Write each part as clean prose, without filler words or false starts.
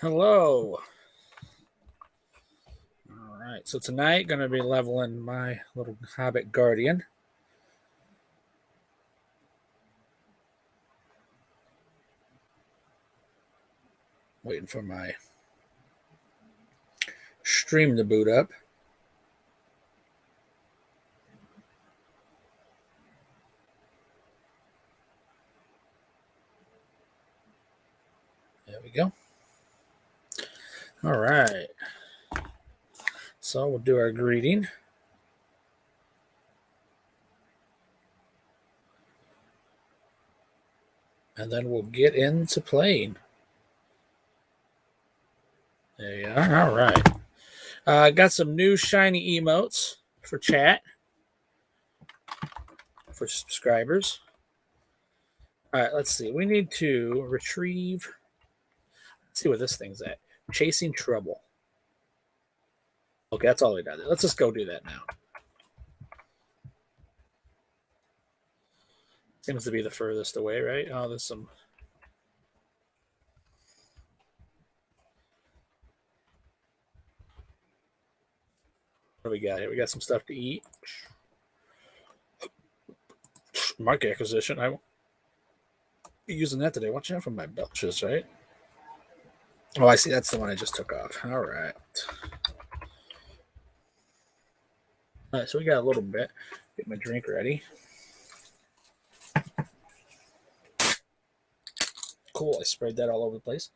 Hello. All right, so tonight going to be leveling my little Hobbit Guardian. Waiting for my stream to boot up. There we go. All right. So we'll do our greeting. And then we'll get into playing. There you are. All right. Got some new shiny emotes for chat for subscribers. All right, let's see. We need to retrieve. Let's see where this thing's at. Chasing Trouble. Okay, that's all we got. Let's just go do that now. Seems to be the furthest away, right? Oh, there's some. What do we got here? We got some stuff to eat. Market acquisition. I won't be using that today. Watch out for my belches, right? Oh, I see. That's the one I just took off. All right. All right, so we got a little bit. Get my drink ready. Cool. I sprayed that all over the place.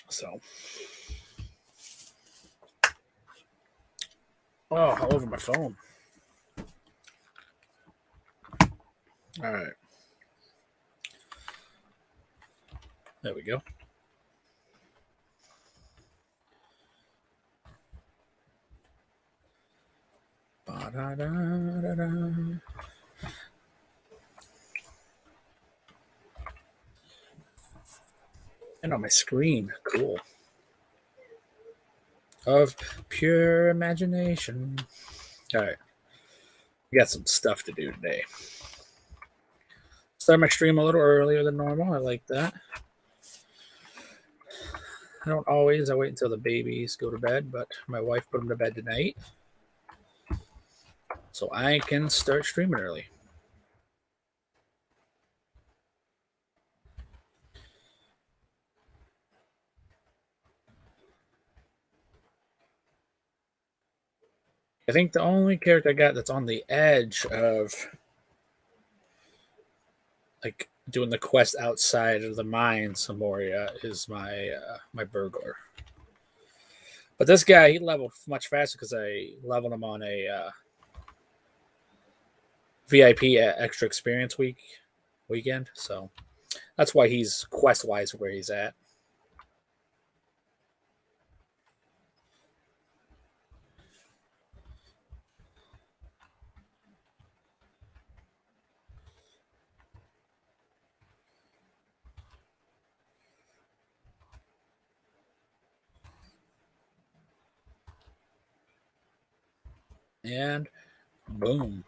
So. Oh, all over my phone. All right. There we go. Ba-da-da-da-da. And on my screen. Cool. Of pure imagination. All right. We got some stuff to do today. Start my stream a little earlier than normal. I like that. I don't always. I wait until the babies go to bed, but my wife put them to bed tonight. So I can start streaming early. I think the only character I got that's on the edge of like doing the quest outside of the mines of Moria is my my burglar. But this guy, he leveled much faster because I leveled him on a VIP extra experience weekend. So that's why he's quest wise where he's at. And boom.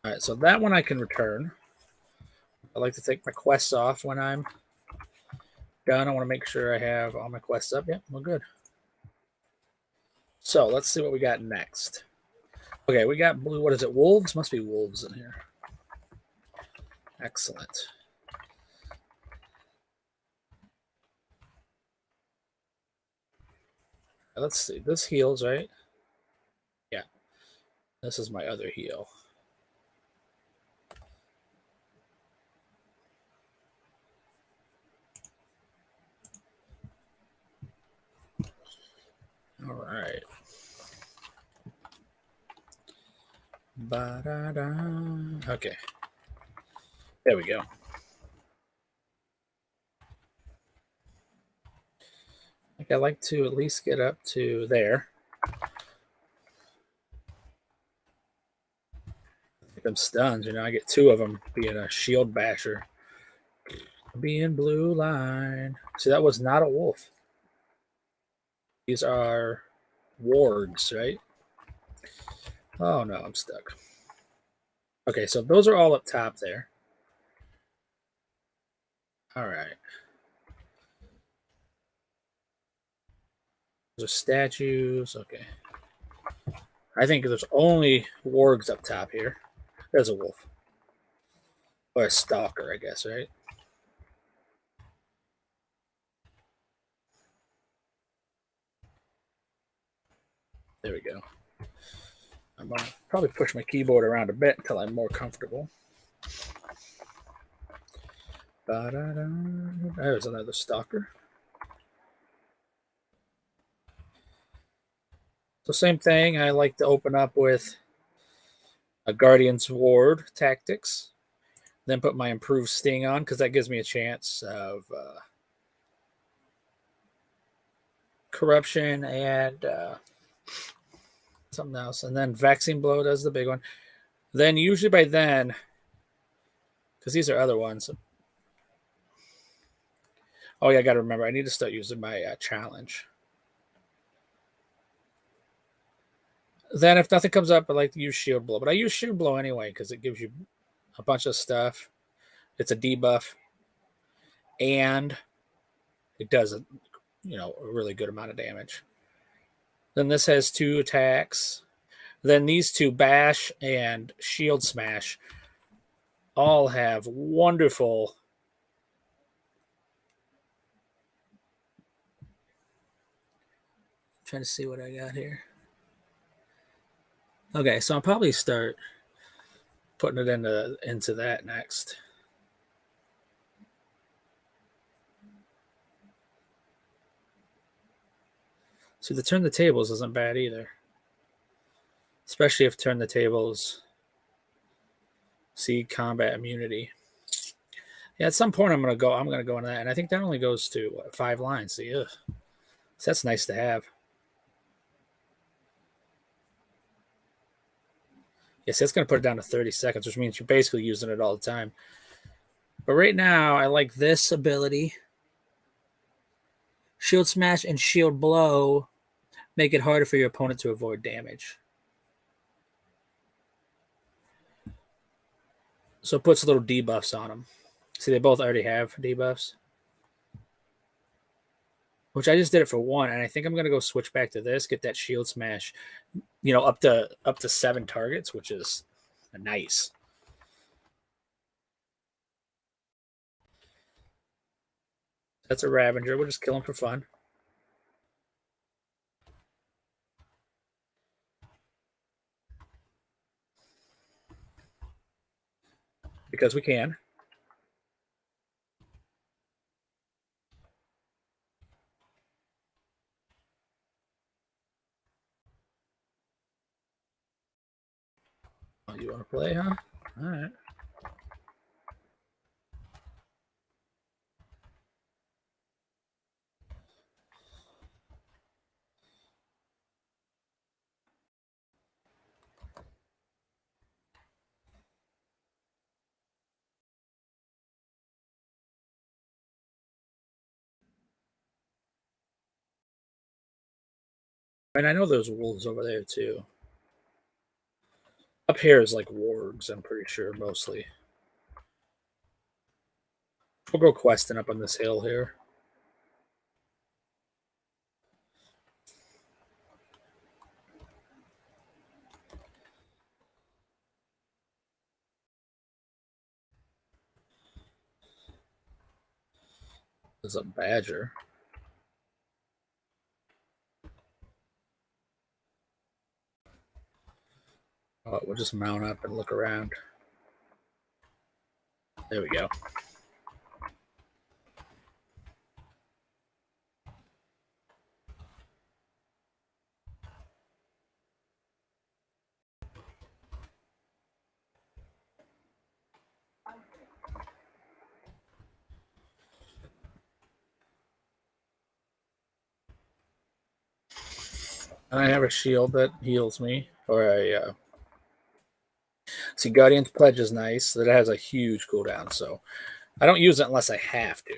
All right, so that one I can return. I like to take my quests off when I'm done. I want to make sure I have all my quests up. Yep, we're good. So let's see what we got next. Okay, we got blue. What is it? Wolves? Must be wolves in here. Excellent. Let's see. This heals, right? Yeah. This is my other heal. All right. Ba-da-da. Okay. There we go. I like to at least get up to there. I'm stunned. You know, I get two of them being a shield basher. Being blue line. See, that was not a wolf. These are wards, right? Oh no, I'm stuck. Okay, so those are all up top there. All right. Those are statues. Okay. I think there's only wargs up top here. There's a wolf. Or a stalker, I guess, right? There we go. I'm going to probably push my keyboard around a bit until I'm more comfortable. There's another stalker. So same thing. I like to open up with a Guardian's Ward tactics, then put my improved sting on because that gives me a chance of corruption and something else, and then vaccine blow does the big one. Then usually by then, because these are other ones. Oh yeah, I got to remember. I need to start using my challenge. Then if nothing comes up, I like to use shield blow, but I use shield blow anyway because it gives you a bunch of stuff. It's a debuff, and it does a really good amount of damage. Then this has 2 attacks. Then these 2, bash and shield smash, all have wonderful. I'm trying to see what I got here. Okay, so I'll probably start putting it into that next. See, the turn the tables isn't bad either. Especially if turn the tables see combat immunity. Yeah, at some point I'm gonna go into that. And I think that only goes to 5 lines. So yeah. So that's nice to have. Yes, that's gonna put it down to 30 seconds, which means you're basically using it all the time. But right now I like this ability. Shield smash and shield blow make it harder for your opponent to avoid damage. So it puts little debuffs on them. See, they both already have debuffs. Which I just did it for 1, and I think I'm gonna go switch back to this, get that shield smash, up to 7 targets, which is nice. That's a Ravager. We'll just kill him for fun. Because we can. Oh, you want to play, huh? All right. And I know there's wolves over there too. Up here is like wargs, I'm pretty sure, mostly. We'll go questing up on this hill here. There's a badger. Oh, we'll just mount up and look around. There we go. I have a shield that heals me, or a see, Guardian's Pledge is nice. That has a huge cooldown, so I don't use it unless I have to.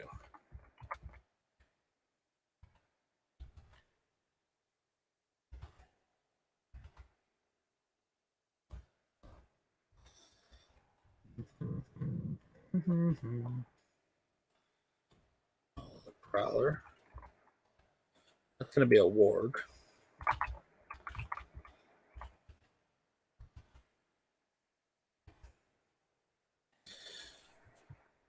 The Prowler. That's going to be a warg.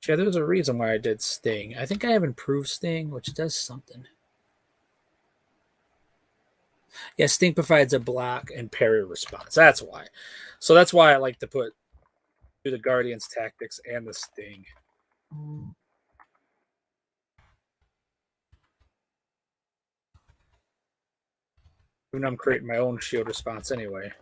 Yeah, there's a reason why I did Sting. I think I have improved Sting, which does something. Yeah, Sting provides a block and parry response. That's why. So that's why I like to put do the Guardian's Tactics and the Sting. Even though I'm creating my own shield response anyway.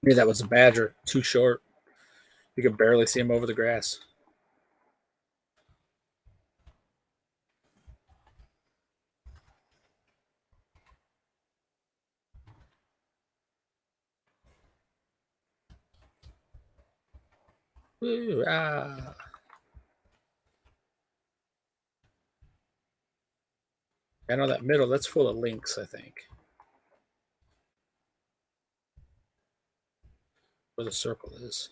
Maybe that was a Badger. Too short. You could barely see him over the grass. Ooh, ah. I know that middle, that's full of links, I think. Where the circle is.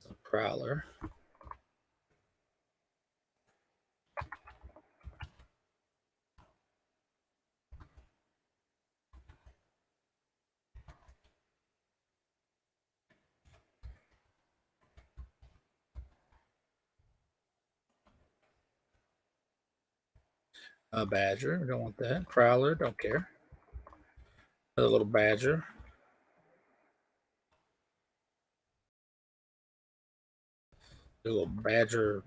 A Prowler. A Badger, don't want that. Prowler, don't care. Another little Badger. A little Badger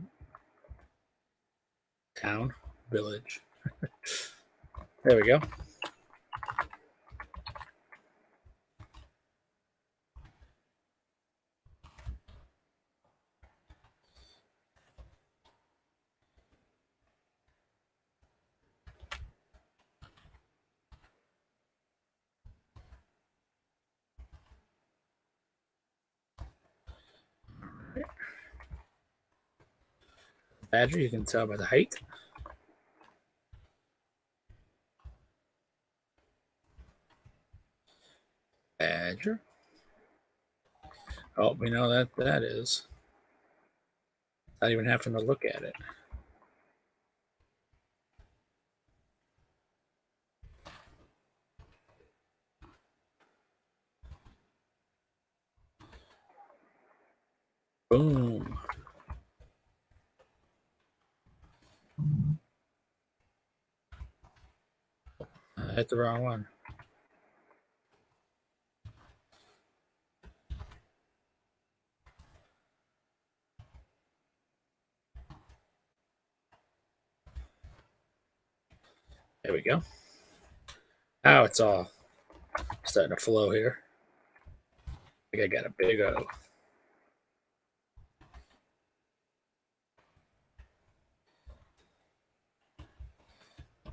town, village. There we go. Badger, you can tell by the height. Badger. Oh, we know that is. Not even having to look at it. Boom. I hit the wrong one. There we go. Now it's all starting to flow here. I think I got a big O.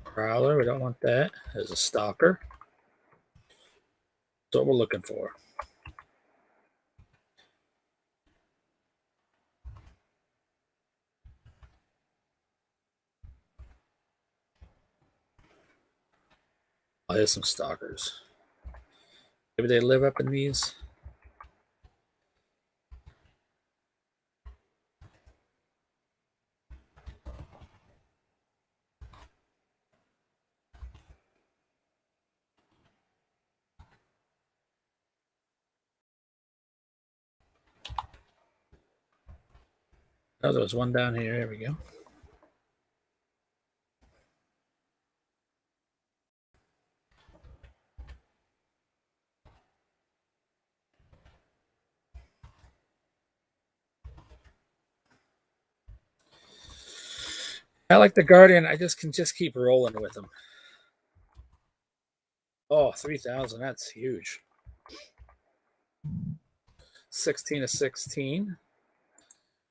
Prowler, we don't want that. There's a Stalker. That's what we're looking for. Oh, there's some Stalkers. Maybe they live up in these. Oh, there was one down here. Here we go. I like the Guardian. I just can keep rolling with them. Oh, 3,000. That's huge. 16 to 16.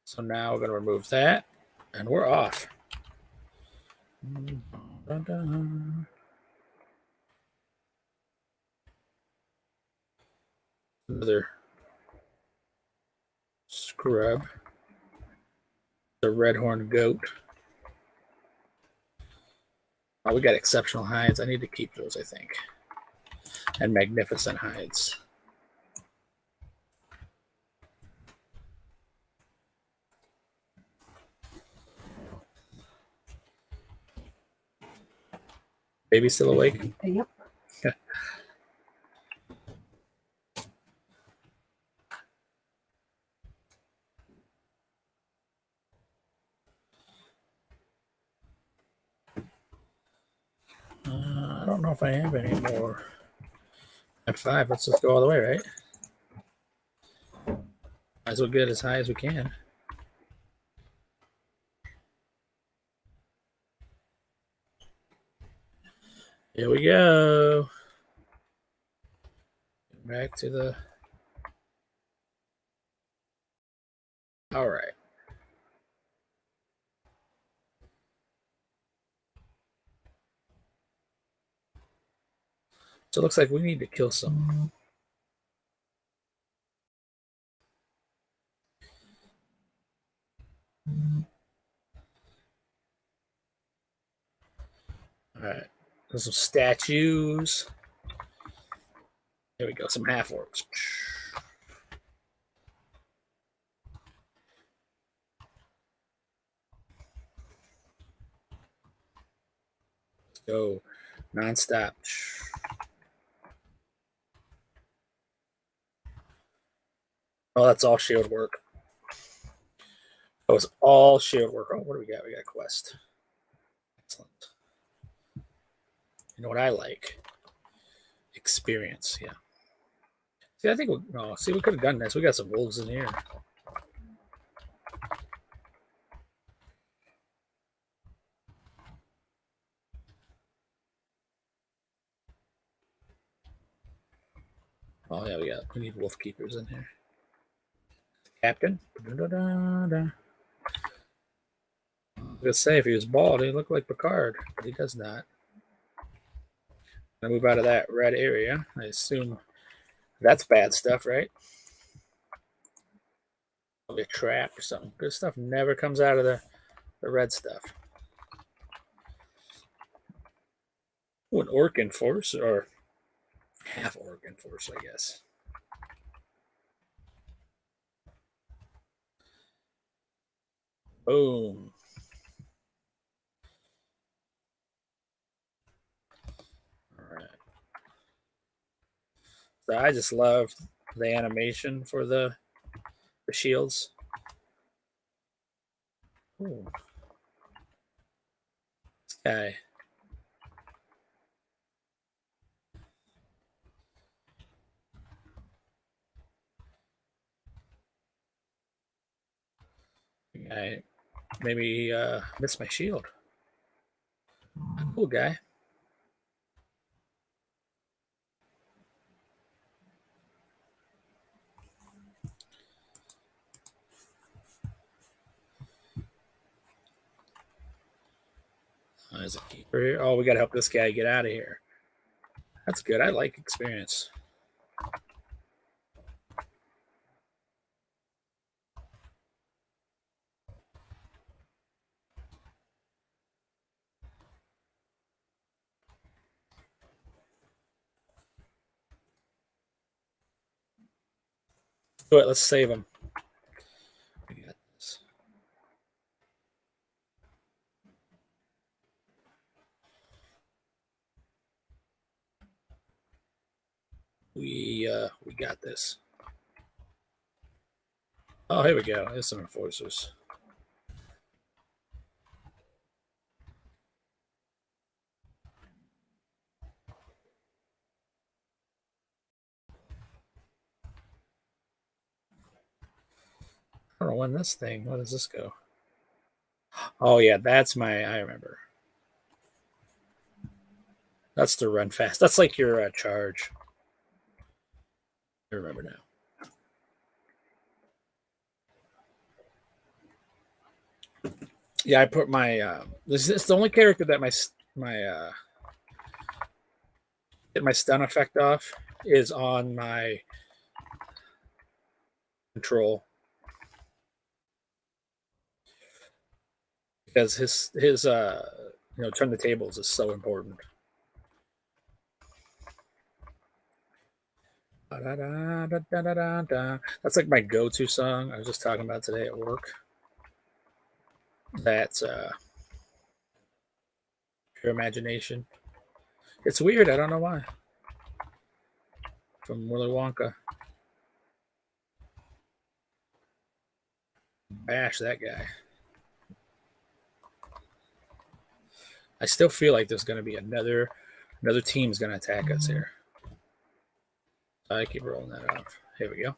So now we're going to remove that. And we're off. Another scrub. The red horned goat. Oh, we got exceptional hides. I need to keep those, I think. And magnificent hides. Baby still awake? Yep. I don't know if I have any more. At 5, let's just go all the way, right? Might as well get as high as we can. Here we go. Back to the... All right. So it looks like we need to kill some. All right. There's some statues. There we go. Some half orcs. Let's go nonstop. Oh, that's all shield work. Oh, it's all shield work. Oh, what do we got? We got a quest. Excellent. You know what I like? Experience. Yeah. See, I think we could have done this. We got some wolves in here. Oh yeah, we need wolf keepers in here. Captain. Da-da-da-da. I was gonna say if he was bald, he'd look like Picard, but he does not. I move out of that red area. I assume that's bad stuff, right? Probably a trap or something. Good stuff never comes out of the red stuff. Ooh, an orc enforce or half orc enforce, I guess. Boom. All right. So I just love the animation for the shields. Ooh. This guy. I maybe missed my shield. Cool guy. There's a keeper here. Oh, we got to help this guy get out of here. That's good. I like experience. Do it. Let's save him. We got this. We got this. Oh, here we go. There's some enforcers. I don't know when this thing. What does this go? Oh yeah, that's my. I remember. That's the run fast. That's like your charge. I remember now. Yeah, I put my. This is the only character that get my stun effect off is on my control because his turn the tables is so important. That's like my go-to song. I was just talking about today at work. That's Pure Imagination. It's weird. I don't know why. From Willy Wonka. Bash that guy. I still feel like there's going to be another team's going to attack us here. I keep rolling that off. Here we go.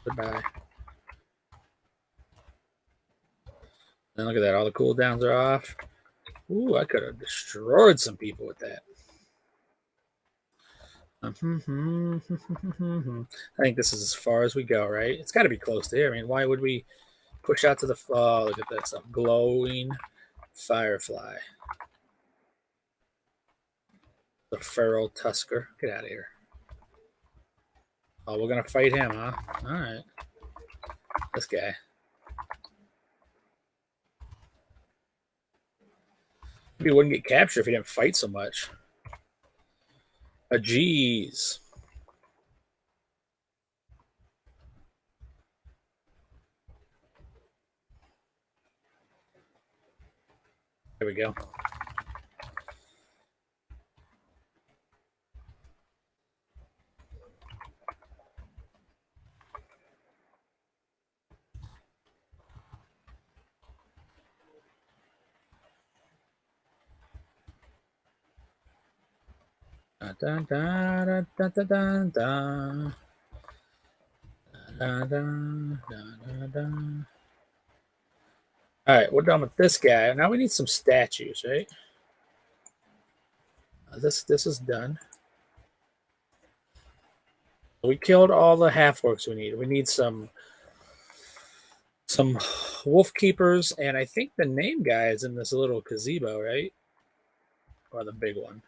Goodbye. And look at that. All the cooldowns are off. Ooh, I could have destroyed some people with that. I think this is as far as we go, right? It's got to be close to here. I mean, why would we push out to the... Oh, look at this. A glowing firefly. The feral tusker. Get out of here. Oh, we're going to fight him, huh? All right. This guy. Maybe he wouldn't get captured if he didn't fight so much. Jeez. There we go. Dun, dun, dun, dun, dun, dun, dun. Dun, dun, dun, dun. All right, we're done with this guy. Now we need some statues, right? This is done. We killed all the half orcs we need. We need some wolf keepers, and I think the name guy is in this little gazebo, right? Or the big one.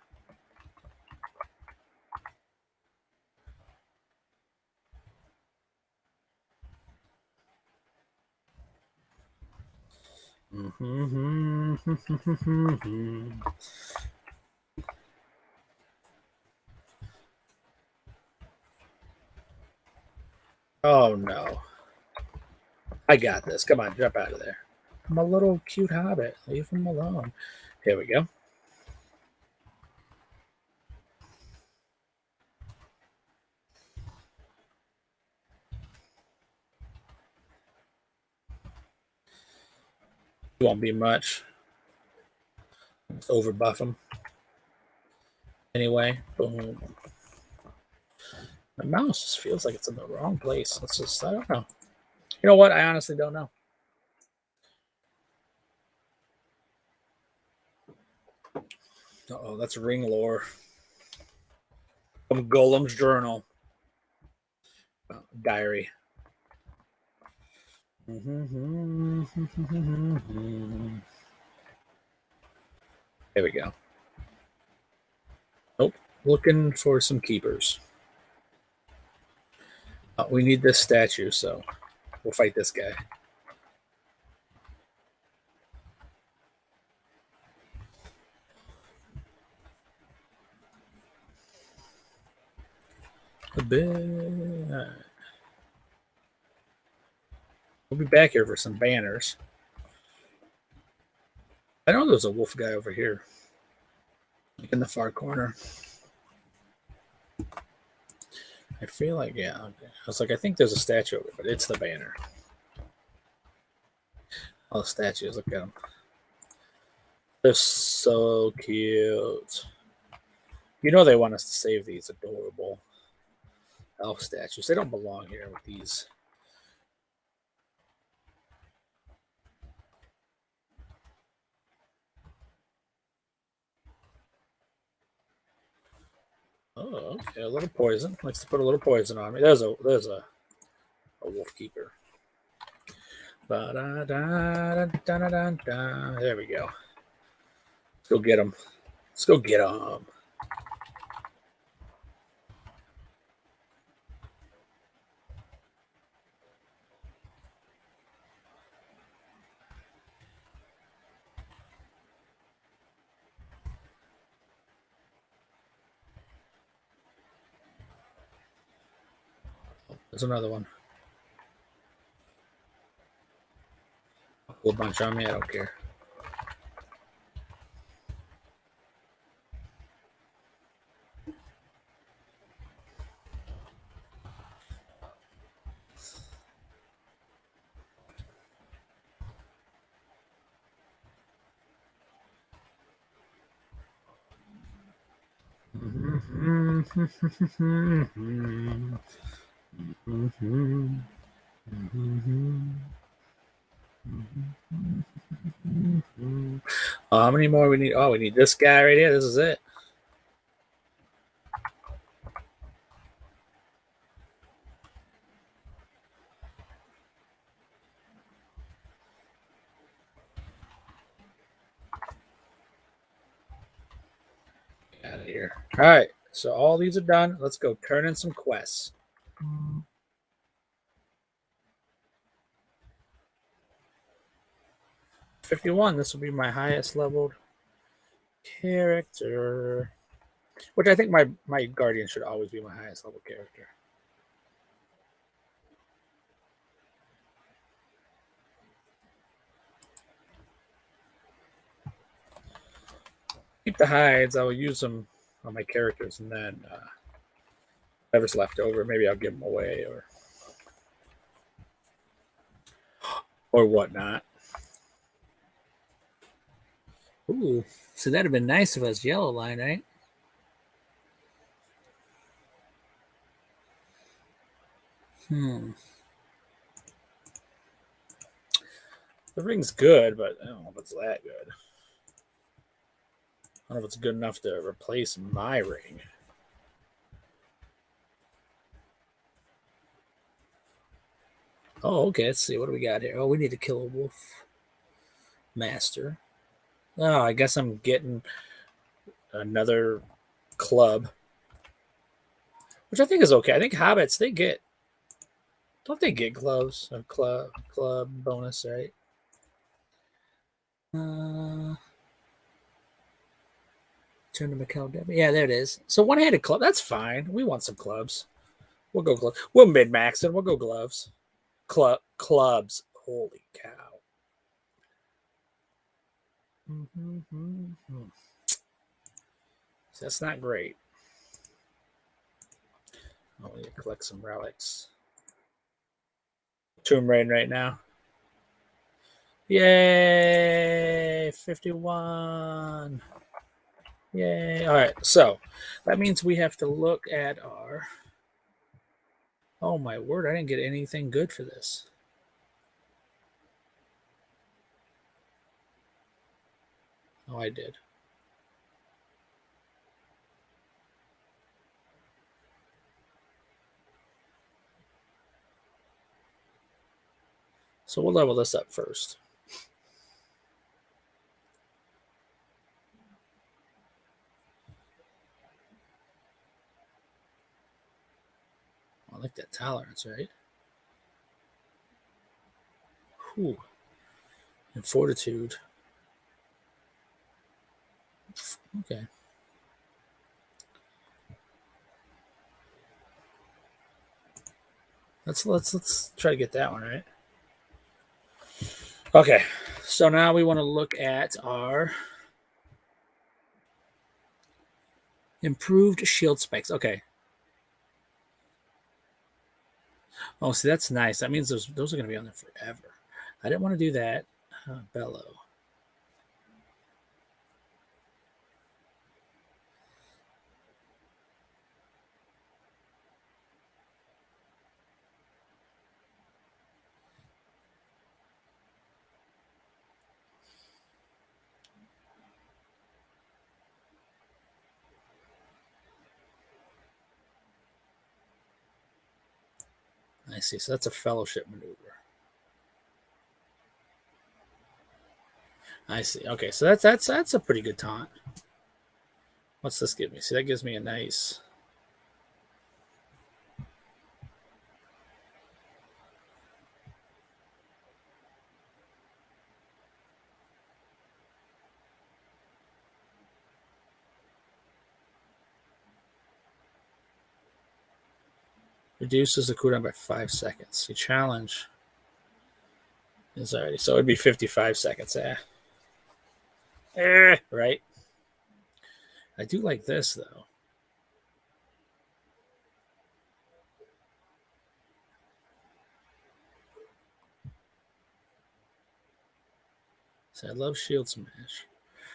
Oh no. I got this. Come on, jump out of there. I'm a little cute hobbit. Leave him alone. Here we go. It won't be much. Over buff him. Anyway, boom. My mouse just feels like it's in the wrong place. Let's just, I don't know. You know what? I honestly don't know. Uh-oh, that's ring lore. From Golem's journal. Diary. There we go. Nope. Looking for some keepers. We need this statue, so we'll fight this guy. A bit. We'll be back here for some banners. I know there's a wolf guy over here, like in the far corner. I feel like, yeah. Okay. I was like, I think there's a statue over, but it's the banner. All the statues, look at them. They're so cute. You know they want us to save these adorable elf statues. They don't belong here with these. Oh, okay. A little poison. Likes to put a little poison on me. There's a wolf keeper. There we go. Let's go get him. Let's go get him. There's another one. A whole bunch on me. I don't care. How many more we need? Oh, we need this guy right here. This is it. Get out of here. All right. So all these are done. Let's go turn in some quests. 51. This will be my highest leveled character. Which I think my guardian should always be my highest level character. Keep the hides. I will use them on my characters, and then whatever's left over, maybe I'll give them away or whatnot. Ooh, so that'd have been nice if it was yellow line, right? The ring's good, but I don't know if it's that good. I don't know if it's good enough to replace my ring. Oh, okay. Let's see. What do we got here? Oh, we need to kill a wolf master. Oh, I guess I'm getting another club, which I think is okay. I think hobbits don't they get gloves? A club bonus, right? Turn to Macau. Yeah, there it is. So one-handed club. That's fine. We want some clubs. We'll go gloves. We'll mid-max it. We'll go gloves. Clubs. Holy cow. So that's not great. Oh, we need to collect some relics. Tomb Raid right now. Yay! 51. Yay. All right. So that means we have to look at our. Oh, my word. I didn't get anything good for this. Oh, I did. So we'll level this up first. I like that tolerance, right? Whew. And fortitude. Okay. Let's try to get that one right. Okay. So now we want to look at our improved shield spikes. Okay. Oh, see, that's nice. That means those are going to be on there forever. I didn't want to do that. Bellow. I see. So that's a fellowship maneuver. I see. Okay, so that's a pretty good taunt. What's this give me? See, that gives me a nice. Reduces the cooldown by 5 seconds. You challenge is already so it'd be 55 seconds. Right. I do like this though. So I love shield smash.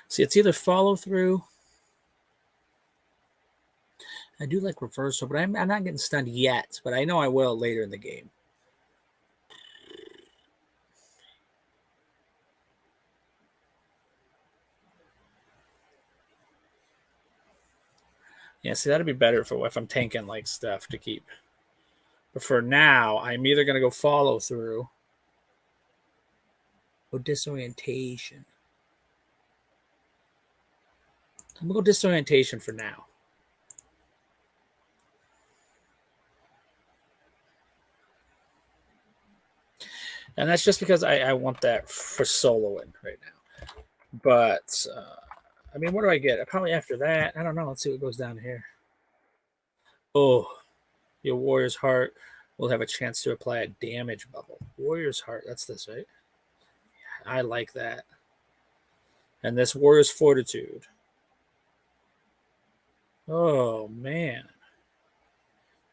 See, it's either follow through. I do like reversal, but I'm not getting stunned yet. But I know I will later in the game. Yeah, see, that'd be better for if I'm tanking like stuff to keep. But for now, I'm either gonna go follow through or disorientation. I'm gonna go disorientation for now. And that's just because I want that for soloing right now. But I mean, what do I get? Probably after that. I don't know. Let's see what goes down here. Oh, your Warrior's Heart will have a chance to apply a damage bubble. Warrior's Heart. That's this, right? I like that. And this Warrior's Fortitude. Oh, man.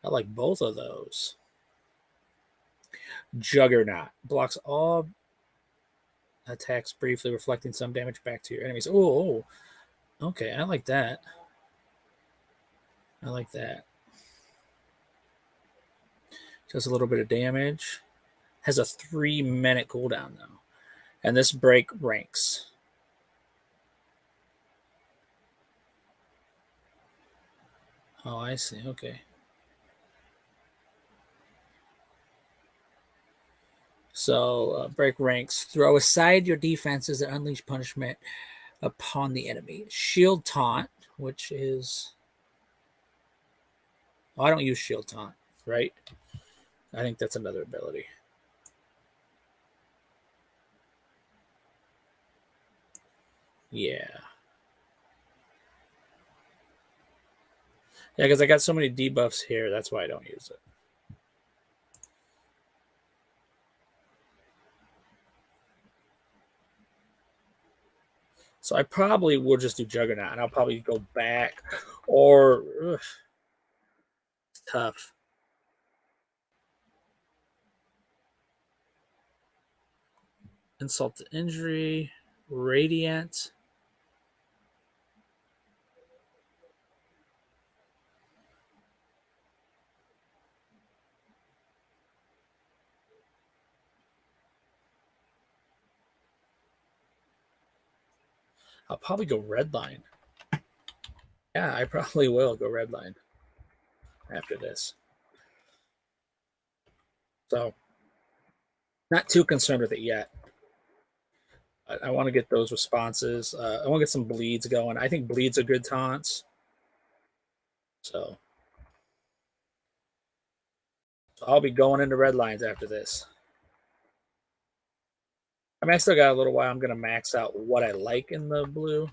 I like both of those. Juggernaut. Blocks all attacks briefly, reflecting some damage back to your enemies. Oh, okay. I like that. I like that. Does a little bit of damage. Has a 3-minute cooldown, though. And this break ranks. Oh, I see. Okay. So, break ranks. Throw aside your defenses and unleash punishment upon the enemy. Shield taunt, which is. Oh, I don't use shield taunt, right? I think that's another ability. Yeah. Yeah, because I got so many debuffs here. That's why I don't use it. So I probably will just do Juggernaut, and I'll probably go back, or it's tough. Insult to injury, Radiant. I'll probably go Redline. Yeah, I probably will go Redline after this. So, not too concerned with it yet. I want to get those responses. I want to get some bleeds going. I think bleeds are good taunts. So I'll be going into red lines after this. I mean, I still got a little while. I'm going to max out what I like in the blue.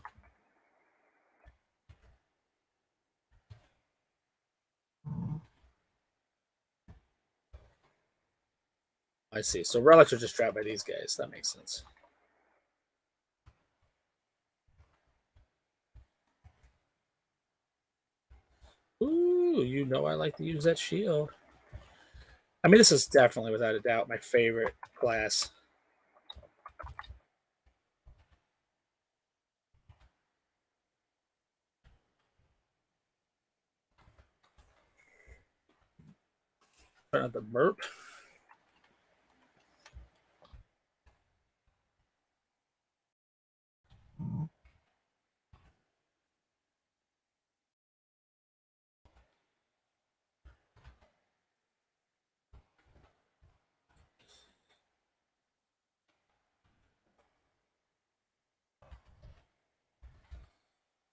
I see. So relics are just trapped by these guys. That makes sense. Ooh, you know I like to use that shield. I mean, this is definitely, without a doubt, my favorite class. Try not to burp.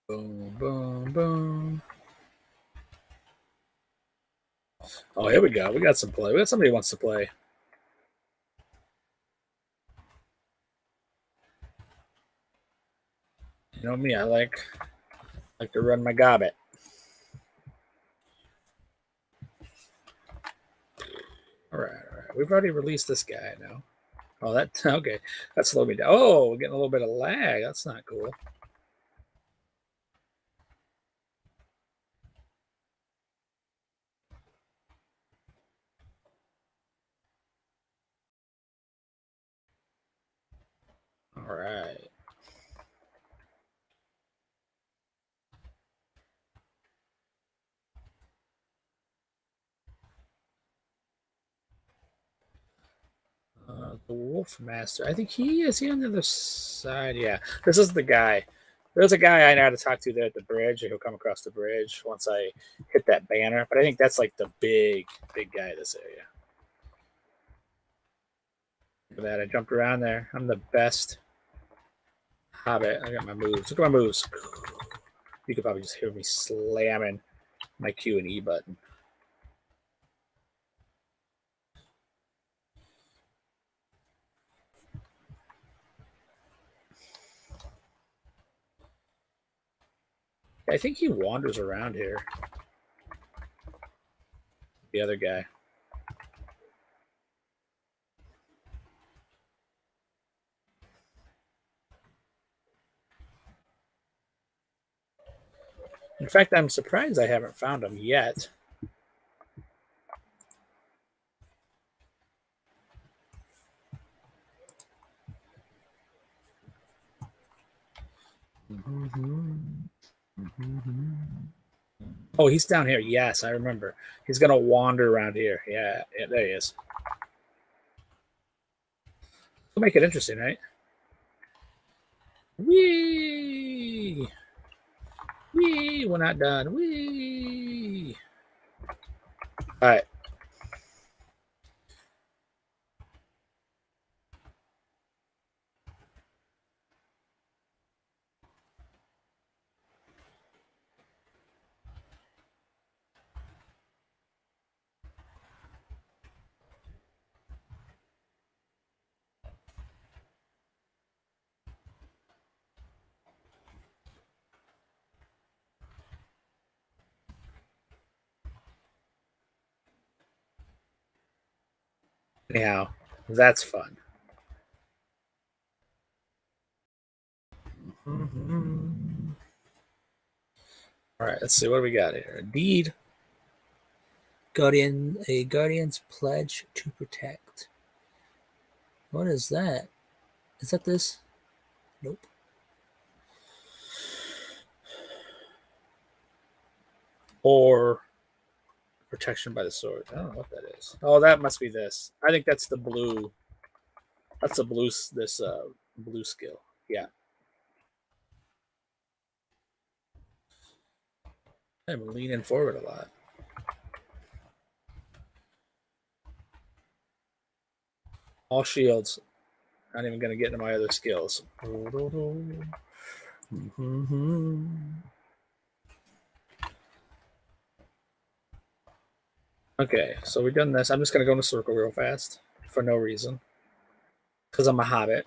Boom, boom, boom. Oh, here we go. We got some play. We got somebody who wants to play. You know me. I like to run my gobbet. All right, all right. We've already released this guy now. Oh, that okay. That slowed me down. Oh, we're getting a little bit of lag. That's not cool. All right. The Wolf Master. I think he is he on the other side. Yeah, this is the guy. There's a guy I know how to talk to there at the bridge. He'll come across the bridge once I hit that banner. But I think that's like the big guy in this area. Look at that. I jumped around there. I'm the best hobbit. I got my moves. Look at my moves. You could probably just hear me slamming my Q and E button. I think he wanders around here. The other guy. In fact, I'm surprised I haven't found him yet. Oh, he's down here. Yes, I remember. He's gonna wander around here. Yeah, there he is. We'll make it interesting, right? Wee! Wee! We're not done. Wee! All right. Anyhow, that's fun. Mm-hmm. All right, let's see what do we got here. A deed. A guardian's pledge to protect. What is that? Is that this? Nope. Or protection by the sword. I don't know what that is. Oh, that must be this. I think that's the blue. That's the blue. This blue skill. Yeah, I'm leaning forward a lot. All shields. Not even going to get into my other skills. Okay, so we've done this. I'm just going to go in a circle real fast for no reason. Because I'm a hobbit.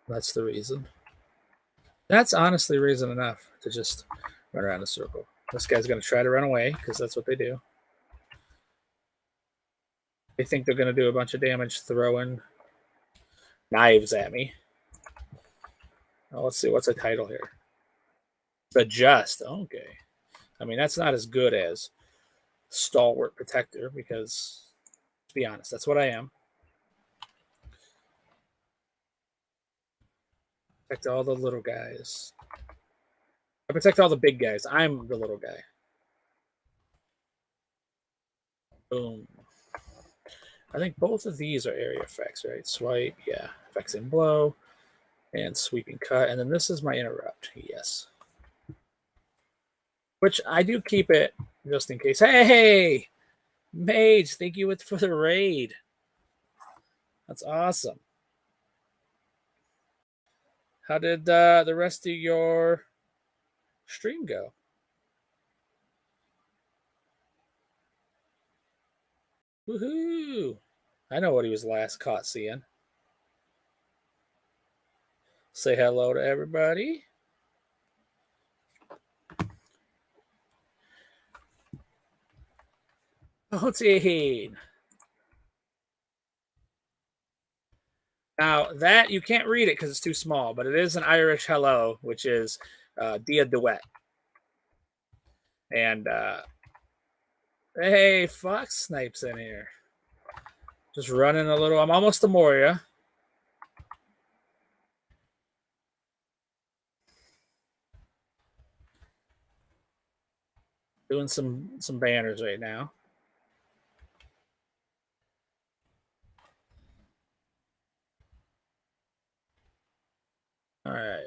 That's the reason. That's honestly reason enough to just run around a circle. This guy's going to try to run away because that's what they do. They think they're going to do a bunch of damage throwing knives at me. Oh, let's see. What's the title here? The Just. Okay. I mean, that's not as good as Stalwart Protector because, to be honest, that's what I am. Protect all the little guys. I protect all the big guys. I'm the little guy. Boom. I think both of these are area effects, right? Swipe, yeah. Effects in blow and sweeping cut. And then this is my interrupt. Yes. Which I do keep it just in case. Hey, Mage, thank you for the raid. That's awesome. How did the rest of your stream go? Woohoo! I know what he was last caught seeing. Say hello to everybody. Poteen. Now that you can't read it because it's too small, but it is an Irish hello, which is Dia Duet. And hey, Fox Snipes in here. Just running a little. I'm almost to Moria. Doing some banners right now. All right.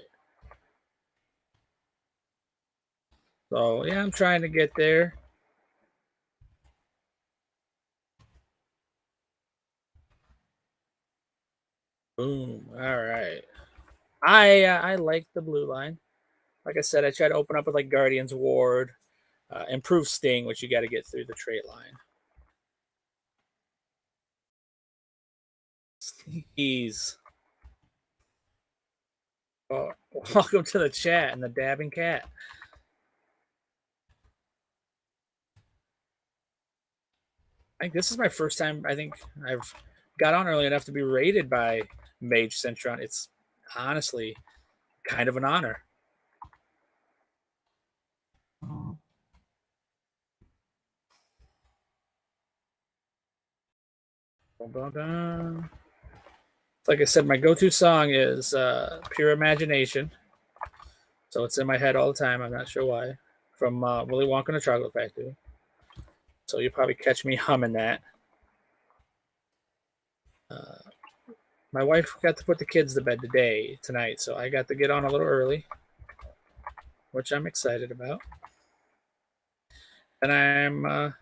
So yeah, I'm trying to get there. Boom. All right. I like the blue line. Like I said, I try to open up with like Guardian's Ward, improve Sting, which you got to get through the trait line. Sneeze. Oh, welcome to the chat and the dabbing cat. I think this is my first time. I think I've got on early enough to be rated by Mage Centron. It's honestly kind of an honor. Like I said, my go-to song is "Pure Imagination," so it's in my head all the time. I'm not sure why. From Willy Wonka and the Chocolate Factory. So you probably catch me humming that. My wife got to put the kids to bed tonight, so I got to get on a little early, which I'm excited about. And I'm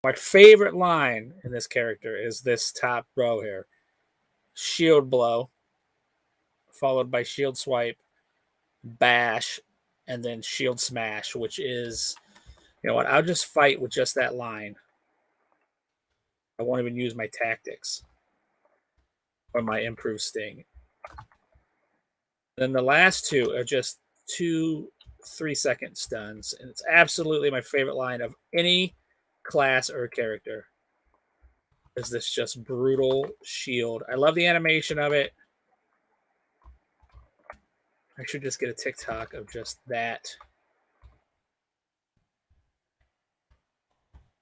my favorite line in this character is this top row here: shield blow, followed by shield swipe, bash, and then shield smash, which is, you know what? I'll just fight with just that line. I won't even use my tactics or my improved sting. Then the last two are just 2 3-second stuns, and it's absolutely my favorite line of any class or character. Is this just brutal shield? I love the animation of it. I should just get a TikTok of just that.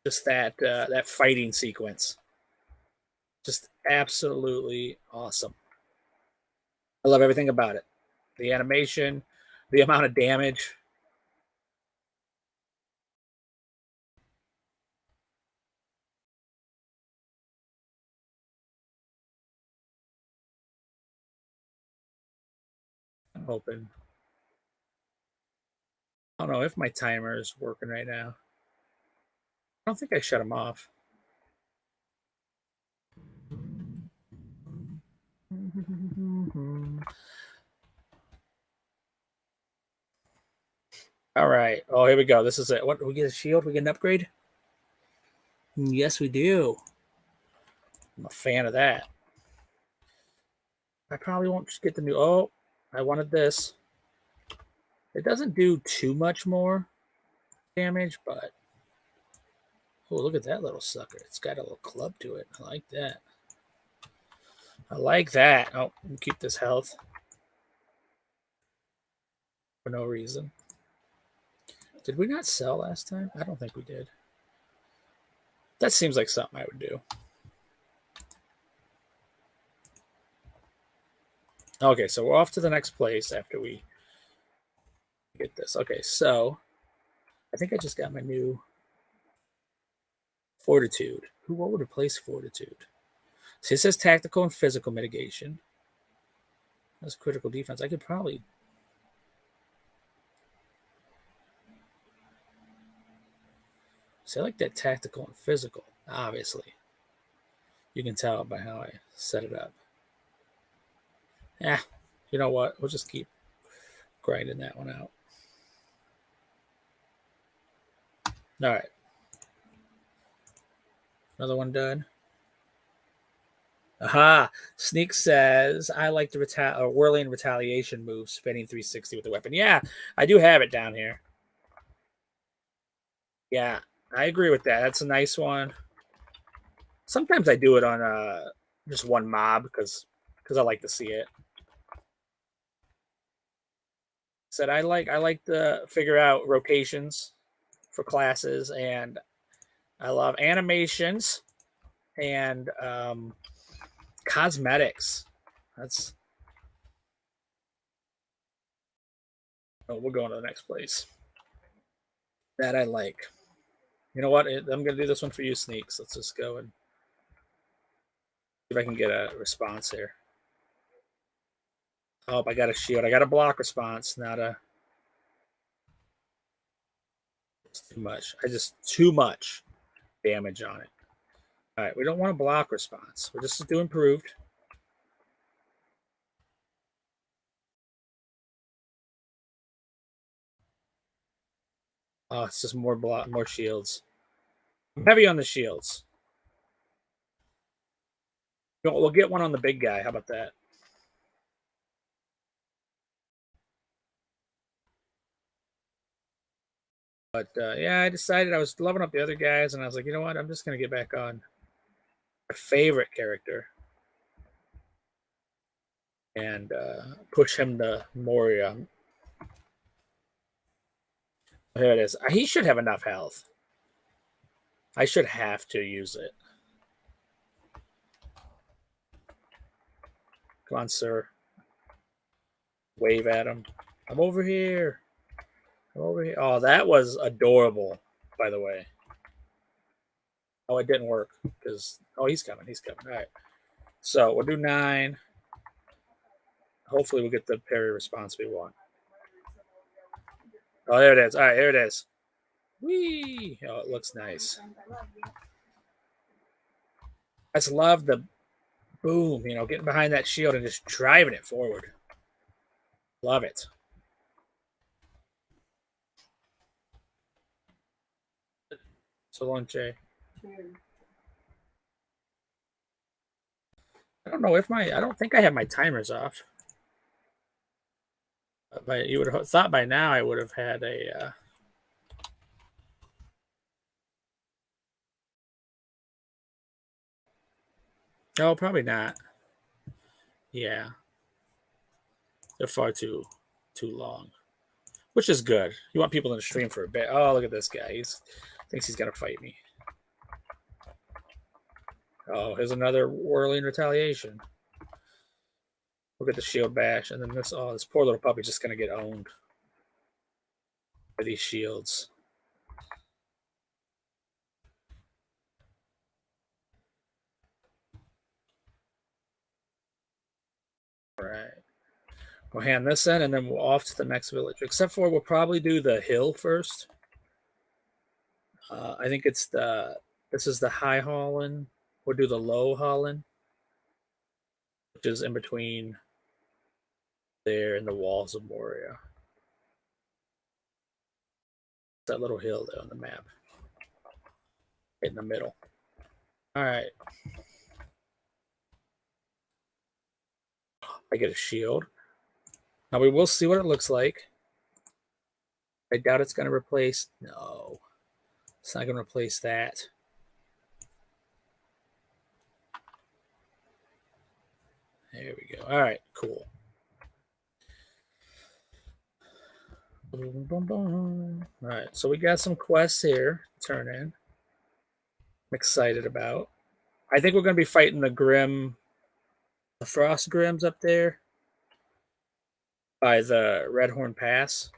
Just that fighting sequence. Just absolutely awesome. I love everything about it. The animation, the amount of damage. I'm hoping. I don't know if my timer is working right now. I don't think I shut them off. All right. Oh, here we go. This is it. What? We get a shield? We get an upgrade? Yes, we do. I'm a fan of that. I probably won't just get the new. Oh, I wanted this. It doesn't do too much more damage, but oh, look at that little sucker. It's got a little club to it. I like that. I like that. Oh, keep this health for no reason. Did we not sell last time? I don't think we did. That seems like something I would do. Okay, so we're off to the next place after we get this. Okay, so I think I just got my new Fortitude. What would replace Fortitude? So it says tactical and physical mitigation. That's critical defense. I could probably. So I like that tactical and physical, obviously. You can tell by how I set it up. Yeah, you know what? We'll just keep grinding that one out. All right. Another one done. Aha! Sneak says, I like the whirling retaliation move, spinning 360 with the weapon. Yeah, I do have it down here. Yeah, I agree with that. That's a nice one. Sometimes I do it on just one mob because I like to see it. Said I like to figure out rotations for classes, and I love animations and cosmetics. That's we're going to the next place that I like. You know what? I'm going to do this one for you, Sneaks. Let's just go and see if I can get a response here. Oh, I got a shield. I got a block response, not a. It's too much. I just too much damage on it. All right, we don't want a block response. We're just doing improved. Oh, it's just more block, more shields. I'm heavy on the shields. We'll get one on the big guy. How about that? But yeah, I decided I was loving up the other guys, and I was like, you know what? I'm just gonna get back on my favorite character and push him to Moria. Here it is. He should have enough health. I should have to use it. Come on, sir. Wave at him. I'm over here. I'm over here. Oh, that was adorable, by the way. Oh, it didn't work because he's coming. He's coming. All right. So we'll do 9. Hopefully we'll get the parry response we want. Oh, there it is. All right, here it is. Whee! Oh, it looks nice. I just love the boom, getting behind that shield and just driving it forward. Love it. So long, Jay. I don't know if I don't think I have my timers off. But you would have thought by now I would have had a. No, probably not. Yeah, they're far too long, which is good. You want people in the stream for a bit. Oh, look at this guy. Thinks he's gonna fight me. Oh, here's another whirling retaliation. Look at the shield bash, and then this. Oh, this poor little puppy's just gonna get owned by these shields. All right. We'll hand this in, and then we'll off to the next village. Except for we'll probably do the hill first. I think it's this is the high Holland. We'll do the low Holland, which is in between there and the walls of Moria. That little hill there on the map, in the middle. All right. I get a shield. Now we will see what it looks like. I doubt it's going to replace. No, it's not going to replace that. There we go. All right, cool. All right, so we got some quests here to turn in. I'm excited about. I think we're going to be fighting the Frost Grims up there by the Redhorn Pass.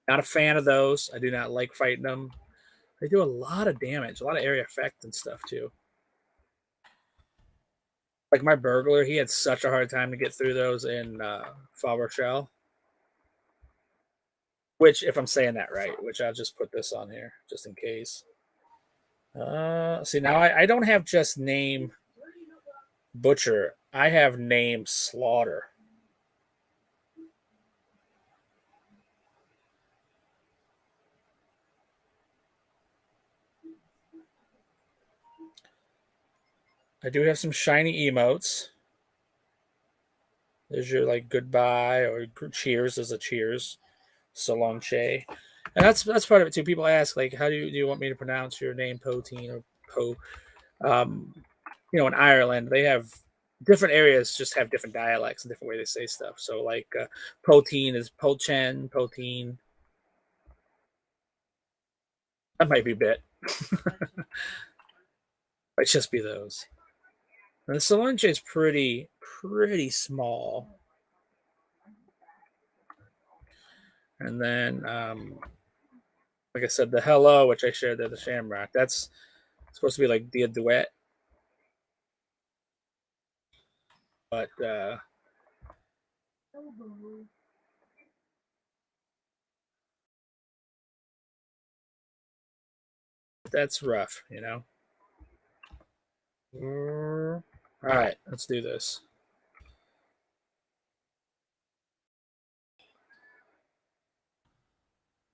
Not a fan of those. I do not like fighting them. They do a lot of damage, a lot of area effect and stuff too. Like my burglar, he had such a hard time to get through those in Fall Rochelle. Which, if I'm saying that right, which I'll just put this on here just in case. See, now I don't have just name Butcher. I have name Slaughter. I do have some shiny emotes. There's your like goodbye or cheers. There's a cheers. So long, Che. And that's part of it too. People ask like, how do you want me to pronounce your name, Poteen or Po. Um, in Ireland, they have different areas just have different dialects and different way they say stuff. So like Poteen is Pochen, Poteen. That might be a bit. Might just be those. And the Solange is pretty small. And then, like I said, the Hello, which I shared there, the Shamrock, that's supposed to be like the duet. But that's rough. All right, let's do this.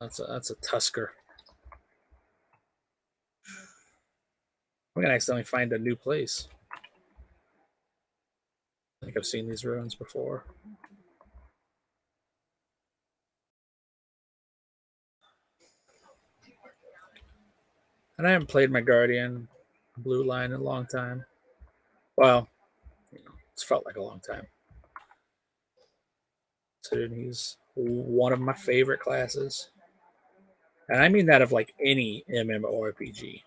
That's a Tusker. I'm gonna accidentally find a new place. I think I've seen these ruins before. And I haven't played my Guardian Blue Line in a long time. Well, it's felt like a long time. So he's one of my favorite classes. And I mean that of like any MMORPG.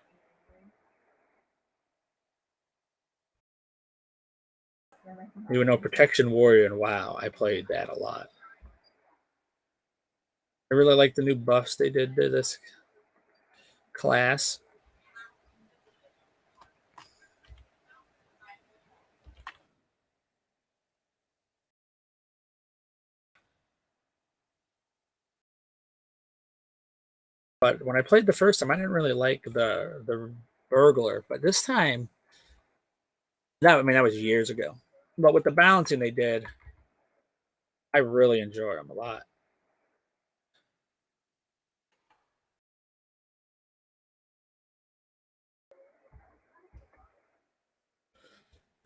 Even though Protection Warrior and WoW, I played that a lot. I really like the new buffs they did to this class. But when I played the first time, I didn't really like the burglar. But this time, that was years ago. But with the balancing they did, I really enjoy them a lot.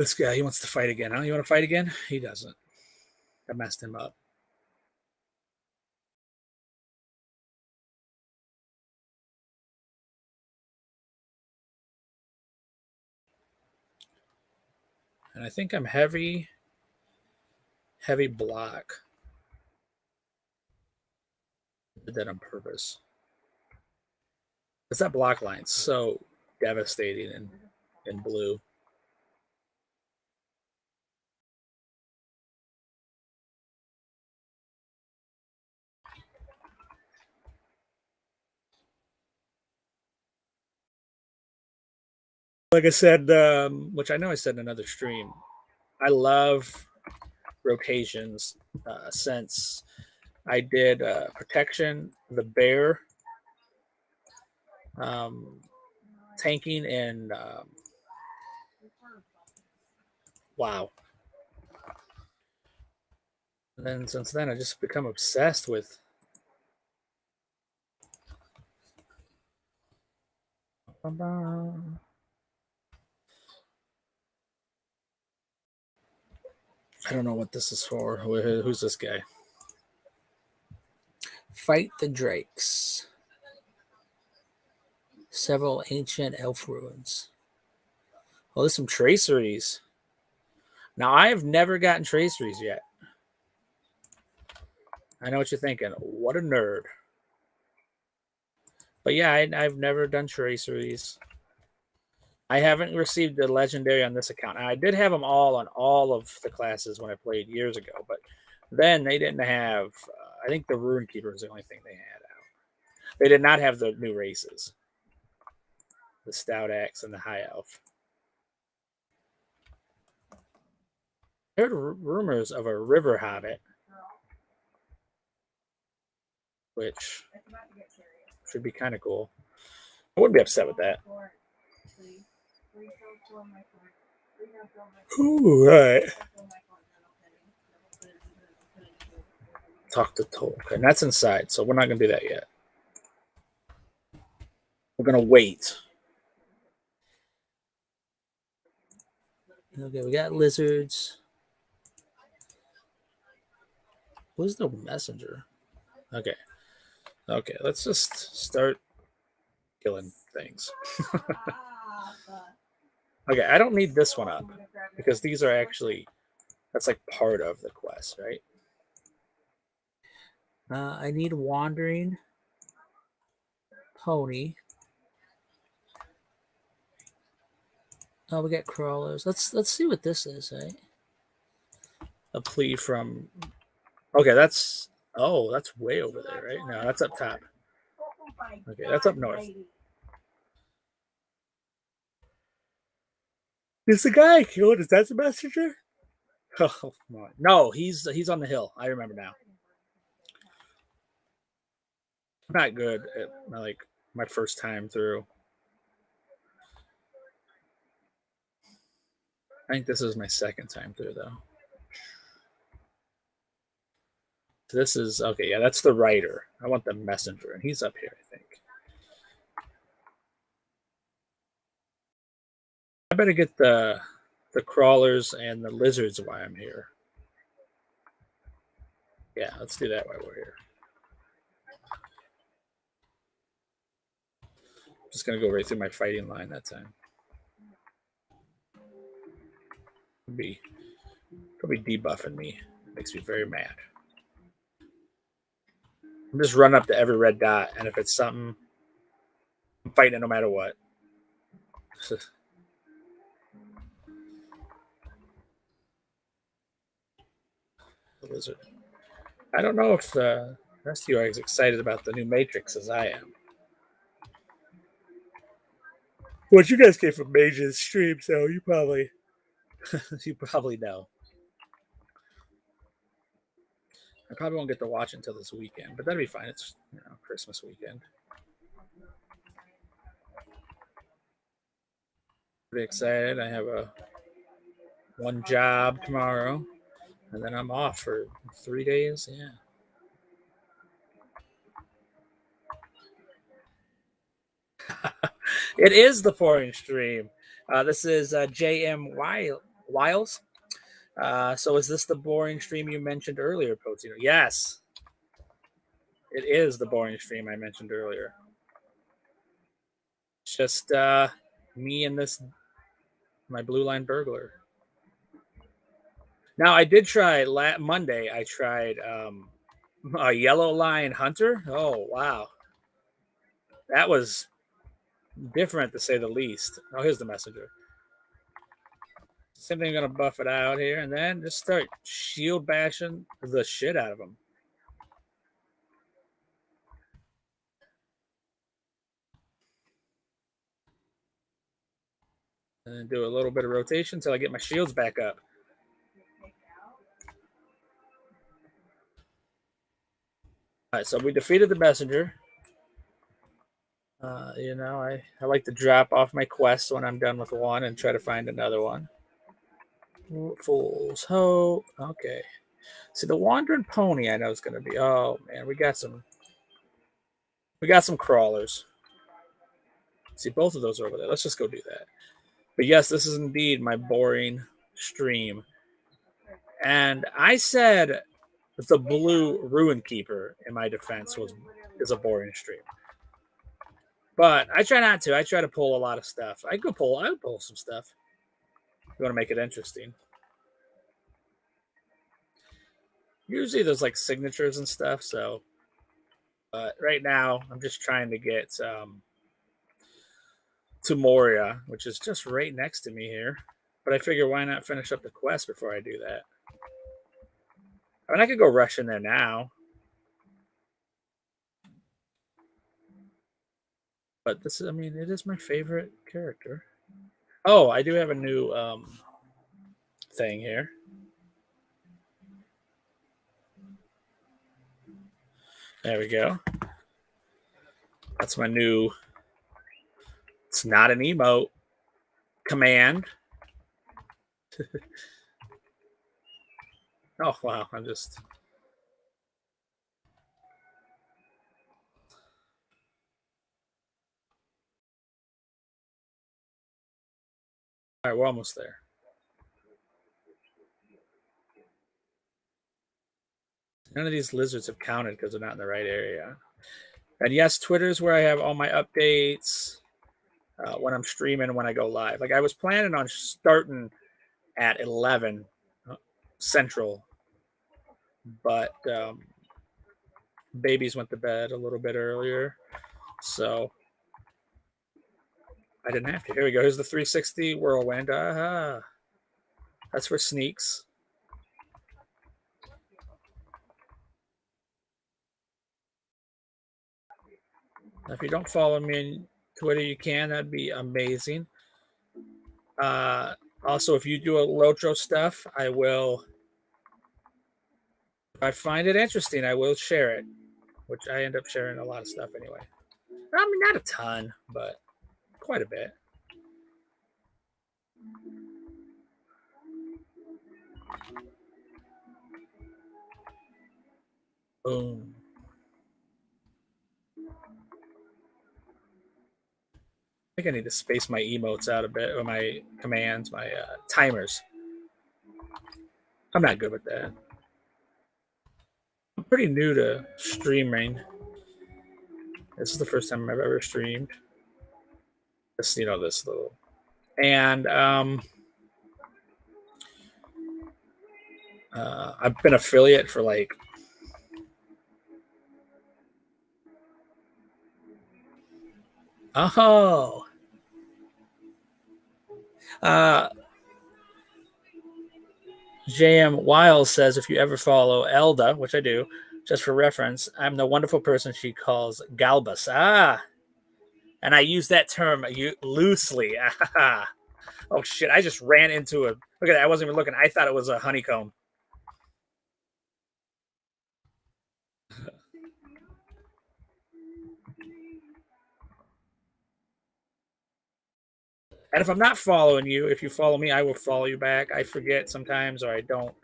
This guy, he wants to fight again. Huh? You want to fight again? He doesn't. I messed him up. And I think I'm heavy block. I did that on purpose. Because that block line's so devastating in blue. Like I said, which I know I said in another stream, I love rotations since I did protection, the bear, um, tanking, and wow. And then since then, I just become obsessed with. I don't know what this is for. Who's this guy? Fight the Drakes. Several ancient elf ruins. Oh, there's some traceries. Now, I have never gotten traceries yet. I know what you're thinking. What a nerd. But yeah, I've never done traceries. I haven't received the legendary on this account. I did have them all on all of the classes when I played years ago, but then they didn't have. I think the Rune Keeper was the only thing they had out. They did not have the new races, the Stout Axe and the High Elf. I heard rumors of a River Hobbit, which should be kind of cool. I wouldn't be upset with that. Ooh, right. Talk to Tolkien. That's inside, so we're not going to do that yet. We're going to wait. Okay, we got lizards. Who's the messenger? Okay. Okay, let's just start killing things. Okay, I don't need this one up because these are actually, that's like part of the quest, right? I need Wandering Pony. Oh, we got crawlers. Let's see what this is, right? A plea from. Okay, that's. Oh, that's way over there, right? No, that's up top. Okay, that's up north. Is the guy I killed? Is that the messenger? Oh no, he's on the hill. I remember now. Not good at like my first time through. I think this is my second time through though. This is okay. Yeah, that's the writer. I want the messenger, and he's up here. I think. I better get the crawlers and the lizards while I'm here. Yeah, let's do that while we're here. Just gonna go right through my fighting line that time. Probably debuffing me. Makes me very mad. I'm just running up to every red dot, and if it's something, I'm fighting it no matter what. The lizard. I don't know if the rest of you are as excited about the new Matrix as I am. Well, you guys came from Mage's stream, so you probably know. I probably won't get to watch until this weekend, but that'll be fine. It's Christmas weekend. Pretty excited. I have one job tomorrow, and then I'm off for 3 days. Yeah. It is the pouring stream. This is JM Wiles. So is this the boring stream you mentioned earlier, Poteen? Yes. It is the boring stream I mentioned earlier. It's just me and my blue line burglar. Now I did try Monday. I tried a yellow line hunter. Oh wow, that was different to say the least. Oh, here's the messenger. Same thing, gonna buff it out here, and then just start shield bashing the shit out of them. And then do a little bit of rotation until I get my shields back up. All right, so we defeated the messenger. I like to drop off my quests when I'm done with one and try to find another one. Fool's Hope. Okay. See, the Wandering Pony I know is going to be. Oh man, we got some crawlers. See, both of those are over there. Let's just go do that. But yes, this is indeed my boring stream. And I said the blue Ruin Keeper, in my defense, is a boring stream. But I try not to. I try to pull a lot of stuff. I would pull some stuff. You want to make it interesting. Usually there's like signatures and stuff. So, but right now I'm just trying to get to Moria, which is just right next to me here. But I figure why not finish up the quest before I do that? I mean, I could go rush in there now. But it is my favorite character. Oh, I do have a new thing here. There we go. That's my new. It's not an emote. Command. Oh wow! I'm just. All right, we're almost there. None of these lizards have counted because they're not in the right area. And yes, Twitter is where I have all my updates. when I'm streaming and when I go live. Like I was planning on starting at 11 Central, but babies went to bed a little bit earlier, so I didn't have to. Here we go. Here's the 360 whirlwind. That's for sneaks. If you don't follow me on Twitter, you can. That'd be amazing. Also, if you do a Lotro stuff, I will. If I find it interesting, I will share it, which I end up sharing a lot of stuff anyway. I mean, not a ton, but quite a bit. Boom. I think I need to space my emotes out a bit, or my commands, my timers. I'm not good with that. I'm pretty new to streaming. This is the first time I've ever streamed. This, this little, and I've been affiliate for like JM Wiles says if you ever follow Elda, which I do, just for reference, I'm the wonderful person she calls Galbus. And I use that term loosely. Oh shit! I just ran into a. Look at that! I wasn't even looking. I thought it was a honeycomb. And if I'm not following you, if you follow me, I will follow you back. I forget sometimes, or I don't.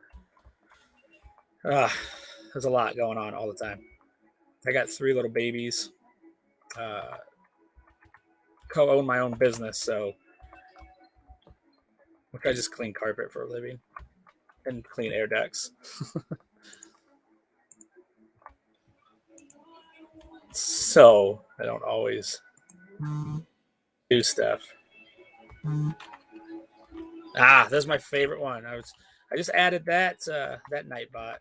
There's a lot going on all the time. I got 3 little babies. Co-own my own business, so I just clean carpet for a living and clean air ducts. So I don't always do stuff. That's my favorite one. I just added that Nightbot.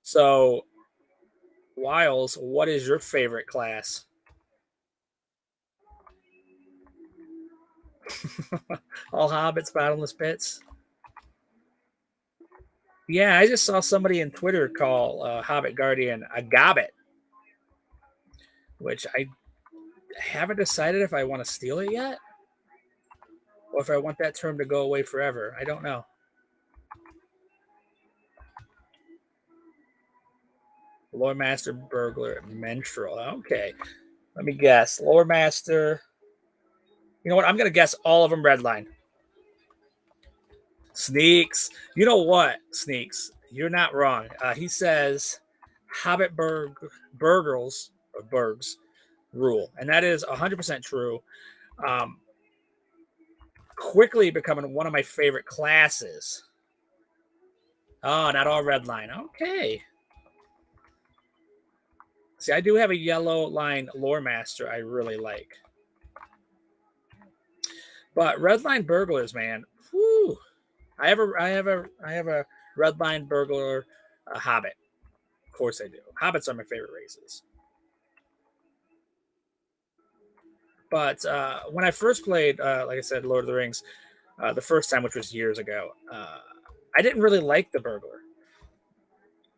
So, Wiles, what is your favorite class? All hobbits, bottomless pits. Yeah, I just saw somebody in Twitter call Hobbit Guardian a gobbit, which I haven't decided if I want to steal it yet or if I want that term to go away forever. I don't know. Lore Master, Burglar, Menstrual. Okay. Let me guess. Lore Master. You know what? I'm going to guess all of them Redline. Sneaks. You know what, Sneaks? You're not wrong. He says Hobbit Burgles, or Burgs, rule. And that is 100% true. Quickly becoming one of my favorite classes. Oh, not all Redline. Okay. See, I do have a yellow line Lore Master I really like. But Redline Burglars, man. Whew. I have a Redline Burglar Hobbit. Of course I do. Hobbits are my favorite races. But when I first played, like I said, Lord of the Rings, the first time, which was years ago, I didn't really like the Burglar.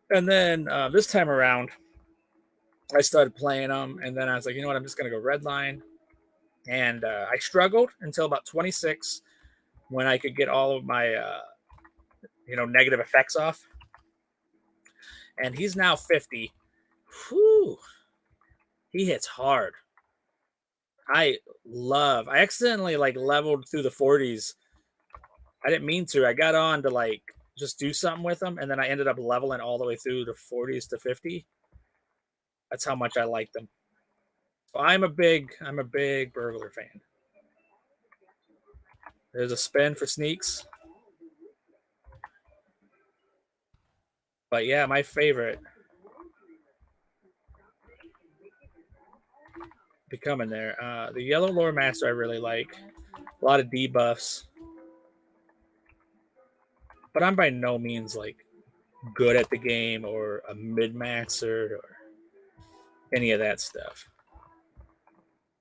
And then this time around, I started playing them, and then I was like, you know what, I'm just going to go Redline. And I struggled until about 26 when I could get all of my, negative effects off. And he's now 50. Whew. He hits hard. I accidentally leveled through the 40s. I didn't mean to. I got on to just do something with them, and then I ended up leveling all the way through the 40s to 50. That's how much I like them. So I'm a big Burglar fan. There's a spin for sneaks. But yeah, my favorite. becoming there. The yellow lore master I really like. A lot of debuffs, but I'm by no means like good at the game or a mid maxer or any of that stuff.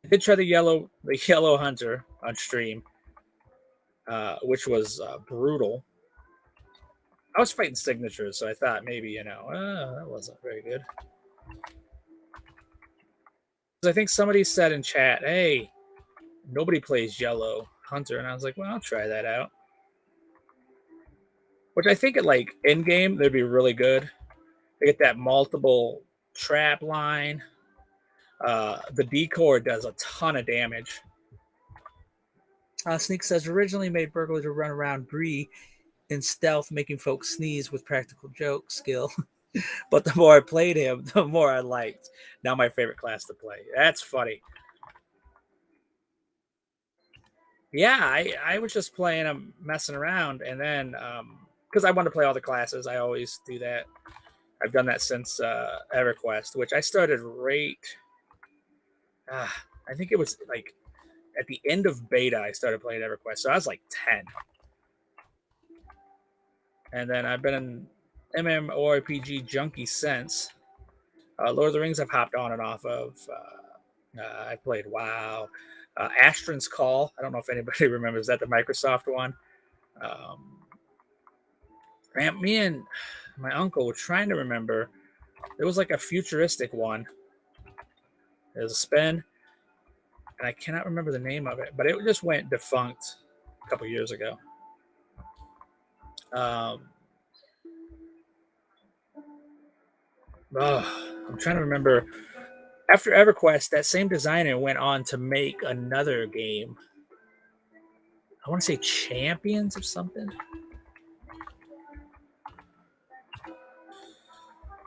I did try the yellow hunter on stream, which was brutal. I was fighting signatures, so I thought maybe that wasn't very good. I think somebody said in chat, "Hey, nobody plays yellow hunter," and I was like, "Well, I'll try that out." Which I think at like in game they'd be really good. They get that multiple trap line. The decoy does a ton of damage. Sneak says originally made burglars to run around Bree in stealth, making folks sneeze with practical joke skill. But the more I played him, the more I liked. Now my favorite class to play. That's funny. Yeah, I was just playing him, messing around, and then because I wanted to play all the classes, I always do that. I've done that since EverQuest, which I started right. I think it was like at the end of beta. I started playing EverQuest, so I was like 10, and then I've been an MMORPG junkie since. Lord of the Rings, I've hopped on and off of. I played WoW, Astron's Call. I don't know if anybody remembers that, the Microsoft one. Me and my uncle were trying to remember. There was like a futuristic one. There's a spin, and I cannot remember the name of it, but it just went defunct a couple years ago. I'm trying to remember. After EverQuest, that same designer went on to make another game. I want to say Champions or something.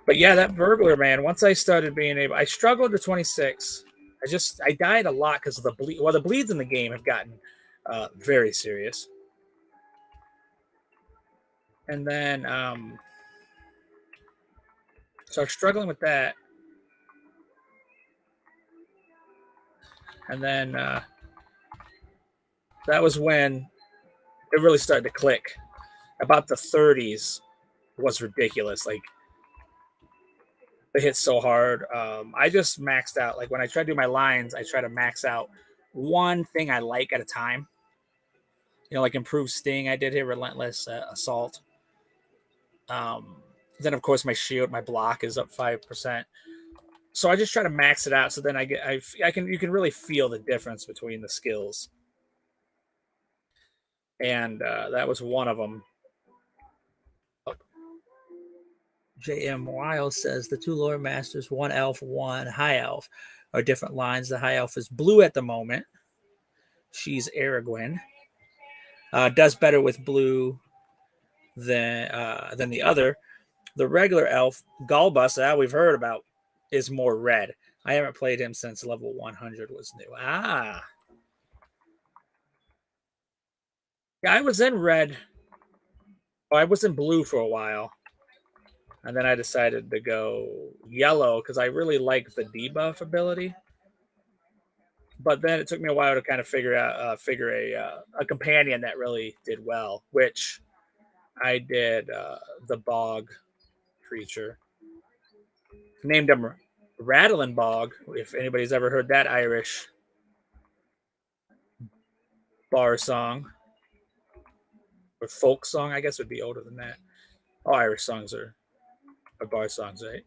But yeah, that burglar, man, once I started being able, I struggled to 26. I died a lot because of the bleed. Well, the bleeds in the game have gotten very serious. And then, so I was struggling with that. And then that was when it really started to click. About the 30s was ridiculous. Like, they hit so hard. I just maxed out. Like, when I try to do my lines, I try to max out one thing I like at a time. Like improved sting. I did hit relentless assault. Then of course my shield, my block is up 5%. So I just try to max it out. So then you can really feel the difference between the skills. And that was one of them. JM Wild says the two lore masters, one elf, one high elf, are different lines. The high elf is blue at the moment. She's Aragorn. Does better with blue than the other. The regular elf, Galbus, that we've heard about, is more red. I haven't played him since level 100 was new. Yeah, I was in red. I was in blue for a while. And then I decided to go yellow because I really like the debuff ability. But then it took me a while to kind of figure a companion that really did well, which I did the bog creature. Named him Rattling Bog, if anybody's ever heard that Irish bar song. Or folk song, I guess would be older than that. All Irish songs are bar songs, right?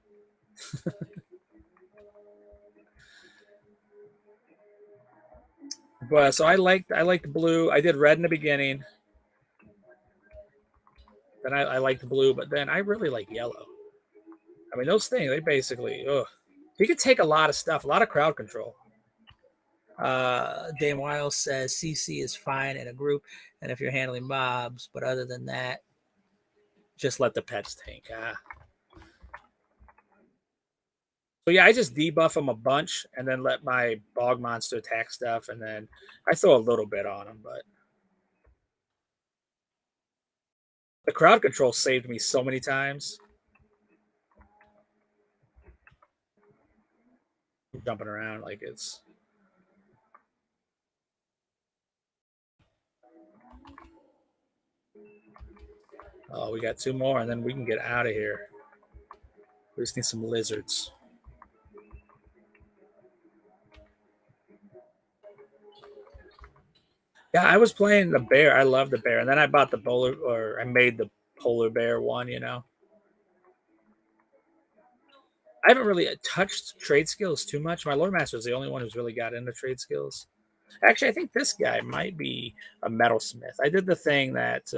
But so I liked blue. I did red in the beginning. Then I liked blue, but then I really like yellow. I mean, those things, they basically, you can take a lot of stuff, a lot of crowd control. Dame Wiles says CC is fine in a group, and if you're handling mobs, but other than that, just let the pets tank. So yeah, I just debuff them a bunch and then let my bog monster attack stuff, and then I throw a little bit on them. But the crowd control saved me so many times. jumping around like it's. Oh, we got two more, and then we can get out of here. We just need some lizards. Yeah, I was playing the bear. I love the bear, and then I bought the polar, or I made the polar bear one. I haven't really touched trade skills too much. My Lord Master is the only one who's really got into trade skills. Actually, I think this guy might be a metalsmith. I did the thing that,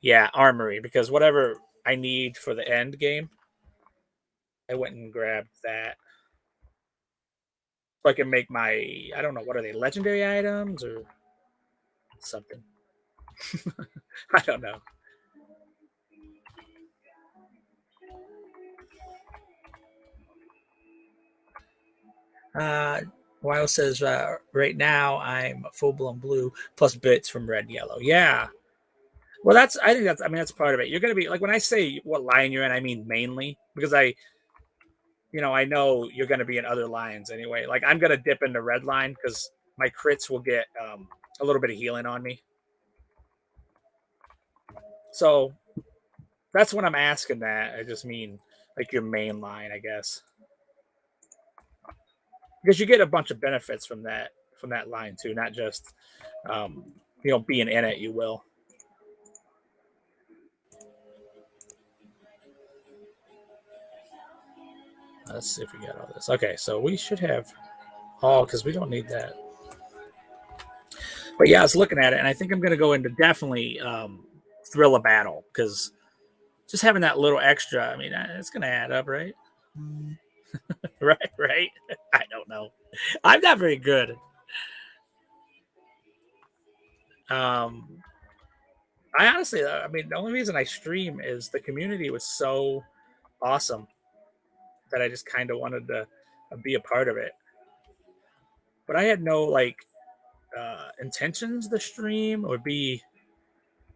yeah, armory, because whatever I need for the end game, I went and grabbed that. So I can make my, I don't know, what are they, legendary items or something? I don't know. Uh, Wild says, right now I'm full blown blue plus bits from red, yellow. Yeah. Well, I think I mean, that's part of it. You're going to be like, when I say what line you're in, I mean mainly because I know you're going to be in other lines anyway. Like, I'm going to dip into red line because my crits will get a little bit of healing on me. So that's when I'm asking that. I just mean like your main line, I guess, because you get a bunch of benefits from that line too, not just um, being in it. You will. Let's see if we got all this. Okay, so we should have all because we don't need that. But yeah, I was looking at it, and I think I'm going to go into definitely thrill a battle because just having that little extra, I mean, it's going to add up, right? Right, right. I don't know. I'm not very good. Um, I honestly, I mean, the only reason I stream is the community was so awesome that I just kind of wanted to be a part of it. But I had no like intentions to stream or be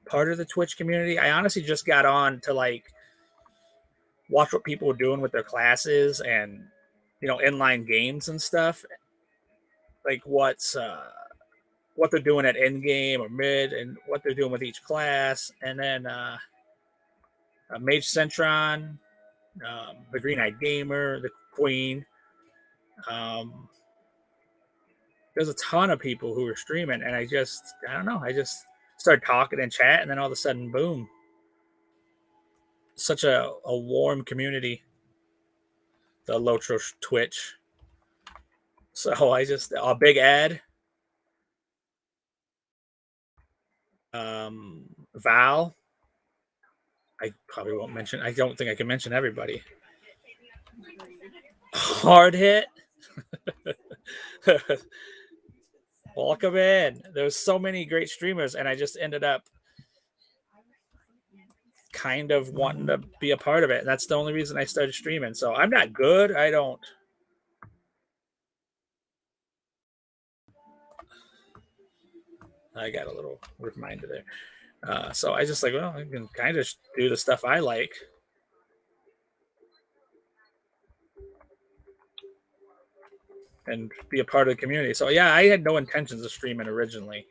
part of the Twitch community. I honestly just got on to like watch what people were doing with their classes and inline games and stuff. Like what they're doing at end game or mid, and what they're doing with each class, and then Mage Centron, the Green Eyed Gamer, the Queen. Um, there's a ton of people who were streaming, and I don't know, I just started talking and chat, and then all of a sudden, boom, such a warm community, the Lotro Twitch. So I just a big ad. Val. I probably won't mention. I don't think I can mention everybody. Hard hit. Welcome in. There's so many great streamers, and I just ended up kind of wanting to be a part of it. And that's the only reason I started streaming. So I'm not good. I don't. I got a little reminder there. So I just like, well, I can kind of do the stuff I like. And be a part of the community. So yeah, I had no intentions of streaming originally.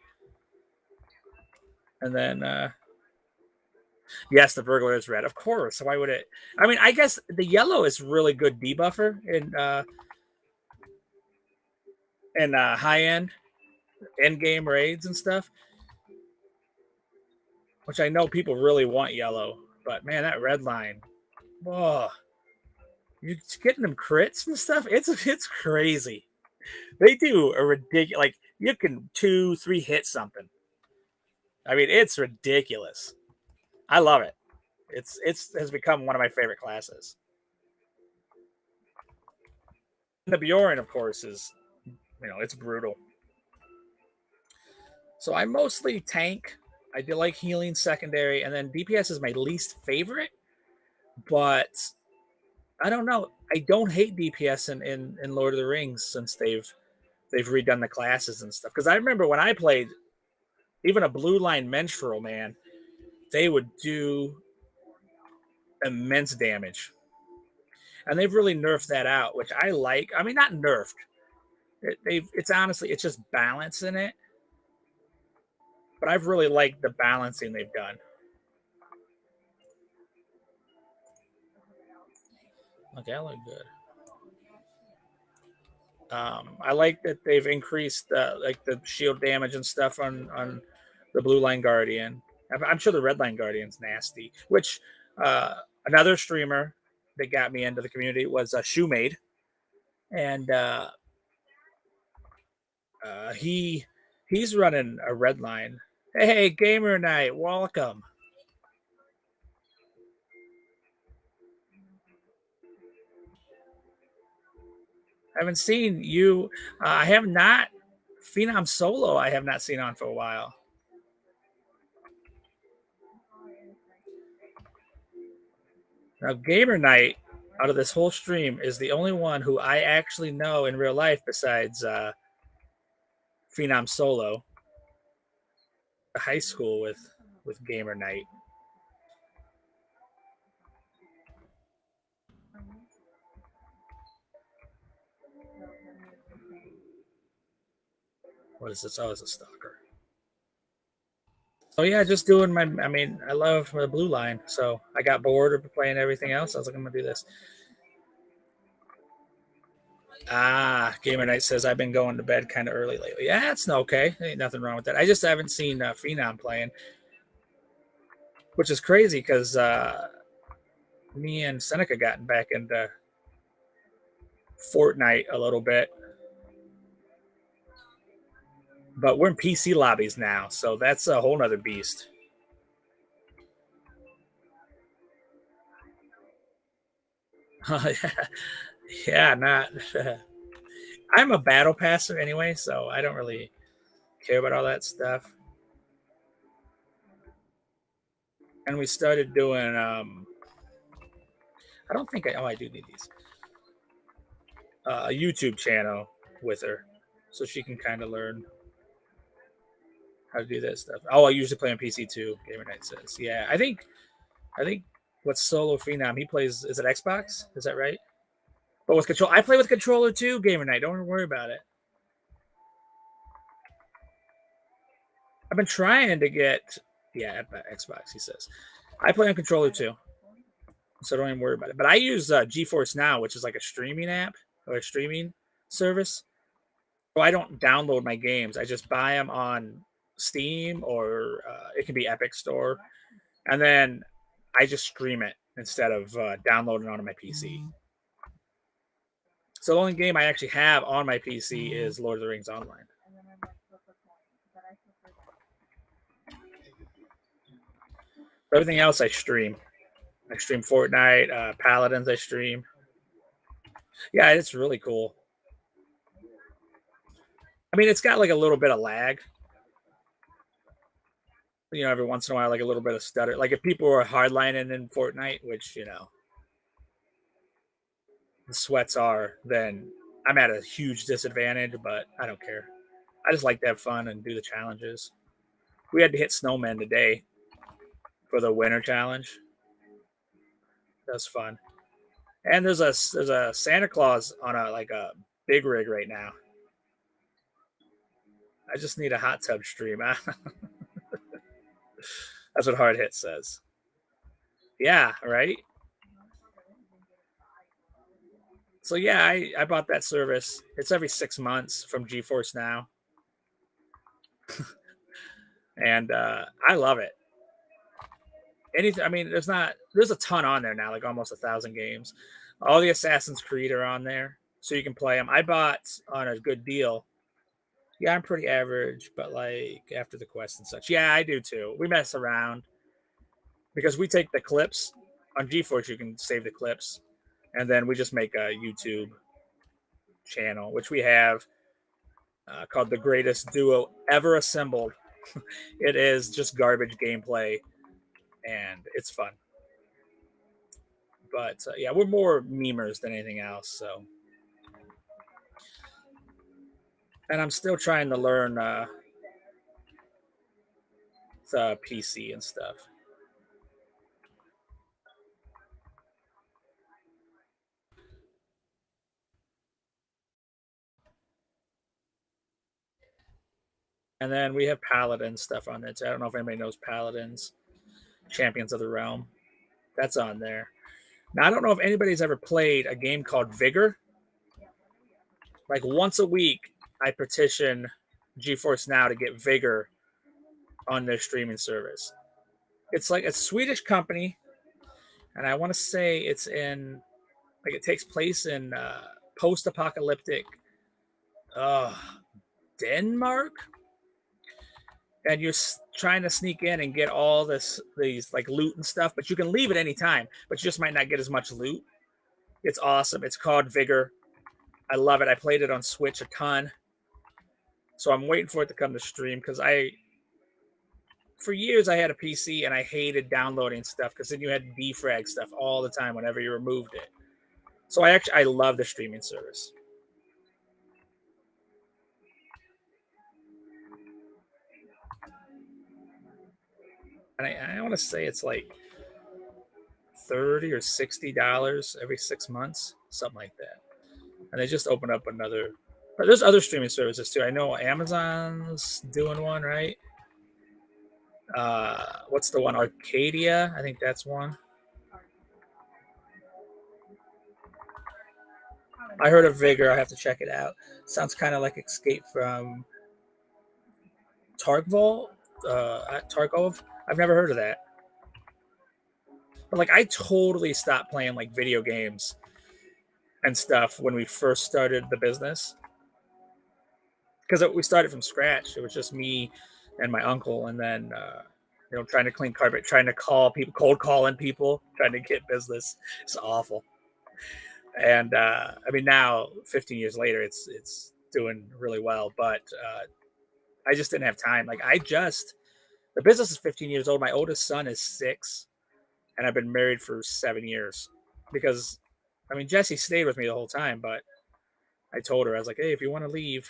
And then yes, the burglar is red. Of course. Why would it? I mean, I guess the yellow is really good debuffer in high end game raids and stuff. Which I know people really want yellow, but man, that red line, oh, you're getting them crits and stuff. It's crazy. They do a ridiculous. Like you can 2-3 hit something. I mean, it's ridiculous. I love it. It's has become one of my favorite classes. The Bjorn, of course, is it's brutal. So I mostly tank. I do like healing secondary, and then DPS is my least favorite. But I don't know. I don't hate DPS in Lord of the Rings since they've redone the classes and stuff. Because I remember when I played, even a blue line menstrual, man, they would do immense damage. and they've really nerfed that out, which I like. I mean, not nerfed. It's honestly it's just balance in it, but I've really liked the balancing they've done. Okay, I look good. I like that they've increased like the shield damage and stuff on the blue line guardian. I'm sure the red line guardian's nasty. Which uh, another streamer that got me into the community was a Shoemade, and he's running a red line. Hey, gamer night, welcome. I haven't seen you. I have not. Phenom Solo, I have not seen on for a while. Now, Gamer Night, out of this whole stream, is the only one who I actually know in real life besides Phenom Solo. High school with Gamer Night. What is this? Oh, it's a stalker. Oh yeah, just doing my. I mean, I love the blue line, so I got bored of playing everything else. I was like, I'm gonna do this. Gamer Night says I've been going to bed kind of early lately. Yeah, it's okay. Ain't nothing wrong with that. I just haven't seen Phenom playing, which is crazy because me and Seneca gotten back into Fortnite a little bit, but we're in PC lobbies now, so that's a whole nother beast. Yeah, not. I'm a battle passer anyway, so I don't really care about all that stuff. And we started doing. I don't think I. Oh, I do need these. A YouTube channel with her, so she can kind of learn how to do that stuff. Oh, I usually play on PC too. Gamer Night says, yeah. I think what's Solo Phenom? He plays. Is it Xbox? Is that right? But with control, I play with controller too. Gamer Night. Don't worry about it. I've been trying to get. Yeah, Xbox. He says, I play on controller too, so don't even worry about it. But I use GeForce Now, which is like a streaming app or a streaming service. So I don't download my games. I just buy them on Steam or it can be Epic Store, and then I just stream it instead of downloading it onto my PC. So the only game I actually have on my PC is Lord of the Rings Online. Everything else I stream. I stream Fortnite, Paladins. I stream. Yeah, it's really cool. I mean, it's got like a little bit of lag. Every once in a while, like a little bit of stutter. Like if people are hardlining in Fortnite, which the sweats are, then I'm at a huge disadvantage. But I don't care. I just like to have fun and do the challenges. We had to hit snowmen today for the winter challenge. That's fun. And there's a Santa Claus on a big rig right now. I just need a hot tub stream. That's what Hard Hit says. Yeah, right. So yeah, I bought that service. It's every 6 months from GeForce Now, and I love it. Anything. I mean, there's a ton on there now, like almost 1,000 games. All the Assassin's Creed are on there, so you can play them. I bought on a good deal. Yeah, I'm pretty average, but like after the quest and such, yeah, I do too. We mess around because we take the clips on GeForce. You can save the clips, and then we just make a YouTube channel, which we have called the Greatest Duo Ever Assembled. It is just garbage gameplay, and it's fun. But yeah, we're more memers than anything else. So, and I'm still trying to learn the PC and stuff. And then we have Paladin stuff on there too. I don't know if anybody knows Paladins, Champions of the Realm. That's on there. Now I don't know if anybody's ever played a game called Vigor. Like once a week, I petition GeForce Now to get Vigor on their streaming service. It's like a Swedish company, and I want to say it's in like it takes place in post-apocalyptic uh, Denmark, and you're trying to sneak in and get all these like loot and stuff, but you can leave at any time, but you just might not get as much loot. It's awesome. It's called Vigor. I love it. I played it on Switch a ton, so I'm waiting for it to come to stream because for years I had a PC and I hated downloading stuff because then you had to defrag stuff all the time whenever you removed it. So I love the streaming service. And I want to say it's like $30 or $60 every 6 months, something like that. And they just opened up another. But there's other streaming services too. I know Amazon's doing one, right? What's the one? Arcadia, I think that's one. I heard of Vigor. I have to check it out. Sounds kind of like Escape from Tarkov. I've never heard of that. But like, I totally stopped playing like video games and stuff when we first started the business because we started from scratch. It was just me and my uncle, and then trying to clean carpet, trying to call people, cold calling people, trying to get business. It's awful. And I mean, now 15 years later, it's doing really well. But I just didn't have time. Like the business is 15 years old. My oldest son is 6, and I've been married for 7 years. Because I mean, Jessie stayed with me the whole time, but I told her, I was like, hey, if you want to leave,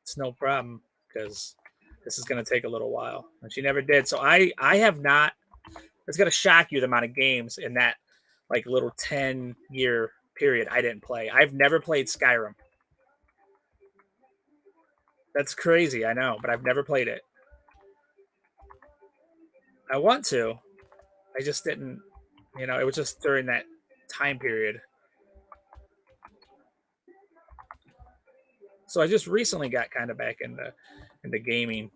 it's no problem because this is going to take a little while. And she never did. So I have not, it's going to shock you the amount of games in that like little 10-year period I didn't play. I've never played Skyrim. That's crazy, I know, but I've never played it. I want to. I just didn't, it was just during that time period. So I just recently got kind of back into gaming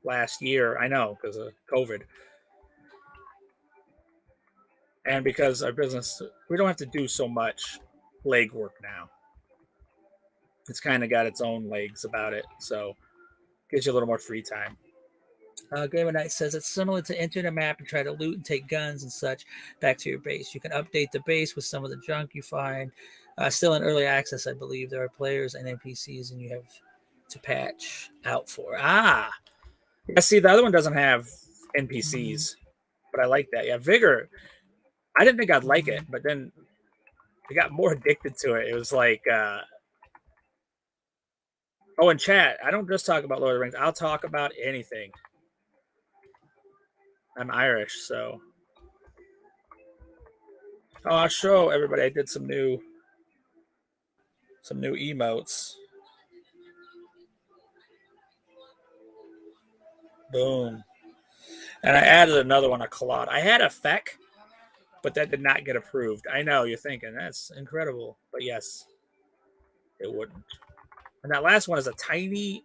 last year. I know because of COVID. And because our business, we don't have to do so much legwork now. It's kind of got its own legs about it, so it gives you a little more free time. Game of Night says it's similar to entering a map and try to loot and take guns and such back to your base. You can update the base with some of the junk you find. Still in early access, I believe. There are players and NPCs, and you have to patch out for. Yeah, see, the other one doesn't have NPCs, but I like that. Yeah, Vigor. I didn't think I'd like it, but then I got more addicted to it. It was like, in chat, I don't just talk about Lord of the Rings. I'll talk about anything. I'm Irish, so. I'll show everybody. I did some new emotes. Boom. And I added another one, a collage. I had a feck, but that did not get approved. I know, you're thinking, that's incredible. But yes, it wouldn't. And that last one is a tiny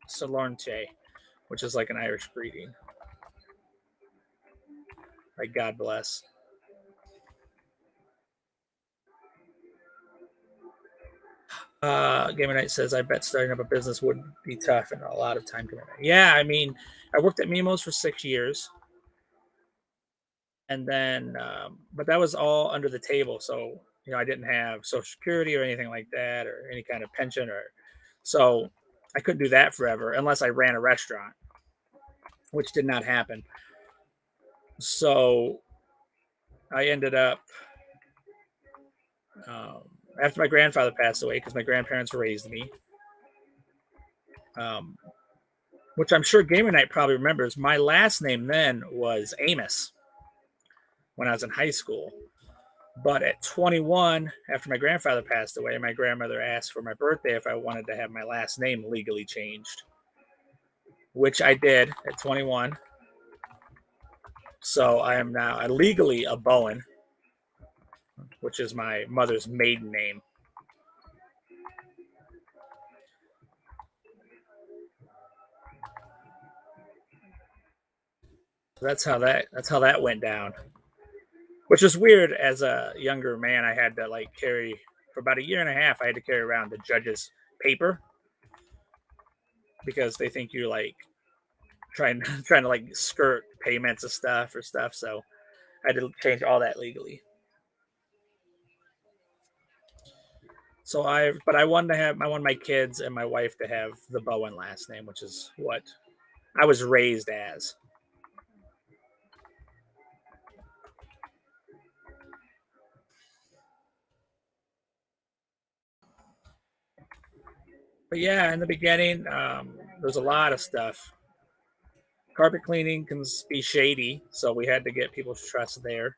Solornte, which is like an Irish greeting. Like, God bless. Game of Night says, I bet starting up a business would be tough and a lot of time commitment. Yeah, I mean, I worked at Mimos for 6 years. And then, but that was all under the table. So, I didn't have Social Security or anything like that or any kind of pension. So I couldn't do that forever unless I ran a restaurant, which did not happen. So I ended up, after my grandfather passed away, because my grandparents raised me, which I'm sure Gamer Night probably remembers, my last name then was Amos when I was in high school. But at 21, after my grandfather passed away, my grandmother asked for my birthday if I wanted to have my last name legally changed. which I did at 21. So I am now legally a Bowen, which is my mother's maiden name. That's how that went down. Which is weird. As a younger man, I had to like carry for about a year and a half. I had to carry around the judge's paper because they think you're like trying to like skirt payments of stuff or stuff. So I had to change all that legally. So I wanted to have, I wanted my kids and my wife to have the Bowen last name, which is what I was raised as. But yeah, in the beginning, there's a lot of stuff. Carpet cleaning can be shady, so we had to get people's trust there.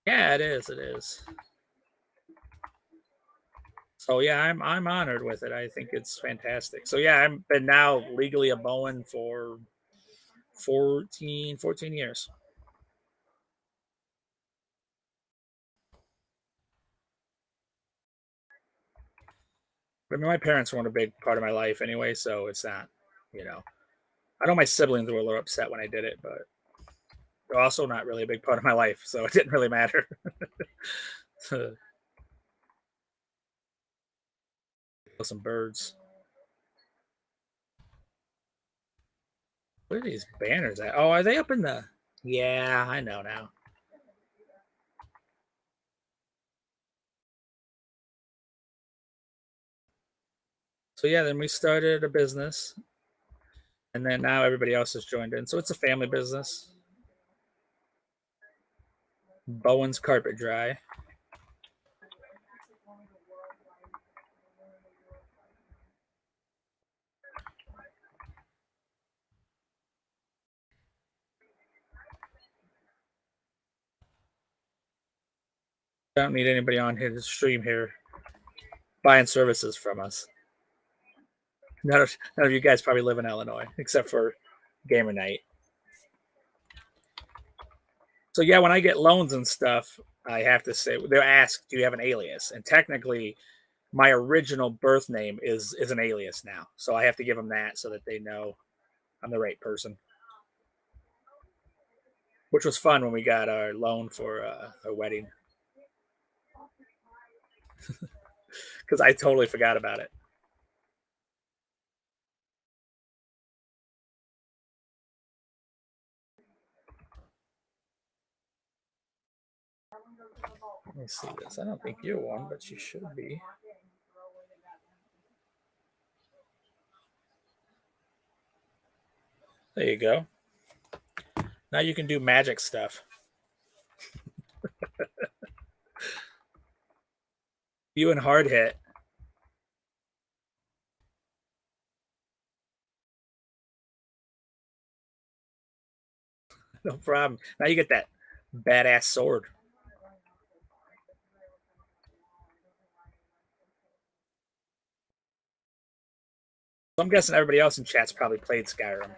Yeah, it is. It is. So yeah, I'm honored with it. I think it's fantastic. So yeah, I've been now legally a Bowen for 14 years. I mean, my parents weren't a big part of my life anyway, so it's not, you know. I know my siblings were a little upset when I did it, but they're also not really a big part of my life, so it didn't really matter. Some birds. What are these banners at? Oh, are they up in the? Yeah, I know now. So yeah, then we started a business, and then now everybody else has joined in. So it's a family business. Bowen's Carpet Dry. I don't need anybody on here to stream here buying services from us. None of you guys probably live in Illinois, except for Gamer Night. So yeah, when I get loans and stuff, I have to say they'll ask, "Do you have an alias?" And technically, my original birth name is an alias now, so I have to give them that so that they know I'm the right person. Which was fun when we got our loan for a wedding because I totally forgot about it. Let me see this. I don't think you're one, but you should be. There you go. Now you can do magic stuff. You and hard hit. No problem. Now you get that badass sword. So I'm guessing everybody else in chat's probably played Skyrim.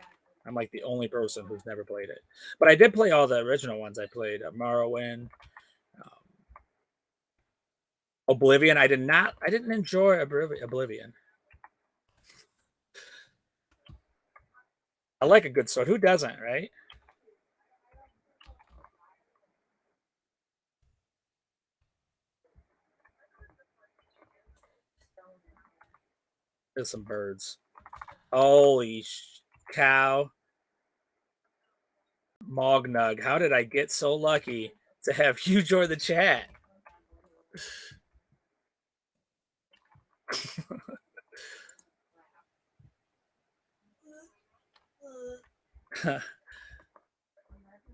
I'm like the only person who's never played it, but I did play all the original ones. I played Morrowind, um, Oblivion. I did not. I didn't enjoy Oblivion. I like a good sword. Who doesn't, right? There's some birds. Holy cow, Mognug! How did I get so lucky to have you join the chat?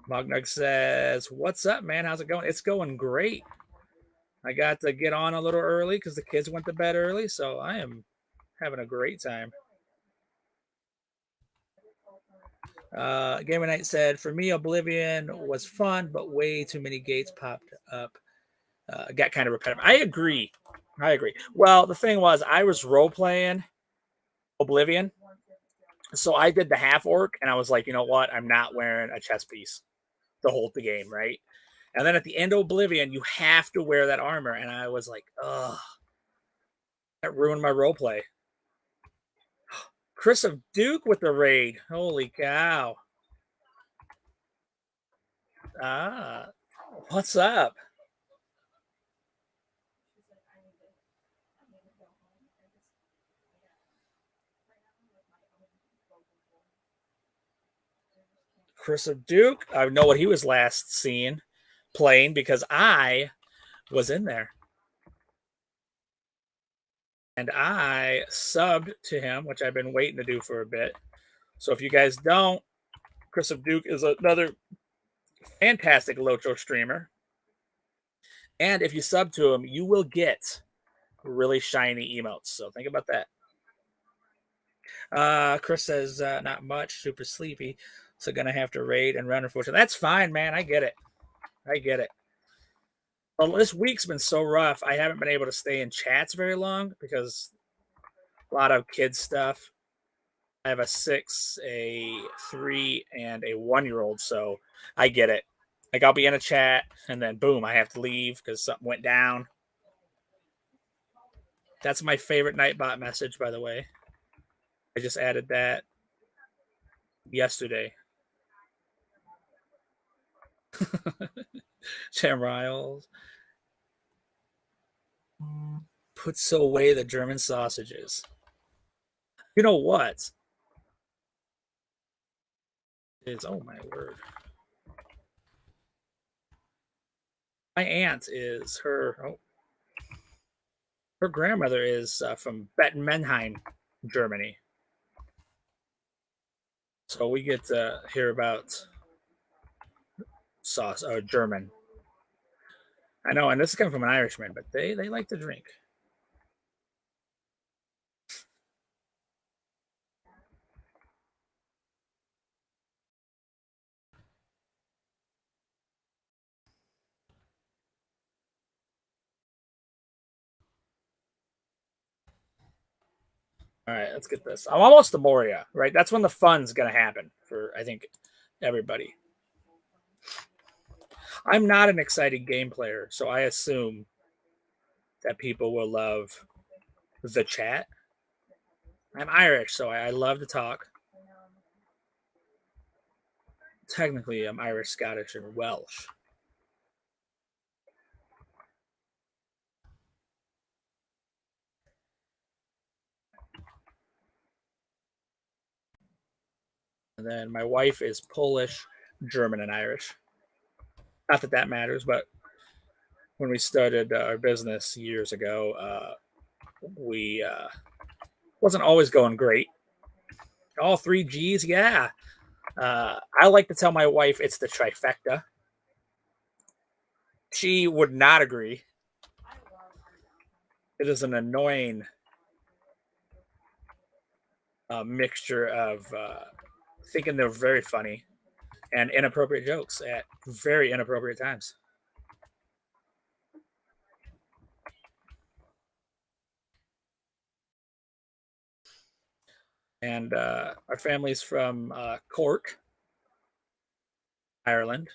Mognug says, "What's up, man? How's it going? It's going great. I got to get on a little early because the kids went to bed early, so I am having a great time." Gamer Knight said, "For me, Oblivion was fun, but way too many gates popped up. Got kind of repetitive." I agree. I agree. Well, the thing was, I was role playing Oblivion, so I did the half orc, and I was like, you know what? I'm not wearing a chest piece to hold the game, right? And then at the end of Oblivion, you have to wear that armor, and I was like, ugh, that ruined my role play. Chris of Duke with the raid. Holy cow! Ah, what's up? Chris of Duke. I know what he was last seen playing because I was in there. And I subbed to him, which I've been waiting to do for a bit. So if you guys don't, Chris of Duke is another fantastic Locho streamer. And if you sub to him, you will get really shiny emotes. So think about that. Chris says, not much, super sleepy. So gonna have to raid and run, unfortunately. That's fine, man. I get it. I get it. Well, this week's been so rough. I haven't been able to stay in chats very long because a lot of kids stuff. I have a 6, a 3, and a 1-year-old, so I get it. Like I'll be in a chat and then boom, I have to leave because something went down. That's my favorite Nightbot message, by the way. I just added that yesterday. Jam Riles puts away the German sausages. You know what? It's oh my word. My aunt is her grandmother is from Betten Menheim, Germany. So we get to hear about sauce or German. I know, and this is coming from an Irishman, but they like to drink. All right, let's get this. I'm almost to Moria, right? That's when the fun's gonna happen for I think everybody. I'm not an exciting game player, so I assume that people will love the chat. I'm Irish, so I love to talk. Technically, I'm Irish, Scottish, and Welsh. And then my wife is Polish, German, and Irish. Not that that matters, but when we started our business years ago, we wasn't always going great. All three G's, yeah. I like to tell my wife it's the trifecta. She would not agree. It is an annoying mixture of thinking they're very funny and inappropriate jokes at very inappropriate times. And our family's from Cork, Ireland.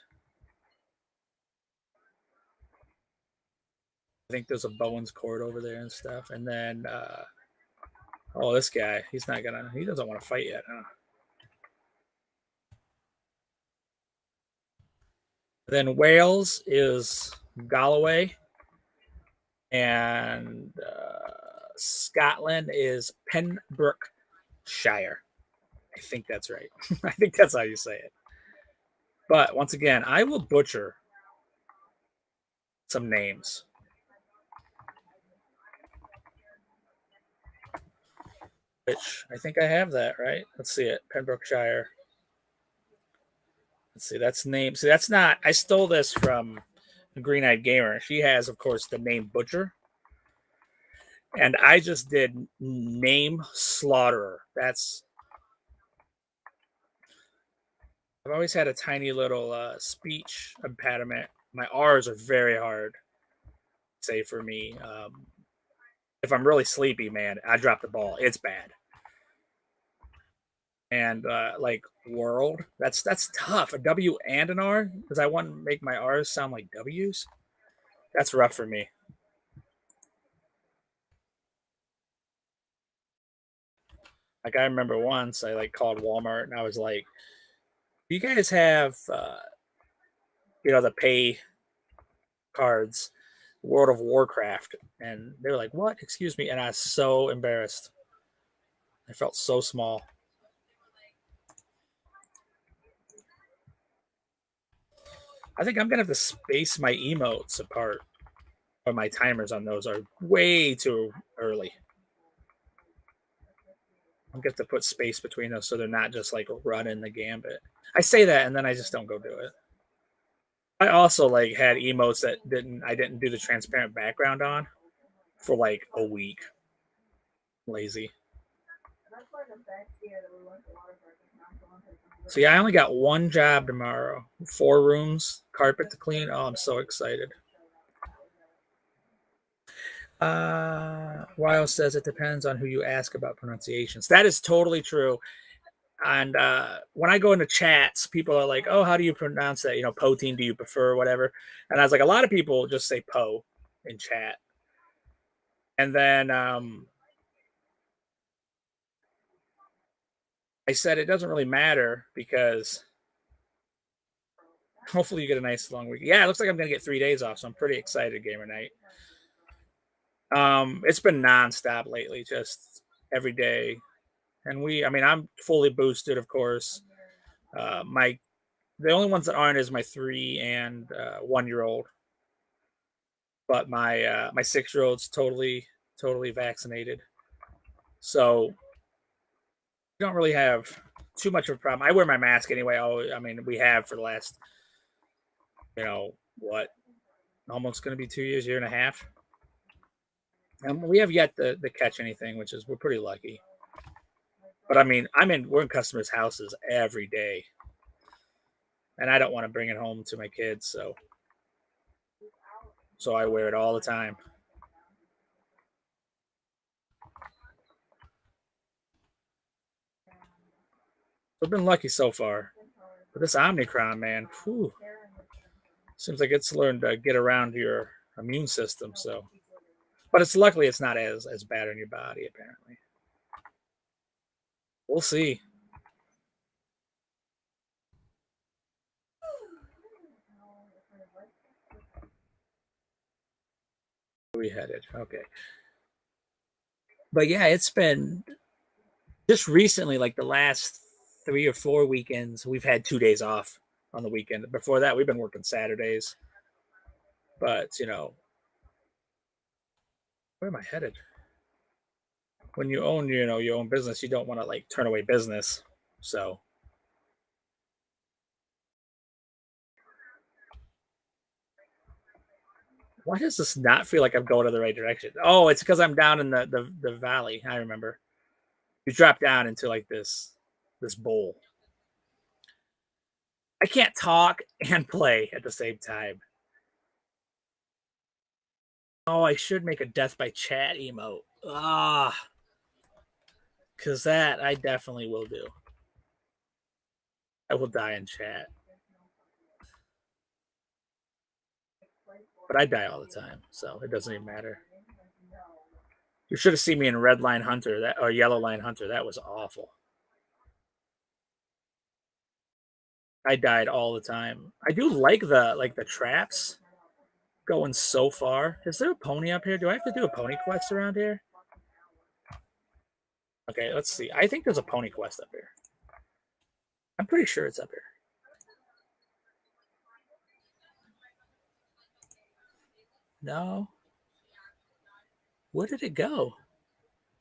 I think there's a Bowen's Court over there and stuff. And then, oh, this guy, he doesn't want to fight yet. Huh? Then Wales is Galloway, and Scotland is Pembrokeshire. I think that's right. I think that's how you say it. But once again, I will butcher some names. Which I think I have that, right? Let's see it. Pembrokeshire. Let's see. That's name. See, that's not. I stole this from Green Eyed Gamer. She has, of course, the name Butcher. And I just did name Slaughterer. I've always had a tiny little speech impediment. My R's are very hard, say for me. If I'm really sleepy, man, I drop the ball. It's bad. And like world, that's tough. A W and an R because I want to make my R's sound like W's. That's rough for me. Like I remember once I like called Walmart and I was like, "Do you guys have the pay cards, World of Warcraft?" And they were like, "What? Excuse me?" And I was so embarrassed. I felt so small. I think I'm gonna have to space my emotes apart, or my timers on those are way too early. I'm gonna have to put space between those so they're not just like running the gambit. I say that and then I just don't go do it. I also like had emotes that I didn't do the transparent background on for like a week. Lazy. So yeah, I only got one job tomorrow. 4 rooms, carpet to clean. Oh, I'm so excited. Wiles says it depends on who you ask about pronunciations. That is totally true. And when I go into chats, people are like, "Oh, how do you pronounce that? Poteen, do you prefer or whatever?" And I was like, a lot of people just say "po" in chat. And then I said it doesn't really matter because hopefully you get a nice long week. Yeah, it looks like I'm gonna get 3 days off, so I'm pretty excited, gamer night. It's been nonstop lately, just every day. And I'm fully boosted, of course. My The only ones that aren't is my 3 and 1 year old, but my 6 year old's totally vaccinated. So we don't really have too much of a problem. I wear my mask anyway. We have for the last, what, almost going to be 2 years, year and a half. And we have yet to catch anything, which is we're pretty lucky. But we're in customers' houses every day, and I don't want to bring it home to my kids, so I wear it all the time. I've been lucky so far. But this Omicron, man, whew, seems like it's learned to get around your immune system. So, but it's not as bad on your body. Apparently, we'll see. Where we headed? Okay, but yeah, it's been just recently, like the last 3 or 4 weekends, we've had 2 days off on the weekend. Before that, we've been working Saturdays. But where am I headed? When you own, your own business, you don't want to like turn away business. So why does this not feel like I'm going in the right direction? Oh, it's because I'm down in the valley. I remember. You drop down into like this bowl. I can't talk and play at the same time. Oh, I should make a death by chat emote. Because that I definitely will do. I will die in chat. But I die all the time, so it doesn't even matter. You should have seen me in Red Line Hunter or Yellow Line Hunter. That was awful. I died all the time. I do like the traps going so far. Is there a pony up here? Do I have to do a pony quest around here? Okay, let's see. I think there's a pony quest up here. I'm pretty sure it's up here. No. Where did it go?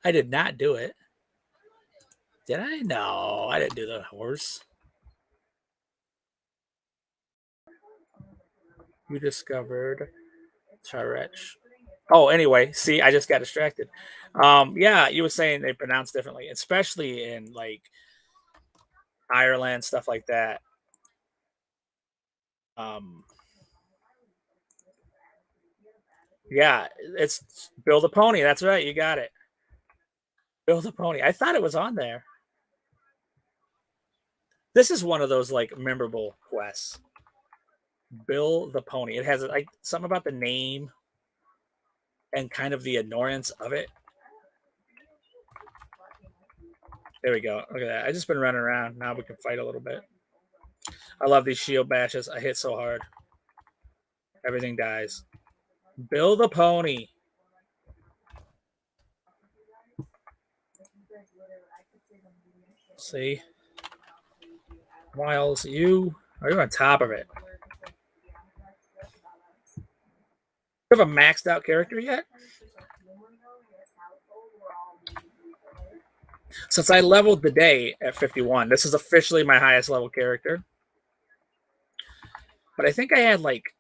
I did not do it. Did I? No, I didn't do the horse. You discovered Charech. Oh, anyway, see, I just got distracted. Yeah, you were saying they pronounce differently, especially in like Ireland, stuff like that. Um, Yeah, it's Build a Pony. That's right. You got it. Build a Pony. I thought it was on there. This is one of those like memorable quests. Bill the Pony. It has like something about the name and kind of the annoyance of it. There we go. Look at that. I just been running around. Now we can fight a little bit. I love these shield bashes. I hit so hard. Everything dies. Bill the Pony. See? Miles, you are you on top of it? You have a maxed out character yet? Since I leveled today at 51, this is officially my highest level character. But I think I had like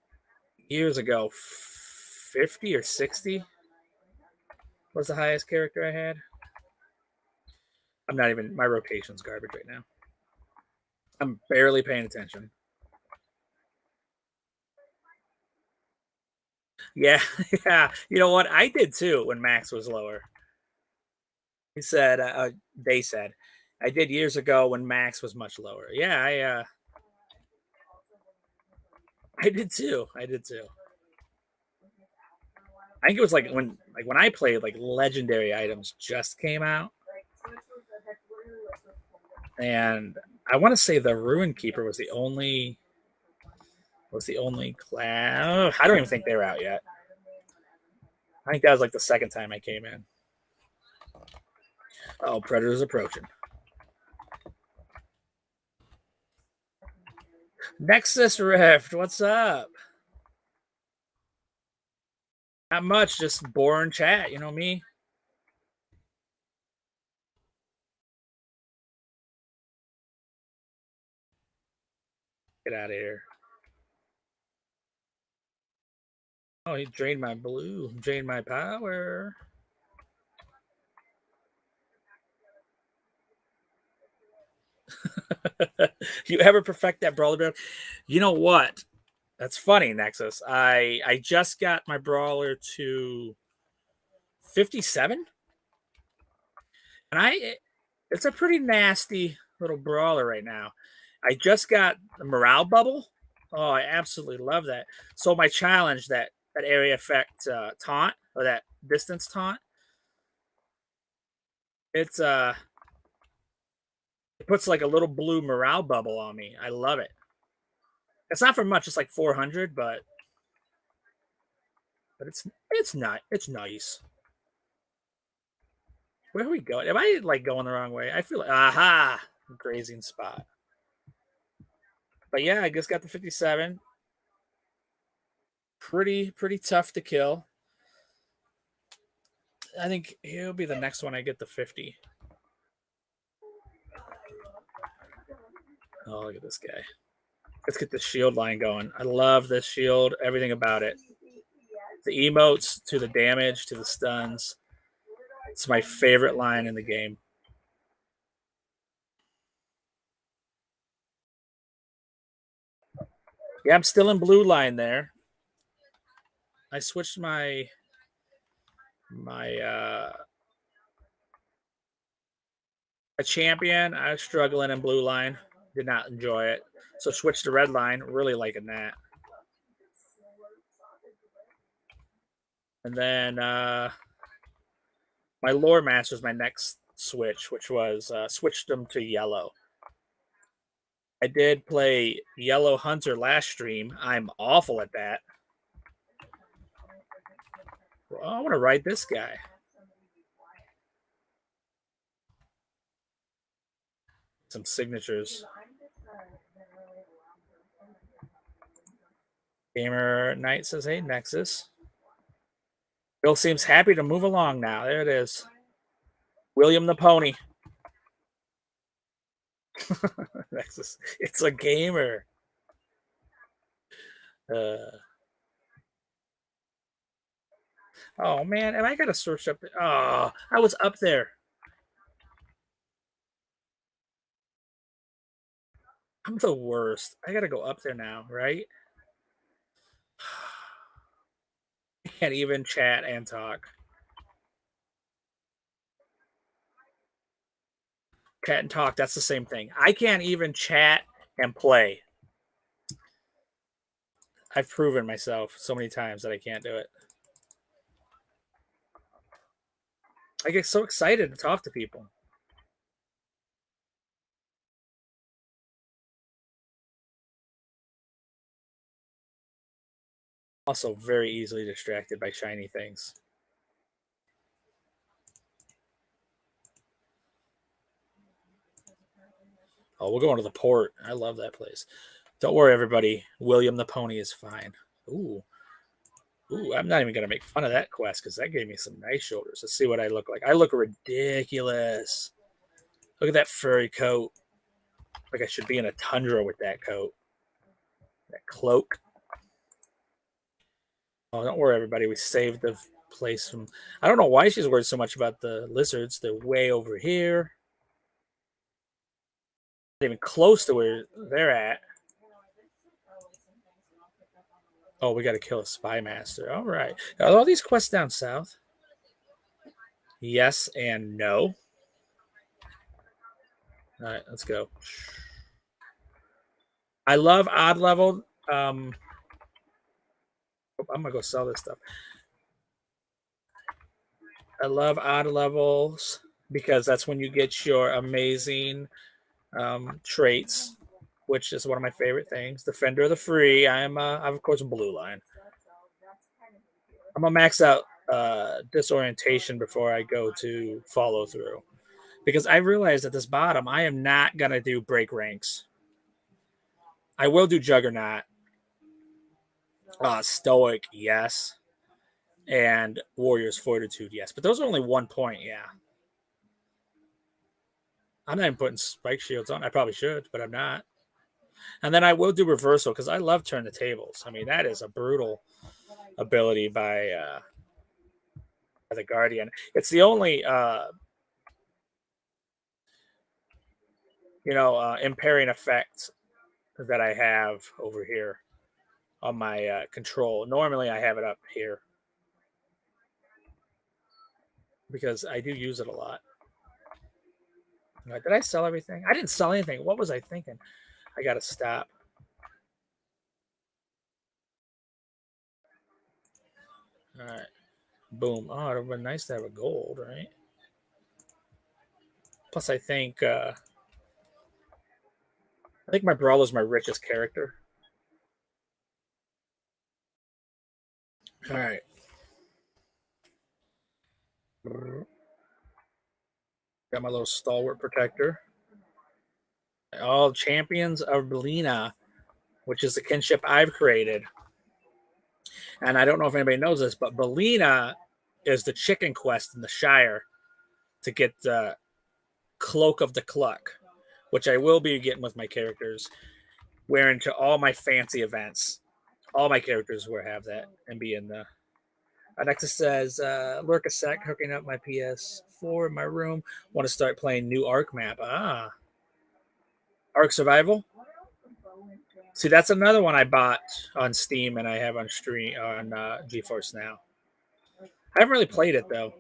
years ago 50 or 60 was the highest character I had. I'm not even, my rotation's garbage right now. I'm barely paying attention. Yeah, yeah. You know what? I did too when Max was lower. He said, they said, I did years ago when Max was much lower. Yeah, I did too. I did too. I think it was like when I played, like legendary items just came out, and I want to say the Ruin Keeper was the only class. I don't even think they were out yet. I think that was like the second time I came in. Oh, Predator's approaching. Nexus Rift, what's up? Not much, just boring chat. You know me. Get out of here. Oh, he drained my blue, drained my power. You ever perfect that brawler build? You know what? That's funny, Nexus. I just got my brawler to 57, and it's a pretty nasty little brawler right now. I just got the morale bubble. Oh, I absolutely love that. So my challenge, that area effect taunt, or that distance taunt, it's it puts like a little blue morale bubble on me. I love it. It's not for much. It's like 400, but it's not. It's nice. Where are we going? Am I like going the wrong way? I feel like aha, grazing spot. But yeah, I just got the 57. Pretty tough to kill. I think he'll be the next one I get the 50. Oh, look at this guy. Let's get the shield line going. I love this shield, everything about it. The emotes to the damage to the stuns. It's my favorite line in the game. Yeah, I'm still in blue line there. I switched my a champion. I was struggling in blue line. Did not enjoy it. So switched to red line. Really liking that. And then my lore master was my next switch, which was switched them to yellow. I did play Yellow Hunter last stream. I'm awful at that. Well, I want to ride this guy. Some signatures. Gamer Knight says, hey, Nexus. Bill seems happy to move along now. There it is. William the Pony. Nexus. It's a gamer. Oh man, am I gotta search up? Oh, I was up there. I'm the worst. I gotta go up there now, right? can't even chat and talk. Chat and talk, that's the same thing. I can't even chat and play. I've proven myself so many times that I can't do it. I get so excited to talk to people. Also, very easily distracted by shiny things. Oh, we're going to the port. I love that place. Don't worry, everybody. William the Pony is fine. Ooh. Ooh, I'm not even going to make fun of that quest because that gave me some nice shoulders. Let's see what I look like. I look ridiculous. Look at that furry coat. Like I should be in a tundra with that coat. That cloak. Oh, don't worry, everybody. We saved the place from. I don't know why she's worried so much about the lizards. They're way over here. Not even close to where they're at. Oh, we got to kill a spy master. All right. Are all these quests down south? Yes and no. All right, let's go. I love odd level. I'm gonna go sell this stuff. I love odd levels because that's when you get your amazing traits, which is one of my favorite things. Defender of the Free. I'm of course a blue line. I'm gonna max out disorientation before I go to follow through because I realized at this bottom I am not gonna do break ranks. I will do Juggernaut, Stoic, yes, and Warrior's Fortitude, yes. But those are only 1 point, yeah. I'm not even putting spike shields on. I probably should, but I'm not. And then I will do reversal because I love turn the tables. I mean, that is a brutal ability by the Guardian. It's the only impairing effect that I have over here on my control. Normally, I have it up here because I do use it a lot. Did I sell everything? I didn't sell anything. What was I thinking? I got to stop. All right. Boom. Oh, it would have been nice to have a gold, right? Plus, I think my Brawler's my richest character. All right. Got my little stalwart protector. All champions of Belina, which is the kinship I've created. And I don't know if anybody knows this, but Belina is the chicken quest in the Shire to get the Cloak of the Cluck, which I will be getting with my characters, wearing to all my fancy events. All my characters will have that and be in the. Nexus says, lurk a sec, hooking up my PS4 in my room. Want to start playing new Ark map. Ark Survival? See, that's another one I bought on Steam and I have on stream on GeForce Now. I haven't really played it though.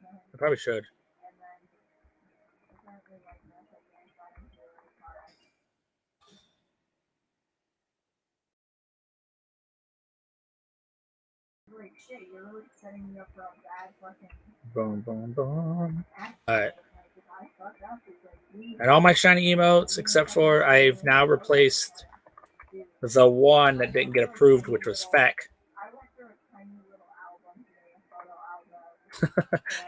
I probably should. Boom, boom, boom. All right. And all my shiny emotes, except for I've now replaced the one that didn't get approved, which was Feck.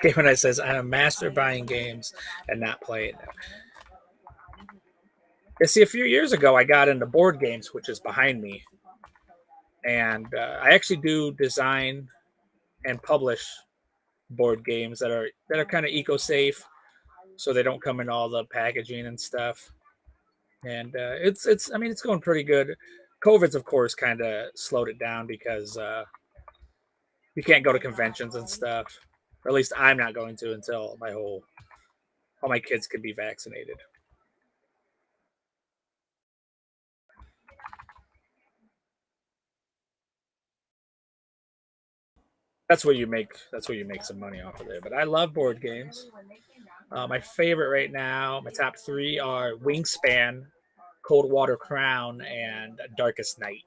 Game Night says, I'm a master buying games and not playing them. You see, a few years ago, I got into board games, which is behind me. And I actually do design and publish board games that are kind of eco-safe, so they don't come in all the packaging and stuff. And it's going pretty good. COVID's of course kind of slowed it down because you can't go to conventions and stuff. Or at least I'm not going to until all my kids can be vaccinated. That's where you make some money off of there. But I love board games. My favorite right now, my top three are Wingspan, Cold Water Crown, and Darkest Night.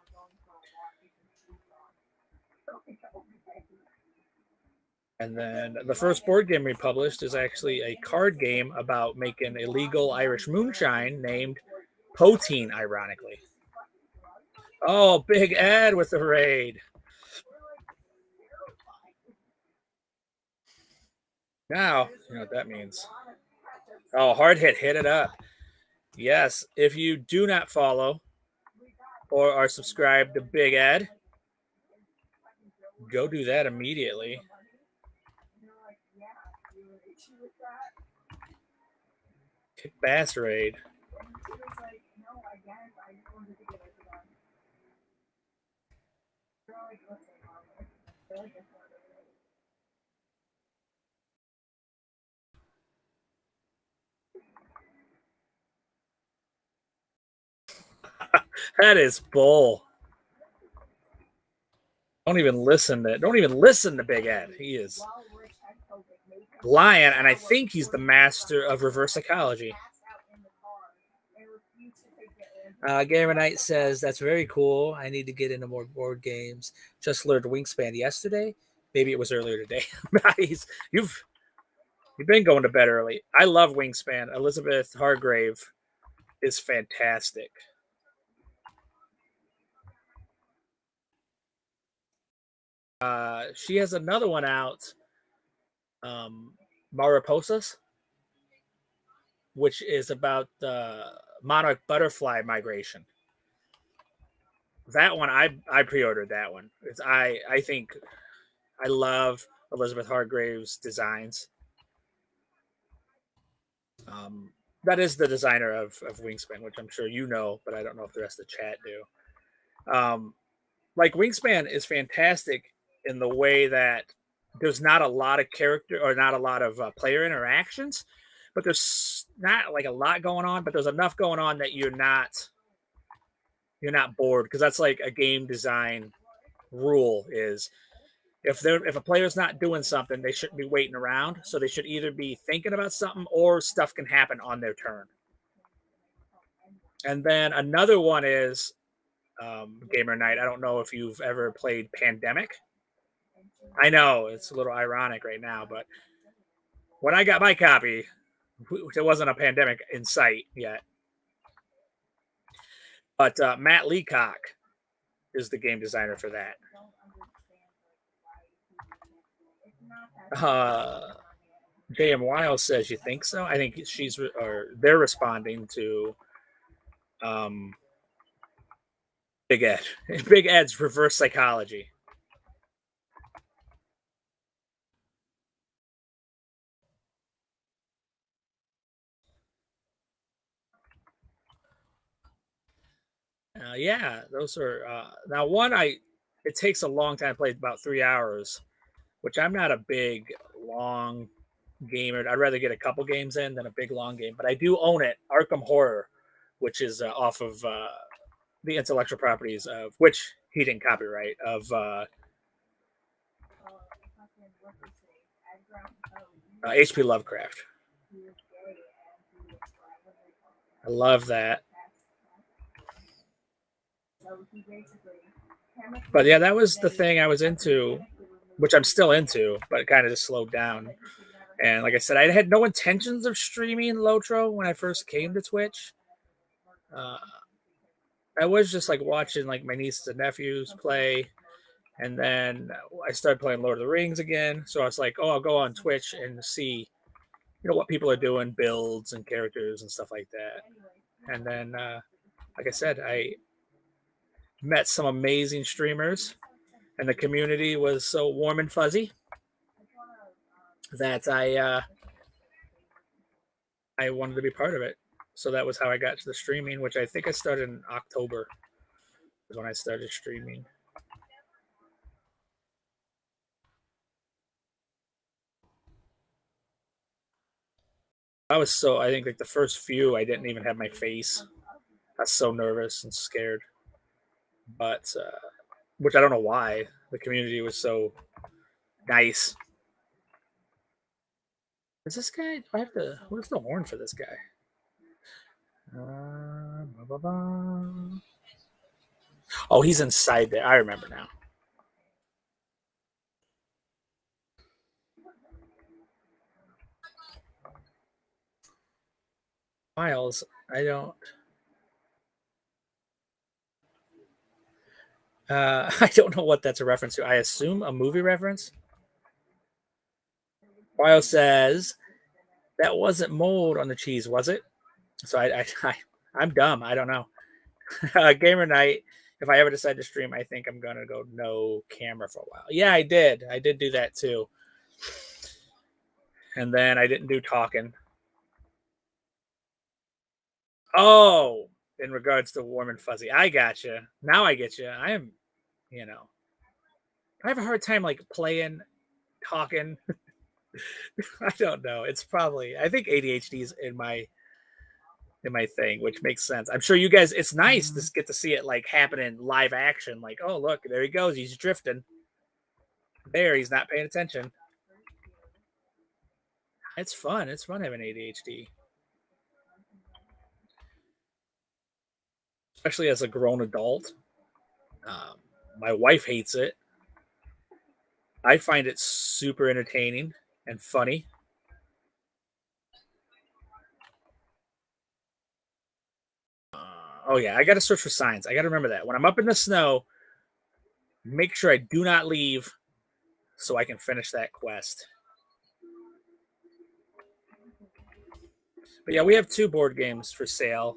And then the first board game we published is actually a card game about making illegal Irish moonshine named Poteen, ironically. Oh, Big Ed with the raid. Now, you know what that means. Oh, hard hit, hit it up. Yes, if you do not follow or are subscribed to Big Ed, go do that immediately. Kick Bass Raid. That is bull. Don't even listen to Big Ed. He is lying, and I think he's the master of reverse psychology. Gamer Knight says that's very cool. I need to get into more board games. Just learned Wingspan yesterday. Maybe it was earlier today. You've been going to bed early. I love Wingspan. Elizabeth Hargrave is fantastic. She has another one out, Mariposas, which is about the monarch butterfly migration. That one I pre-ordered that one. I think I love Elizabeth Hargrave's designs. That is the designer of Wingspan, which I'm sure you know, but I don't know if the rest of the chat do. Like Wingspan is fantastic in the way that there's not a lot of character or not a lot of player interactions, but there's not like a lot going on, but there's enough going on that you're not bored, because that's like a game design rule is if a player's not doing something, they shouldn't be waiting around. So they should either be thinking about something or stuff can happen on their turn. And then another one is Gamer Night. I don't know if you've ever played Pandemic. I know it's a little ironic right now, but when I got my copy, there wasn't a pandemic in sight yet. But Matt Leacock is the game designer for that. JM Wiles says, "You think so?" I think they're responding to Big Ed. Big Ed's reverse psychology. Yeah, those are now one. It takes a long time to play, about 3 hours, which I'm not a big long gamer. I'd rather get a couple games in than a big long game. But I do own it, Arkham Horror, which is off of the intellectual properties of which he didn't copyright of H.P. Lovecraft. I love that. But yeah, that was the thing I was into, which I'm still into, but it kind of just slowed down. And like I said, I had no intentions of streaming Lotro when I first came to Twitch. I was just like watching like my nieces and nephews play, and then I started playing Lord of the Rings again. So I was like, oh, I'll go on Twitch and see, what people are doing, builds and characters and stuff like that. And then, like I said, I met some amazing streamers, and the community was so warm and fuzzy that I wanted to be part of it. So that was how I got to the streaming, which I think I started in October is when I started streaming. I think like the first few, I didn't even have my face. I was so nervous and scared. But, which I don't know why. The community was so Nice. Is this guy? Do I have to. Where's the horn for this guy? Ba, ba, ba. Oh, he's inside there. I remember now. Miles, I don't. I don't know what that's a reference to. I assume a movie reference. Miles says that wasn't mold on the cheese, was it? So I'm dumb. I don't know. Gamer night. If I ever decide to stream, I think I'm gonna go no camera for a while. Yeah, I did. I did do that too. And then I didn't do talking. Oh, in regards to warm and fuzzy, I gotcha. Now I get you. I am, you know, I have a hard time like playing, talking. I don't know. It's probably I think ADHD is in my thing, which makes sense. I'm sure you guys. It's nice to get to see it like happen in live action. Like, oh look, there he goes. He's drifting. There, he's not paying attention. It's fun. It's fun having ADHD, especially as a grown adult. Um, my wife hates it. I find it super entertaining and funny. Oh yeah, I got to search for signs. I got to remember that when I'm up in the snow, make sure I do not leave so I can finish that quest. But yeah, we have two board games for sale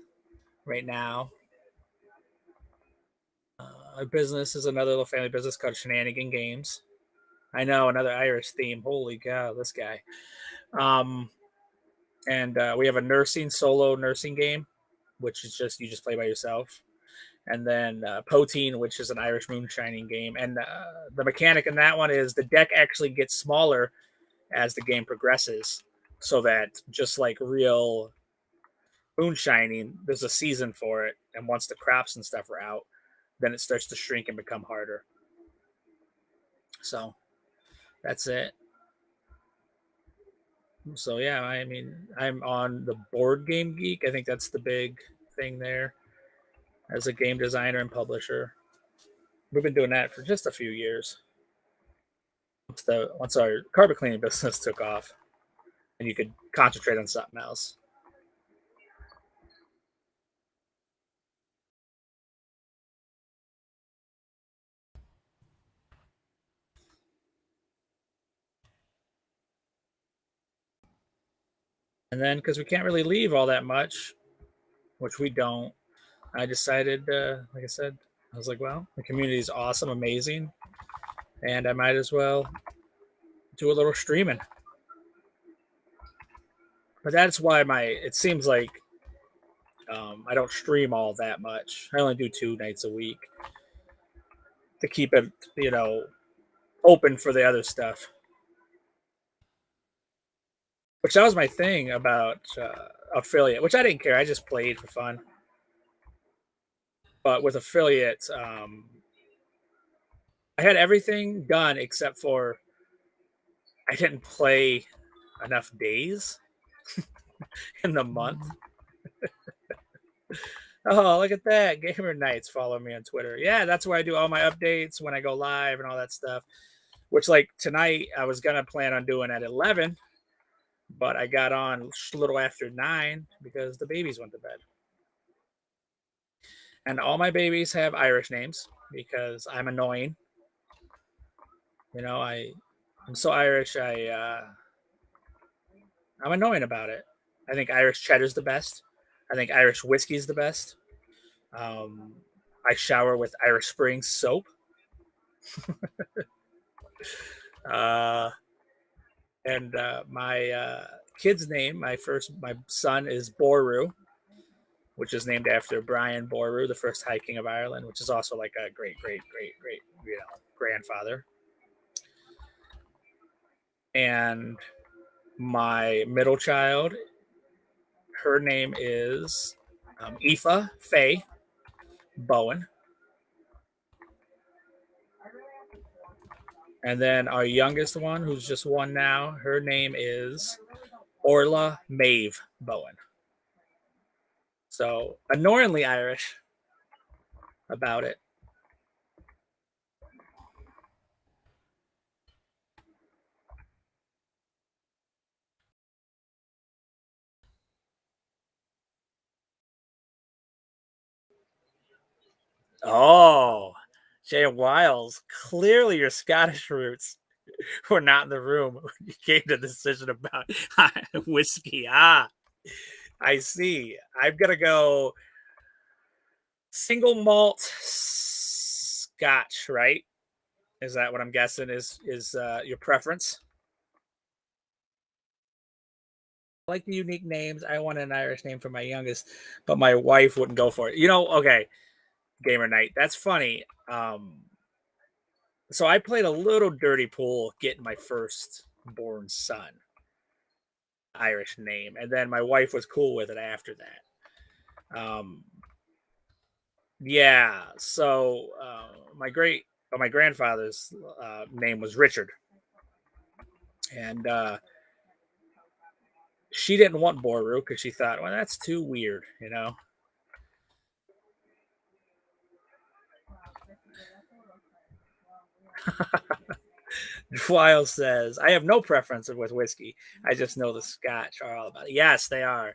right now. Our business is another little family business called Shenanigan Games. I know, another Irish theme. Holy cow, this guy. Um, and we have a nursing solo nursing game, which is just you just play by yourself. And then Poteen, which is an Irish moonshining game. And the mechanic in that one is the deck actually gets smaller as the game progresses, so that just like real moonshining, there's a season for it, and once the crops and stuff are out, then it starts to shrink and become harder. So that's it. So yeah, I mean, I'm on the Board Game Geek. I think that's the big thing there as a game designer and publisher. We've been doing that for just a few years. Once our carpet cleaning business took off, and you could concentrate on something else. And then because we can't really leave all that much, which we don't, I decided, like I said, I was like, well, the community is awesome, amazing, and I might as well do a little streaming. But that's why it seems like I don't stream all that much. I only do 2 nights a week to keep it, open for the other stuff. Which that was my thing about affiliate, which I didn't care. I just played for fun. But with affiliate, I had everything done except for I didn't play enough days in the month. Oh, look at that. Gamer Nights follow me on Twitter. Yeah, that's where I do all my updates when I go live and all that stuff. Which, like, tonight I was going to plan on doing at 11, but I got on a little after 9 because the babies went to bed. And all my babies have Irish names because I'm annoying. I'm so Irish. I'm annoying about it. I think Irish cheddar's the best. I think Irish whiskey's the best. Um, I shower with Irish Springs soap. uh, and my kid's name, my son is Boru, which is named after Brian Boru, the first High King of Ireland, which is also like a great, great, great, great, grandfather. And my middle child, her name is Aoife Faye Bowen. And then our youngest one, who's just one now, her name is Orla Maeve Bowen. So annoyingly Irish about it. Oh, Jay Wiles, clearly your Scottish roots were not in the room when you came to the decision about whiskey. Ah, I see. I'm gonna go single malt Scotch, right? Is that what I'm guessing is your preference? I like the unique names. I want an Irish name for my youngest, but my wife wouldn't go for it. Okay, gamer night. That's funny. So I played a little dirty pool getting my first born son Irish name, and then my wife was cool with it after that. Yeah. So my grandfather's name was Richard, and she didn't want Boru because she thought, well, that's too weird. Weil says, I have no preference with whiskey. I just know the Scotch are all about it. Yes, they are.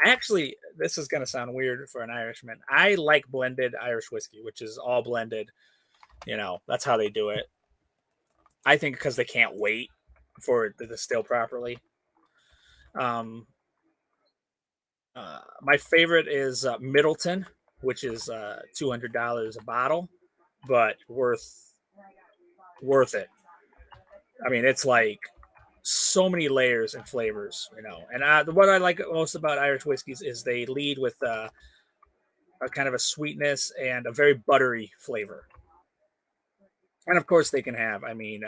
Actually, this is going to sound weird for an Irishman. I like blended Irish whiskey, which is all blended. That's how they do it. I think because they can't wait for it to distill properly. Um, my favorite is Middleton, which is $200 a bottle, but worth it. I mean, it's like so many layers and flavors. And what I like most about Irish whiskeys is they lead with a kind of a sweetness and a very buttery flavor. And of course, they can have. I mean,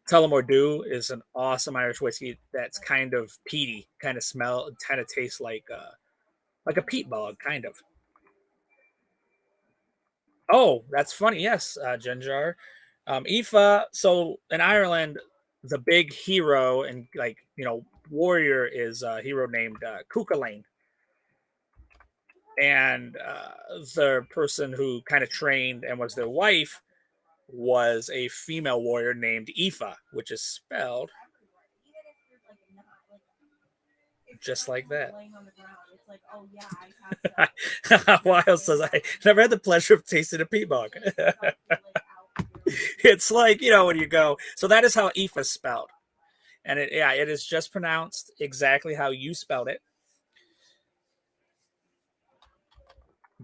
Tullamore Dew is an awesome Irish whiskey that's kind of peaty, kind of tastes like a peat bog, kind of. Oh, that's funny. Yes, Ginger. Aoife. So in Ireland, the big hero and warrior is a hero named Cuchulainn, and the person who kind of trained and was their wife was a female warrior named Aoife, which is spelled just like that. Wiles says, I never had the pleasure of tasting a peat bog. It's like, when you go, so that is how Aoife is spelled. And it is just pronounced exactly how you spelled it.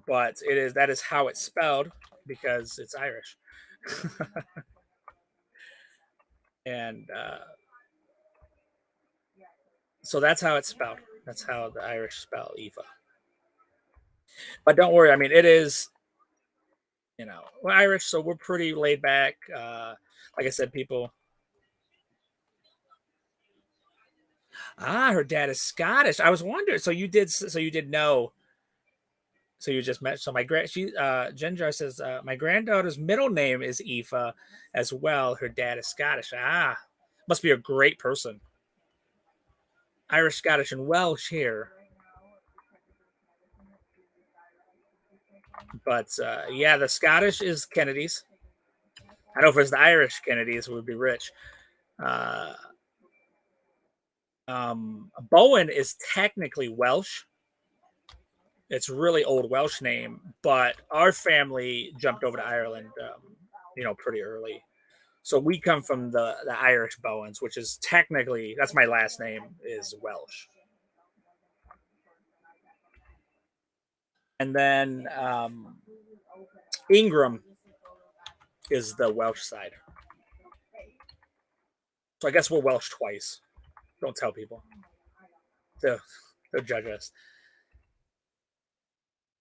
But that is how it's spelled because it's Irish. And so that's how it's spelled. That's how the Irish spell Aoife. But don't worry, I mean, it is, we're Irish, so we're pretty laid back. Like I said, people. Her dad is Scottish. I was wondering. So you did know. So you just met. So my Ginger says my granddaughter's middle name is Aoife as well. Her dad is Scottish. Must be a great person. Irish, Scottish, and Welsh here. But yeah, the Scottish is Kennedy's. I know if it's the Irish Kennedys, it would be rich. Uh, Bowen is technically Welsh. It's a really old Welsh name, but our family jumped over to Ireland, pretty early. So we come from the Irish Bowens, which is technically that's my last name is Welsh. And then Ingram is the Welsh side. So I guess we're Welsh twice. Don't tell people. They'll judge us.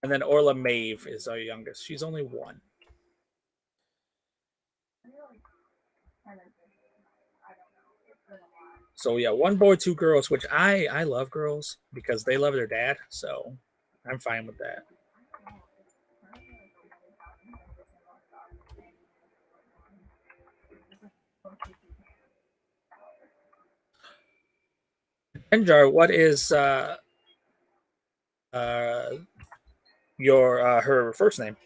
And then Orla Maeve is our youngest. She's only one. So yeah, one boy, two girls, which I love girls because they love their dad. So I'm fine with that. Enjar, what is uh, your her first name?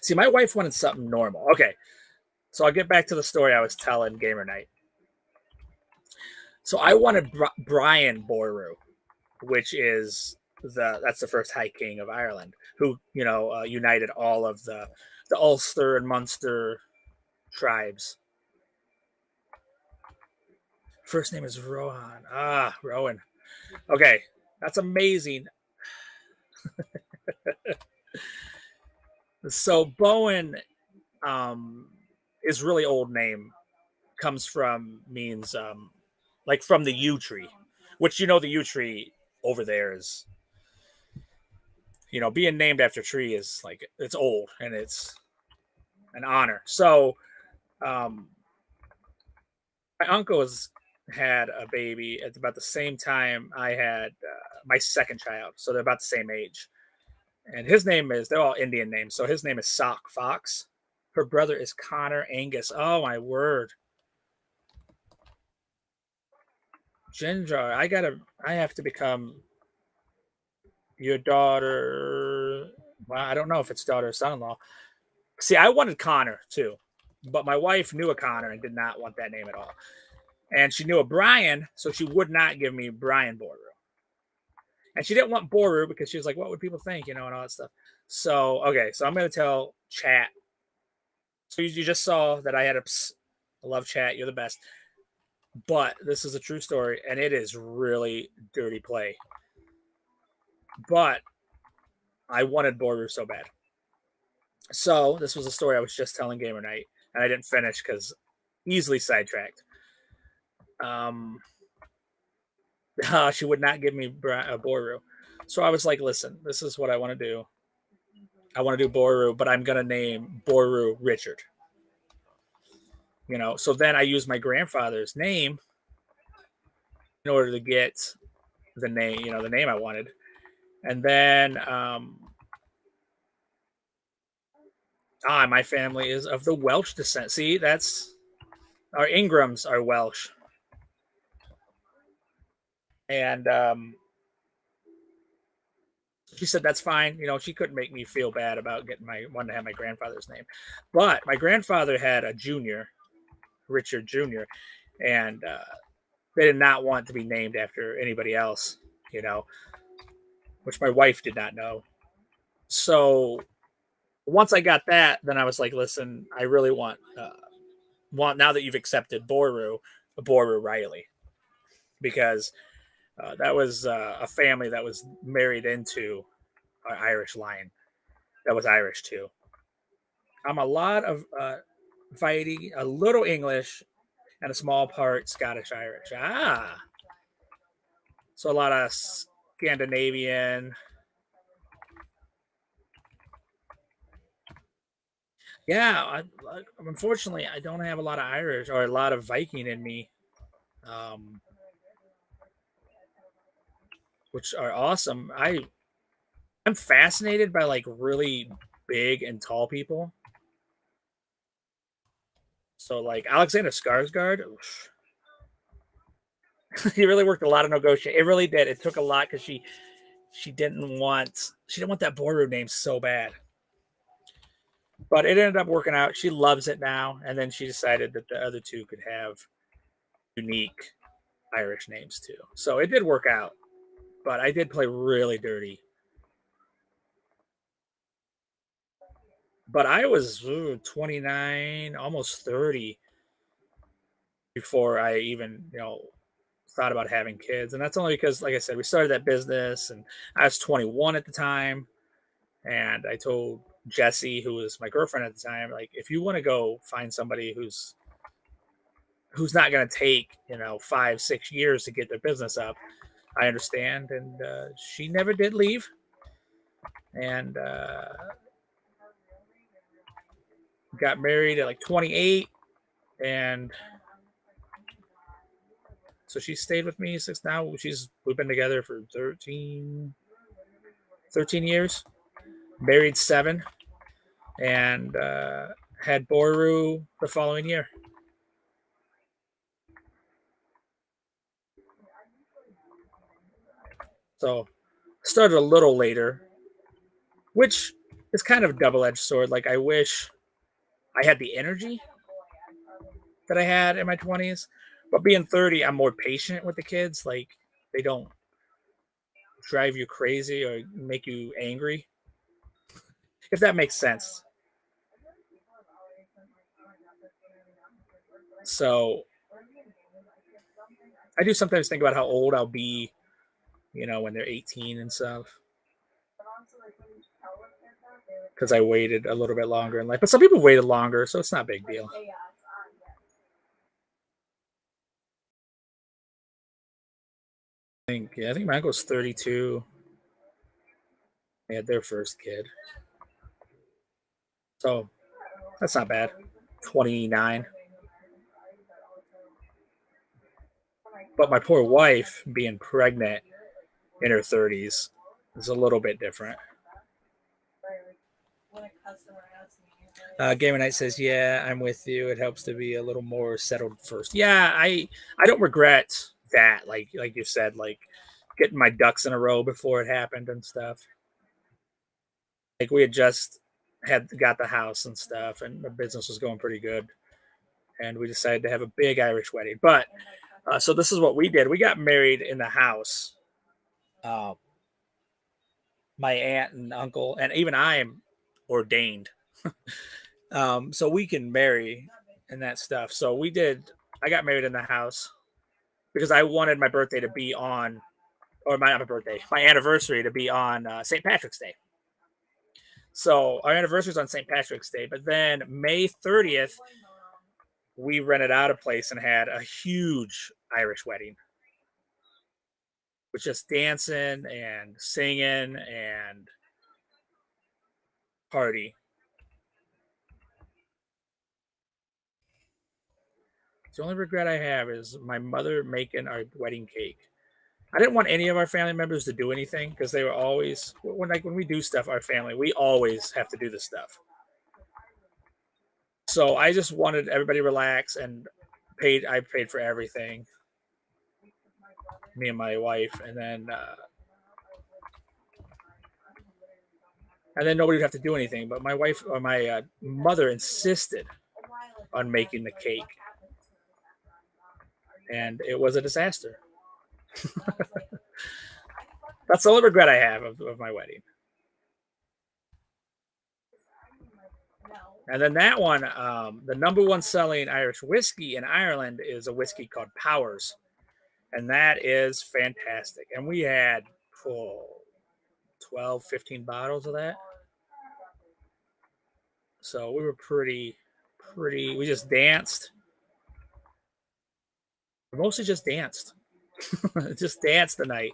See, my wife wanted something normal. Okay, so I'll get back to the story I was telling gamer night. So I wanted Brian Boru, which is that's the first High King of Ireland, who united all of the Ulster and Munster tribes. First name is Rohan. Ah, Rowan. Okay, that's amazing. So Bowen um, is really old name. Comes from means like from the yew tree, which the yew tree over there is being named after a tree is like it's old and it's an honor. So um, my uncle has had a baby at about the same time I had my second child, so they're about the same age. And his name is they're all Indian names, so his name is Sock Fox. Her brother is Connor Angus. Oh my word, Ginger! I have to become your daughter. Well, I don't know if it's daughter or son-in-law. See, I wanted Connor too, but my wife knew a Connor and did not want that name at all. And she knew a Brian, so she would not give me Brian Boru. And she didn't want Boru because she was like, "What would people think?" And all that stuff. So okay, so I'm gonna tell chat. So you just saw that I had a psst, I love chat. You're the best. But this is a true story, and it is really dirty play. But I wanted Boru so bad. So this was a story I was just telling gamer night, and I didn't finish because easily sidetracked. She would not give me Boru, so I was like, "Listen, this is what I want to do. I want to do Boru, but I'm gonna name Boru Richard." So then I used my grandfather's name in order to get the name, the name I wanted, and then my family is of the Welsh descent. See, that's our Ingrams are Welsh, and she said that's fine. She couldn't make me feel bad about getting my wanting to have my grandfather's name, but my grandfather had a junior, Richard Jr., and they did not want to be named after anybody else, which my wife did not know. So once I got that, then I was like, listen, I really want now that you've accepted Boru Riley, because that was a family that was married into an Irish line that was Irish too. I'm a lot of Vaidi, a little English, and a small part Scottish Irish. So a lot of Scandinavian. Yeah, unfortunately, I don't have a lot of Irish or a lot of Viking in me, um, which are awesome. I'm fascinated by like really big and tall people. So like Alexander Skarsgård, he really worked a lot of negotiation. It really did. It took a lot because she didn't want that Boru name so bad. But it ended up working out. She loves it now, and then she decided that the other two could have unique Irish names too. So it did work out. But I did play really dirty. But I was 29, almost 30 before I even, thought about having kids. And that's only because, like I said, we started that business and I was 21 at the time. And I told Jessie, who was my girlfriend at the time, like, if you want to go find somebody who's not going to take 5-6 years to get their business up, I understand. And she never did leave. And got married at like 28. And so she stayed with me since now. We've been together for 13 years, married 7, and had Boru the following year. So started a little later, which is kind of a double-edged sword. Like I wish I had the energy that I had in my 20s, but being 30, I'm more patient with the kids. Like they don't drive you crazy or make you angry, if that makes sense. So I do sometimes think about how old I'll be, when they're 18 and stuff, because I waited a little bit longer in life. But some people waited longer, so it's not a big deal. I think my uncle's 32. They had their first kid, so that's not bad. 29. But my poor wife being pregnant in her 30s is a little bit different. Gamer Night says, "Yeah, I'm with you. It helps to be a little more settled first." Yeah, I don't regret that. Like you said, like getting my ducks in a row before it happened and stuff. Like we had just had got the house and stuff, and the business was going pretty good, and we decided to have a big Irish wedding. But so this is what we did. We got married in the house. Uh, my aunt and uncle, and even I am ordained, so we can marry and that stuff. So we did. I got married in the house because I wanted my birthday to be on, or my not my birthday, my anniversary to be on St. Patrick's Day. So our anniversary is on St. Patrick's Day, but then May 30th, we rented out a place and had a huge Irish wedding with just dancing and singing and party. The only regret I have is my mother making our wedding cake. I didn't want any of our family members to do anything because they were always when we do stuff, our family, we always have to do this stuff. So I just wanted everybody to relax and I paid for everything, me and my wife, and then nobody would have to do anything. But my wife or my mother insisted on making the cake, and it was a disaster. That's the only regret I have of my wedding. And then that one, the number one selling Irish whiskey in Ireland is a whiskey called Powers, and that is fantastic. And we had oh, 12, 15 bottles of that. So we were pretty. We just danced. We mostly just danced. Just danced the night.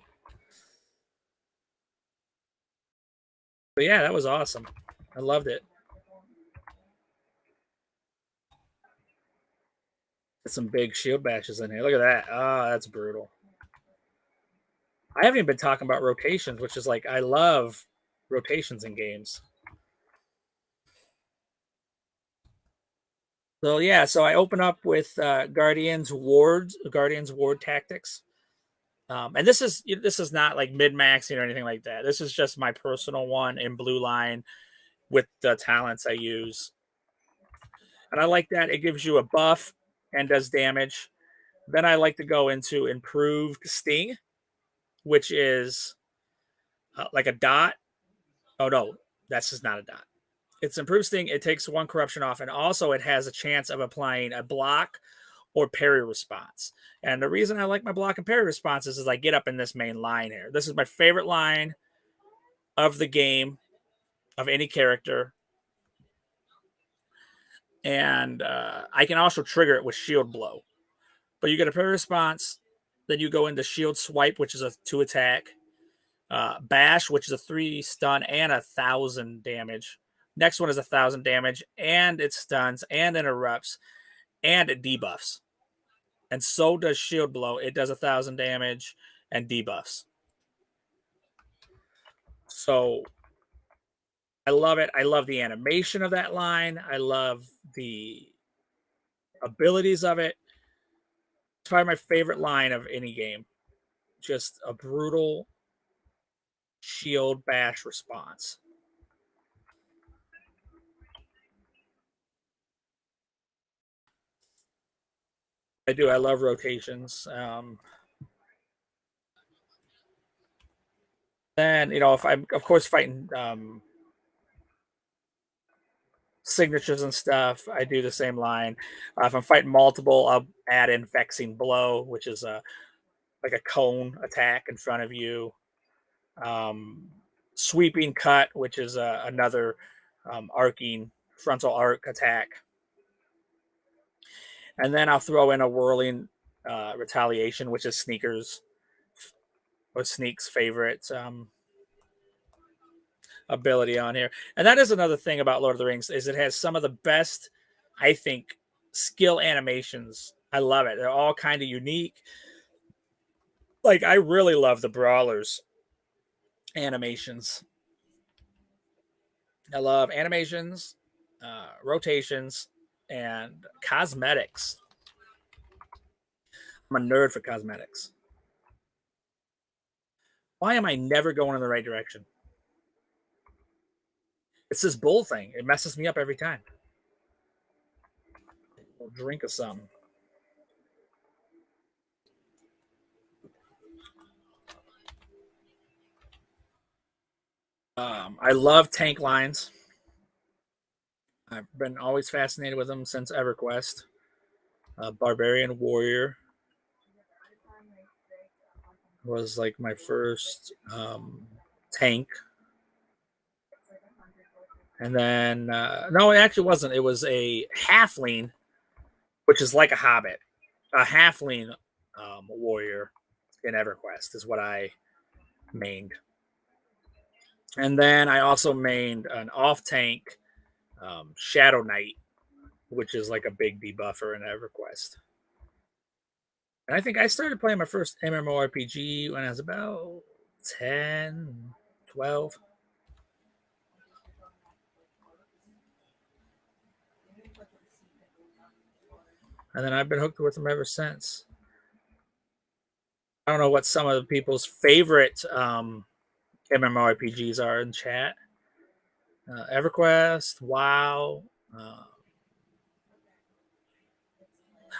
But yeah, that was awesome. I loved it. Some big shield bashes in here. Look at that. Oh, that's brutal. I haven't even been talking about rotations, which is like I love rotations in games. So yeah, so I open up with Guardians Ward tactics, and this is not like mid maxing or anything like that. This is just my personal one in blue line with the talents I use, and I like that it gives you a buff and does damage. Then I like to go into improved sting, which is like a dot. Oh no, that's just not a dot. It's improved sting. It takes one corruption off, and also it has a chance of applying a block or parry response. And the reason I like my block and parry responses is I get up in this main line here. This is my favorite line of the game of any character, and I can also trigger it with shield blow. But you get a parry response, then you go into shield swipe, which is a 2 attack, bash, which is a 3 stun and 1,000 damage. Next one is 1,000 damage, and it stuns and interrupts, and it debuffs. And so does shield blow. It does 1,000 damage and debuffs. So I love it. I love the animation of that line. I love the abilities of it. It's probably my favorite line of any game. Just a brutal shield bash response. I do. I love rotations. Then if I'm of course fighting signatures and stuff, I do the same line. If I'm fighting multiple, I'll add in vexing blow, which is a like a cone attack in front of you. Um, Sweeping cut, which is another arcing frontal arc attack, and then I'll throw in a whirling retaliation, which is sneakers or sneak's favorite ability on here. And that is another thing about Lord of the Rings is it has some of the best, I think, skill animations. I love it. They're all kind of unique. Like I really love the brawlers animations. I love animations, rotations, and cosmetics. I'm a nerd for cosmetics. Why am I never going in the right direction? It's this bull thing. It messes me up every time. I'll drink of something. I love tank lines. I've been always fascinated with them since EverQuest. Barbarian Warrior was like my first tank. And then, no, it actually wasn't. It was a halfling, which is like a hobbit. A halfling warrior in EverQuest is what I mained. And then I also mained an off tank Shadow Knight, which is like a big debuffer in EverQuest. And I think I started playing my first MMORPG when I was about 10, 12. And then I've been hooked with them ever since. I don't know what some of the people's favorite MMORPGs are in chat. EverQuest, WoW.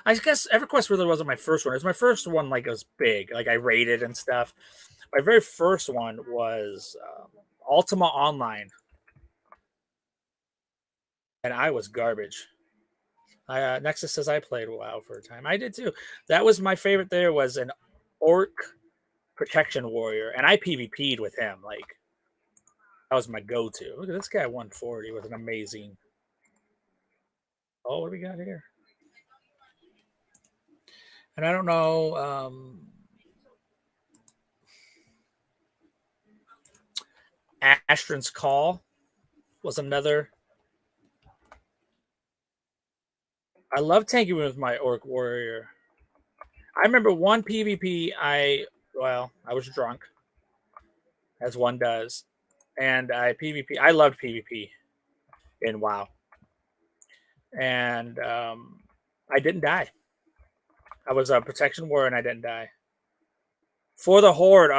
I guess EverQuest really wasn't my first one. It was my first one, like it was big, like I rated and stuff. My very first one was Ultima Online, and I was garbage. Nexus says I played WoW for a time. I did too. That was my favorite. There was an orc protection warrior, and I PvP'd with him. Like that was my go-to. Look at this guy, 140 with an amazing. Oh, what do we got here? And I don't know. Astron's Call was another. I love tanking with my orc warrior. I remember one PvP. I was drunk, as one does, and I PvP. I loved PvP in WoW, and I didn't die. I was a protection warrior, and I didn't die. For the Horde.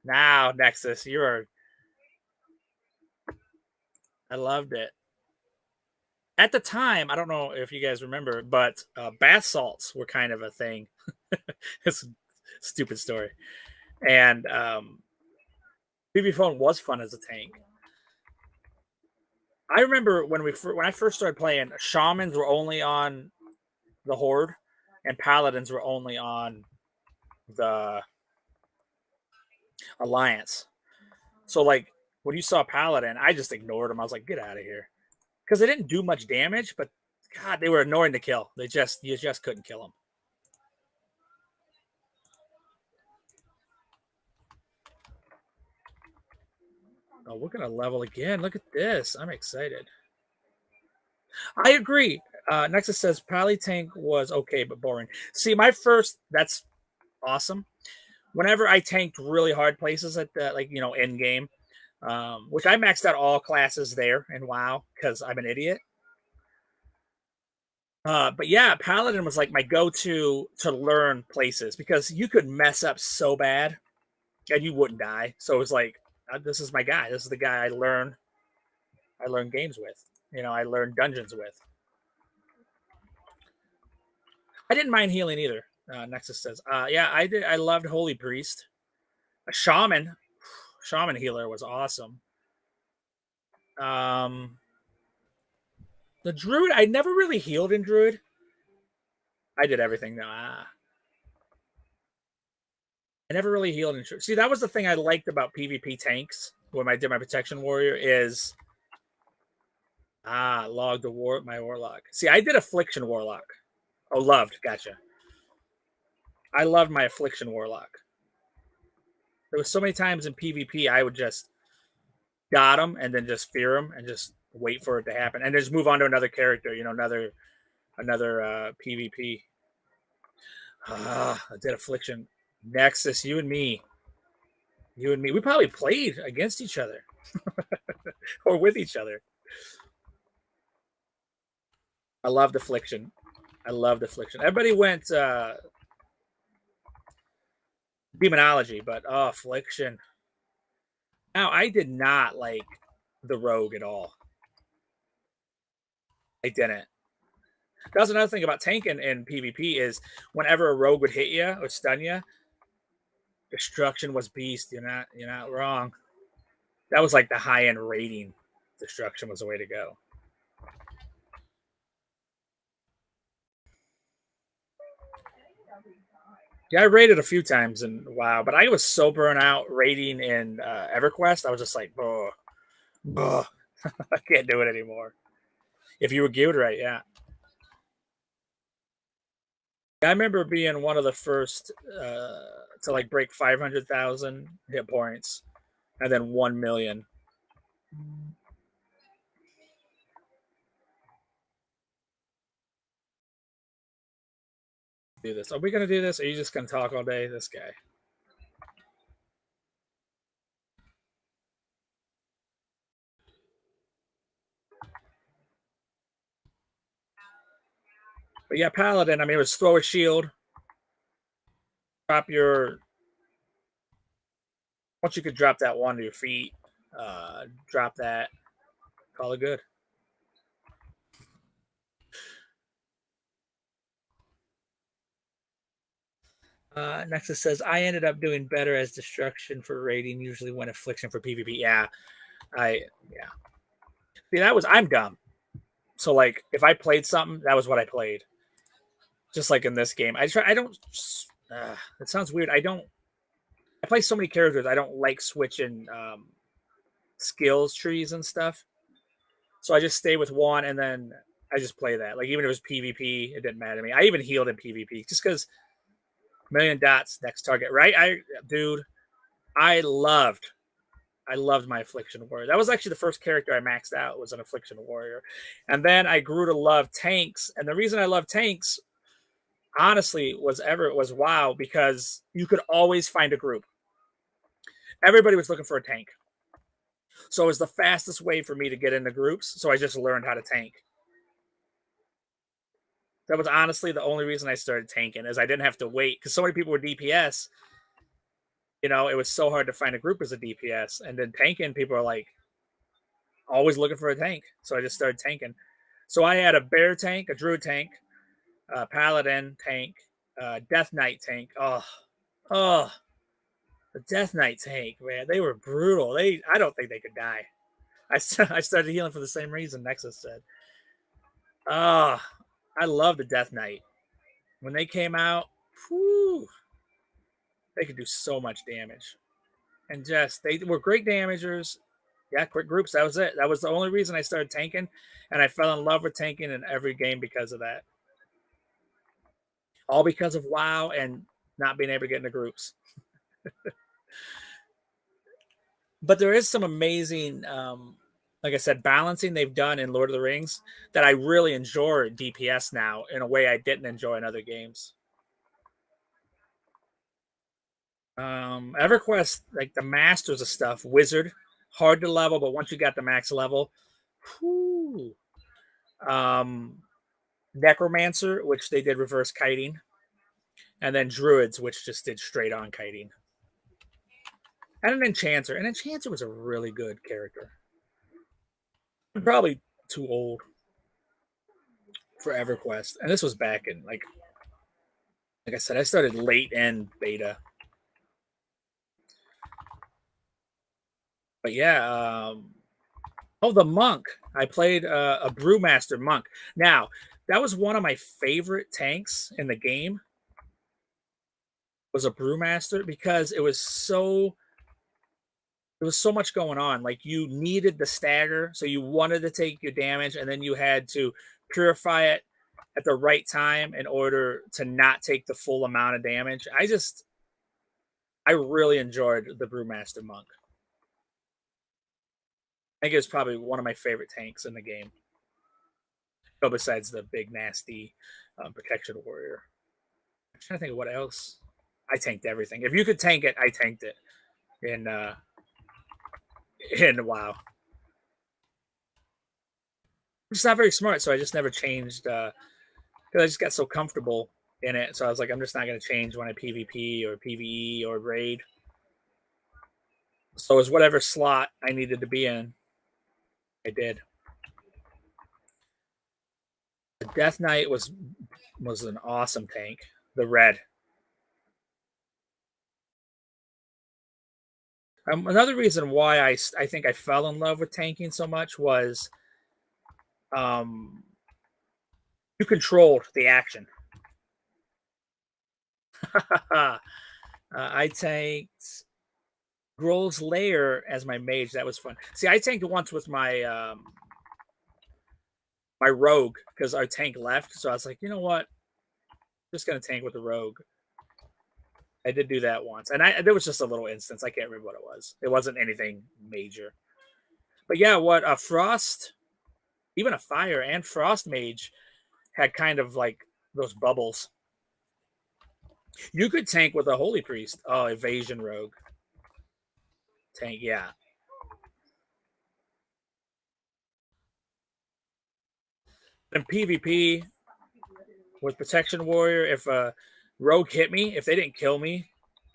Now Nexus, you're. I loved it. At the time, I don't know if you guys remember, but bath salts were kind of a thing. It's a stupid story. And PvP phone was fun as a tank. I remember when I first started playing, shamans were only on the Horde, and paladins were only on the Alliance. So like when you saw paladin, I just ignored them. I was like, get out of here, because they didn't do much damage, but God, they were annoying to kill. You just couldn't kill them. Oh, we're gonna level again. Look at this. I'm excited. I agree. Nexus says Pally Tank was okay but boring. See, that's awesome. Whenever I tanked really hard places at the end game, which I maxed out all classes there in WoW because I'm an idiot. But yeah, Paladin was like my go-to to learn places because you could mess up so bad. and you wouldn't die. So it was like, this is my guy. This is the guy I learn games with. I learned dungeons with. I didn't mind healing either. Nexus says, yeah, I did. I loved Holy Priest. A shaman healer was awesome. The druid, I never really healed in druid. I did everything though. I never really healed in druid. See, that was the thing I liked about PvP tanks when I did my protection warrior is log the my warlock. See, I did affliction warlock. Oh, loved. Gotcha. I loved my affliction warlock. There was so many times in PvP I would just dot him and then just fear him and just wait for it to happen and just move on to another character. Another PvP. I did affliction. Nexus, you and me. We probably played against each other or with each other. I loved affliction. Everybody went demonology, but affliction. Now, I did not like the rogue at all. I didn't. That's another thing about tanking in PvP is whenever a rogue would hit you or stun you, destruction was beast. You're not wrong. That was like the high end rating. Destruction was the way to go. Yeah, I raided a few times in WoW, but I was so burnt out raiding in EverQuest. I was just like, oh, I can't do it anymore. If you were geared right, yeah. I remember being one of the first to like break 500,000 hit points, and then 1,000,000. Do this? Are we gonna do this? Or are you just gonna talk all day? This guy. But yeah, Paladin. I mean, it was throw a shield, drop your. Once you could drop that one to your feet, drop that, call it good. Nexus says, I ended up doing better as destruction for raiding, usually when affliction for PvP. Yeah. See, I'm dumb. So, like, if I played something, that was what I played. Just like in this game. I don't, it sounds weird. I play so many characters, I don't like switching skills trees and stuff. So I just stay with one and then I just play that. Like, even if it was PvP, it didn't matter to me. I even healed in PvP just because million dots next target, right? Dude, I loved my affliction warrior. That was actually the first character I maxed out was an affliction warrior, and then I grew to love tanks. And the reason I love tanks, honestly, was WoW because you could always find a group. Everybody was looking for a tank, so it was the fastest way for me to get into groups. So I just learned how to tank. That was honestly the only reason I started tanking, is I didn't have to wait because so many people were DPS. It was so hard to find a group as a DPS, and then tanking, people are like always looking for a tank. So I just started tanking. So I had a bear tank, a druid tank, a paladin tank, death knight tank. Oh, the death knight tank, man, they were brutal. I don't think they could die. I started healing for the same reason Nexus said. Oh, I love the death knight. When they came out, whew, they could do so much damage, and just they were great damagers. Yeah, quick groups. That was it. That was the only reason I started tanking, and I fell in love with tanking in every game because of that. All because of WoW and not being able to get into groups. But there is some amazing, like I said, balancing they've done in Lord of the Rings that I really enjoy DPS now in a way I didn't enjoy in other games. EverQuest, like the masters of stuff, wizard, hard to level, but once you got the max level, whew. Necromancer, which they did reverse kiting, and then druids, which just did straight on kiting. and an Enchanter. And Enchanter was a really good character. I'm probably too old for EverQuest, and this was back in like I said, I started late in beta. But yeah, oh, the monk. I played a brewmaster monk. Now that was one of my favorite tanks in the game. Was a brewmaster because there was so much going on. Like you needed the stagger, so you wanted to take your damage, and then you had to purify it at the right time in order to not take the full amount of damage. I really enjoyed the Brewmaster Monk. I think it was probably one of my favorite tanks in the game. Oh, besides the big nasty protection warrior. I'm trying to think of what else. I tanked everything. If you could tank it, I tanked it. In WoW. It's not very smart, so I just never changed because I just got so comfortable in it. So I was like, I'm just not going to change when I PvP or PvE or raid. So it was whatever slot I needed to be in, I did. The Death Knight was an awesome tank. The red. Another reason why I think I fell in love with tanking so much was um, you controlled the action. I tanked Grohl's Lair as my mage. That was fun. See, I tanked once with my my rogue because our tank left. So I was like, you know what? I'm just gonna tank with the rogue. I did do that once, and there was just a little instance. I can't remember what it was. It wasn't anything major. But yeah, what a frost, even a fire and frost mage had kind of like those bubbles. You could tank with a holy priest. Oh, evasion rogue. Tank, yeah. In PvP with protection warrior, if a rogue hit me, if they didn't kill me,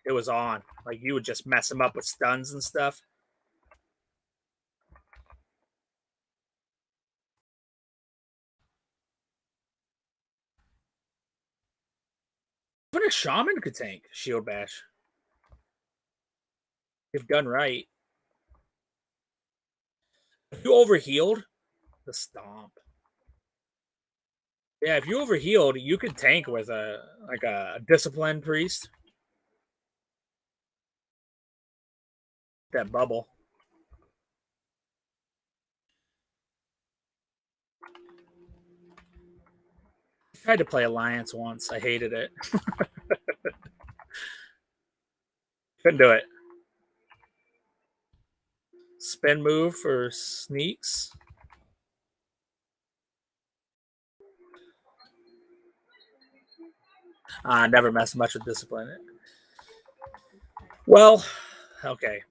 it was on. Like you would just mess them up with stuns and stuff. Even a shaman could tank shield bash if done right. If you overhealed, the stomp. Yeah, if you overhealed, you could tank with a disciplined priest. That bubble. I tried to play Alliance once. I hated it. Couldn't do it. Spin move for sneaks. Never messed much with discipline. Well, okay.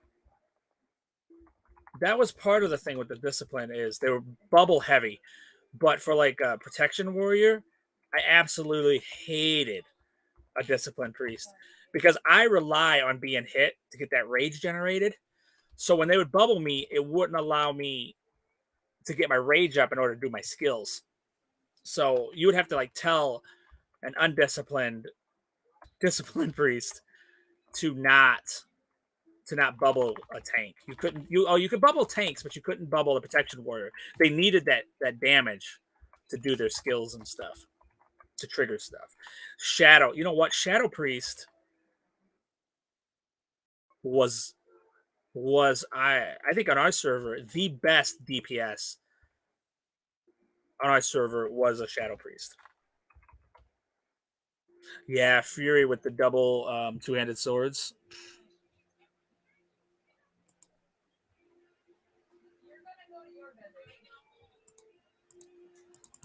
That was part of the thing with the discipline is they were bubble heavy, but for like a protection warrior, I absolutely hated a discipline priest because I rely on being hit to get that rage generated. So when they would bubble me, it wouldn't allow me to get my rage up in order to do my skills. So you would have to like tell an undisciplined disciplined priest to not bubble a tank. You couldn't you could bubble tanks, but you couldn't bubble a protection warrior. They needed that damage to do their skills and stuff, to trigger stuff. Shadow, you know what? Shadow Priest was I think on our server the best DPS on our server was a Shadow Priest. Yeah, Fury with the double two-handed swords.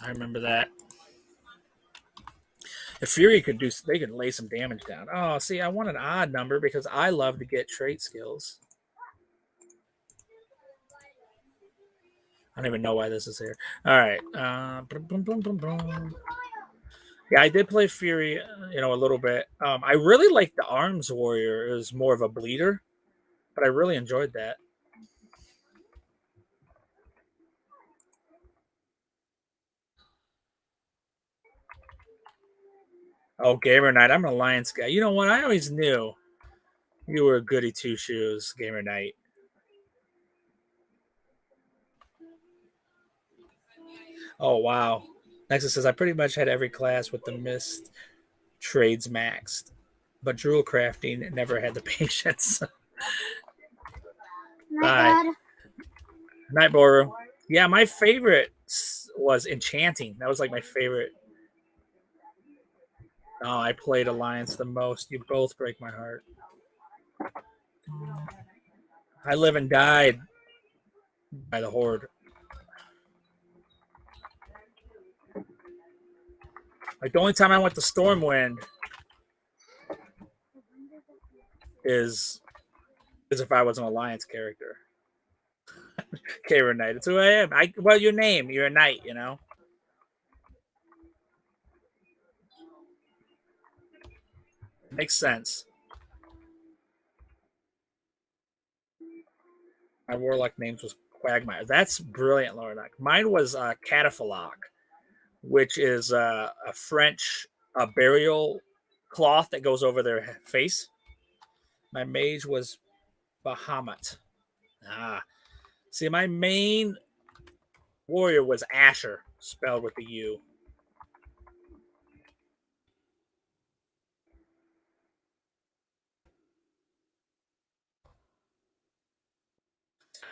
I remember that. If Fury could do, they could lay some damage down. Oh, see, I want an odd number because I love to get trait skills. I don't even know why this is here. All right. Yeah, I did play Fury, a little bit. I really liked the Arms Warrior. It was more of a bleeder. but I really enjoyed that. Oh, gamer night. I'm an Alliance guy. You know what? I always knew you were a goody two shoes, gamer night. Oh wow. Nexus says I pretty much had every class with the mist trades maxed, but drool crafting never had the patience. Bye. Night Boru. Yeah, my favorite was enchanting. That was like my favorite. Oh, I played Alliance the most. You both break my heart. I live and died by the Horde. Like the only time I went to Stormwind is if I was an Alliance character. Kara Knight. It's who I am. Well, your name. You're a knight, you know? Makes sense. My warlock name was Quagmire. That's brilliant, Lordock. Mine was Cataphalach, which is a French burial cloth that goes over their face. My mage was Bahamut. Ah. See, my main warrior was Asher, spelled with the U.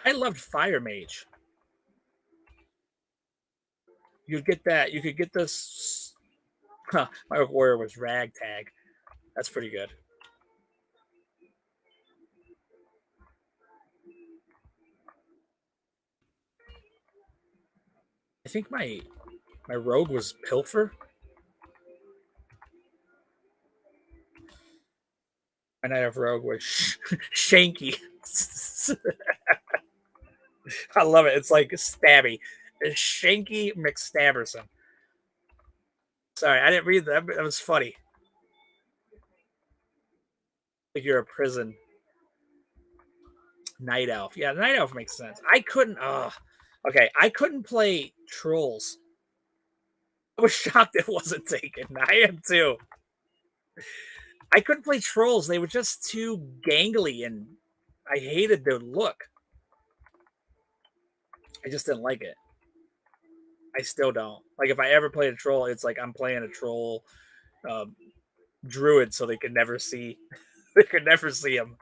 I loved Fire Mage. You'd get that. You could get this. Huh, my warrior was Ragtag. That's pretty good. I think my rogue was Pilfer. My knight of rogue was Shanky. I love it. It's like Stabby. It's Shanky McStabberson. Sorry, I didn't read that. That was funny. Like you're a prison night elf. Yeah, night elf makes sense. I couldn't. Okay, I couldn't play trolls. I was shocked it wasn't taken. I am too. I couldn't play trolls. They were just too gangly, and I hated their look. I just didn't like it. I still don't. Like if I ever play a troll, it's like I'm playing a troll um, druid, so they could never see. They could never see him.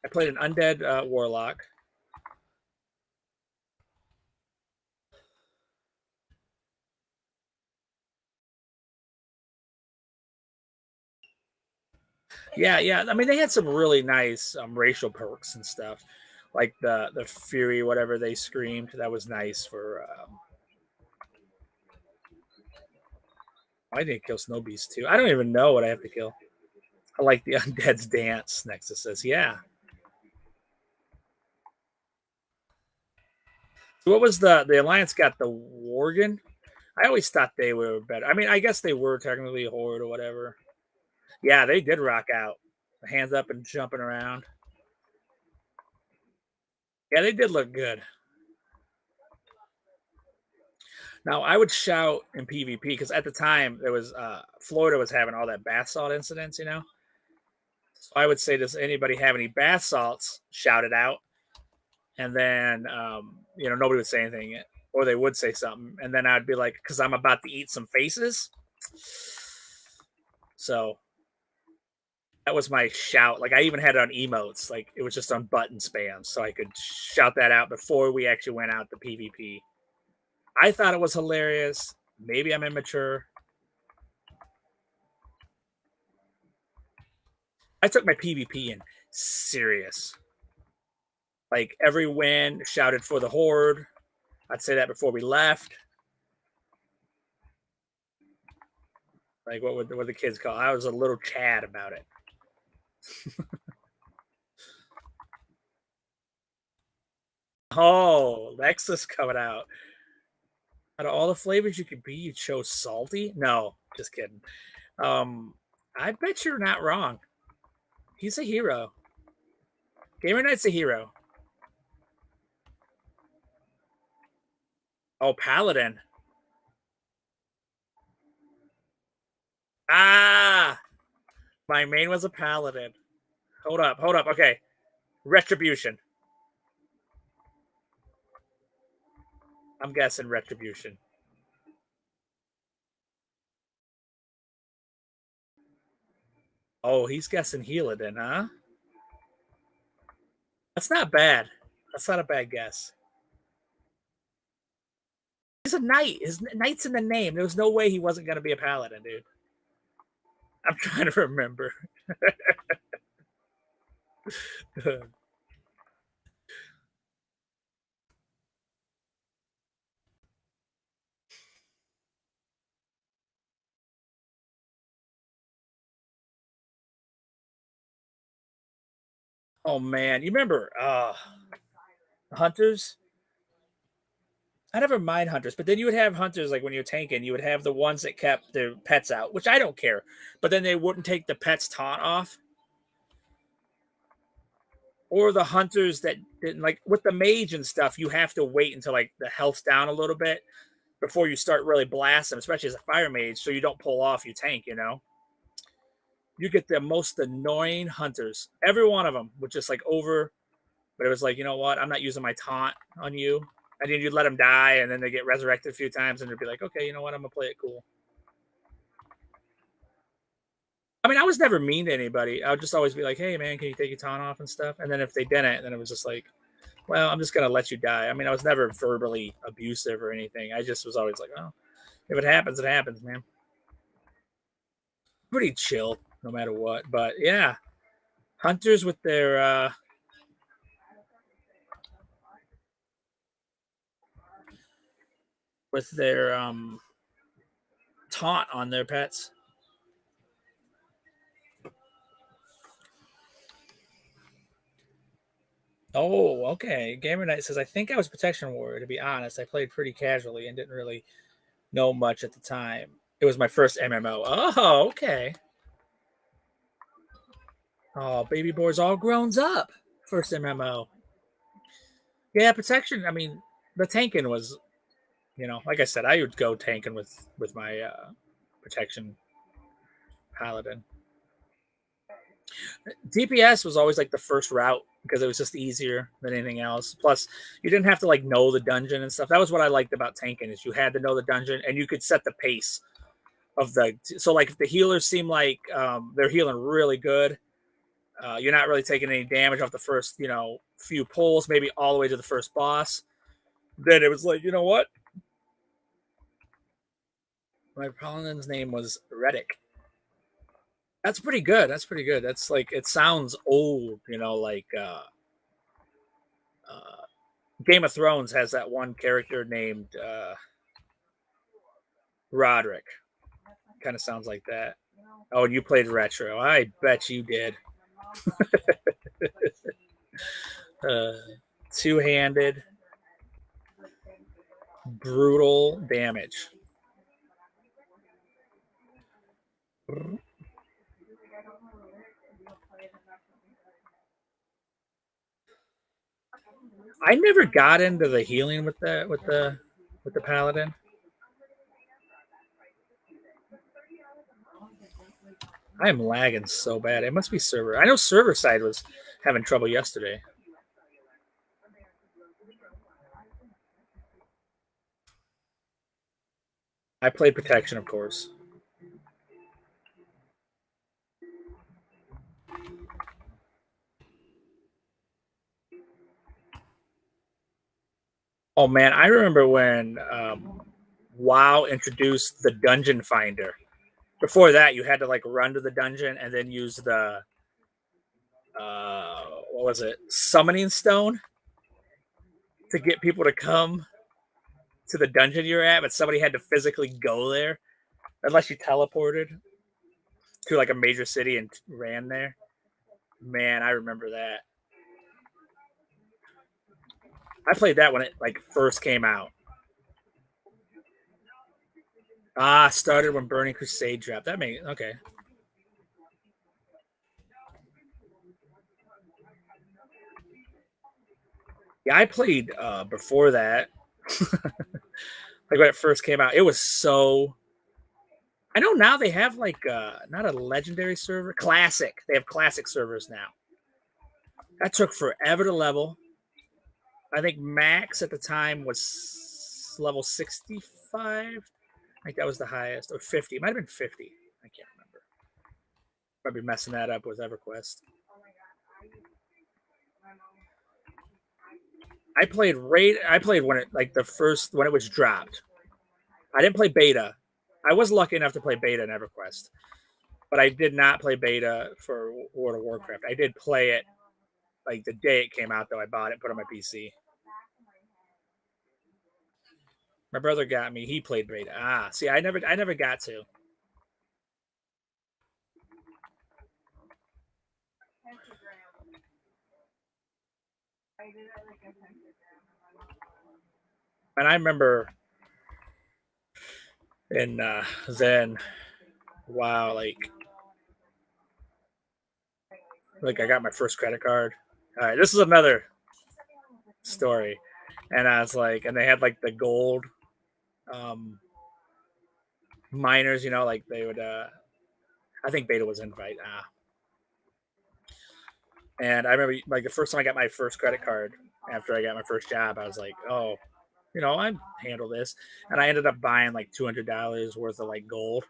I played an undead warlock. Yeah, yeah. I mean, they had some really nice racial perks and stuff, like the fury, whatever they screamed. That was nice for. I didn't kill snow beasts too. I don't even know what I have to kill. I like the undead's dance. Nexus says, yeah. What was the alliance got the Worgen? I always thought they were better. I mean, I guess they were technically a horde or whatever. Yeah, they did rock out, hands up and jumping around. Yeah, they did look good. Now I would shout in PvP because at the time there was Florida was having all that bath salt incidents, you know. So I would say, does anybody have any bath salts? Shout it out, and then nobody would say anything, or they would say something, and then I'd be like, because I'm about to eat some faces. So that was my shout. Like I even had it on emotes. Like it was just on button spam, so I could shout that out before we actually went out to PvP. I thought it was hilarious. Maybe I'm immature. I took my PvP in serious. Like every win, shouted for the horde. I'd say that before we left. Like what would the kids call? I was a little Chad about it. Oh, Lexus coming out. Out of all the flavors you could be, you'd chose salty? No, just kidding. Um, I bet you're not wrong. He's a hero. Gamer Knight's a hero. Oh, Paladin. Ah, my main was a Paladin. Hold up, hold up. Okay, Retribution. I'm guessing Retribution. Oh, he's guessing Healadin, huh? That's not bad. That's not a bad guess. He's a knight. His knight's in the name. There was no way he wasn't going to be a paladin, dude. I'm trying to remember. Oh man, you remember hunters? I never mind hunters, but then you would have hunters like when you're tanking, you would have the ones that kept their pets out, which I don't care. But then they wouldn't take the pet's taunt off, or the hunters that didn't like with the mage and stuff. You have to wait until like the health's down a little bit before you start really blasting, especially as a fire mage, so you don't pull off your tank. You get the most annoying hunters. Every one of them was just like over, but it was like, you know what? I'm not using my taunt on you. And then you'd let them die, and then they get resurrected a few times, and they'd be like, okay, you know what? I'm gonna play it cool. I mean, I was never mean to anybody. I would just always be like, hey, man, can you take your taunt off and stuff? And then if they didn't, then it was just like, well, I'm just gonna let you die. I mean, I was never verbally abusive or anything. I just was always like, oh, if it happens, it happens, man. Pretty chill, no matter what. But yeah, hunters with their taunt on their pets. Oh, okay. Gamer Knight says, I think I was Protection Warrior, to be honest. I played pretty casually and didn't really know much at the time. It was my first MMO. Oh, okay. Oh, baby boy's all grown up. First MMO. Yeah, Protection. I mean, the tanking was, like I said, I would go tanking with my Protection Paladin. DPS was always like the first route because it was just easier than anything else. Plus, you didn't have to like know the dungeon and stuff. That was what I liked about tanking is you had to know the dungeon and you could set the pace of the. So like if the healers seem like they're healing really good, you're not really taking any damage off the first few pulls, maybe all the way to the first boss. Then it was like, you know what? My paladin's name was Reddick. That's pretty good. That's pretty good. That's like it sounds old, like uh, Game of Thrones has that one character named Roderick. Kind of sounds like that. Oh, and you played retro. I bet you did. uh, Two-handed, brutal damage. I never got into the healing with the paladin. I am lagging so bad. It must be server. I know server side was having trouble yesterday. I played protection, of course. Oh man, I remember when WoW introduced the dungeon finder. Before that, you had to like run to the dungeon and then use the what was it, summoning stone to get people to come to the dungeon you're at, but somebody had to physically go there unless you teleported to like a major city and ran there. Man, I remember that. I played that when it like first came out. Started when Burning Crusade dropped. That made okay. Yeah, I played before that. Like when it first came out, it was so. I know now they have like not a legendary server, classic. They have classic servers now. That took forever to level. I think max at the time was level 65. I think that was the highest, or 50. It might have been 50. I can't remember. Probably messing that up with EverQuest. I played when it like the first when it was dropped. I didn't play beta. I was lucky enough to play beta in EverQuest, but I did not play beta for World of Warcraft. I did play it like the day it came out though. I bought it, put it on my PC. My brother got me. He played beta. See, I never got to. And I remember in then, wow, like I got my first credit card. All right, this is another story, and I was like, and they had like the gold um miners, you know, like they would. I think beta was invite. And I remember like the first time I got my first credit card after I got my first job, I was like, oh, you know, I handle this, and I ended up buying like $200 worth of like gold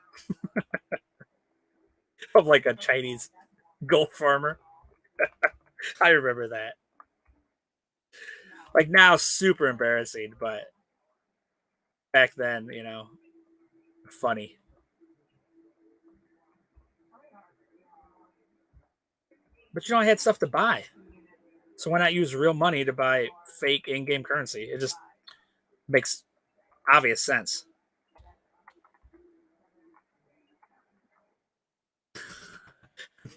of like a Chinese gold farmer. I remember that. Like now, super embarrassing, but back then, you know, funny. But you know, I had stuff to buy, so why not use real money to buy fake in-game currency? It just makes obvious sense.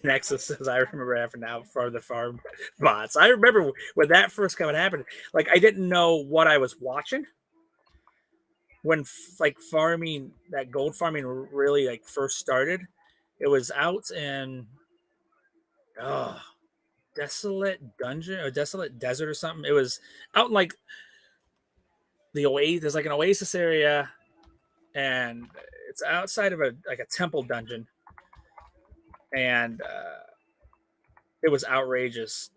Nexus says, I remember having now for the farm bots. I remember when that first kind of happened. Like I didn't know what I was watching when like farming that gold farming really like first started. It was out in oh, desolate dungeon or desolate desert or something. It was out in like the oasis. There's like an oasis area, and it's outside of a like a temple dungeon, and it was outrageous,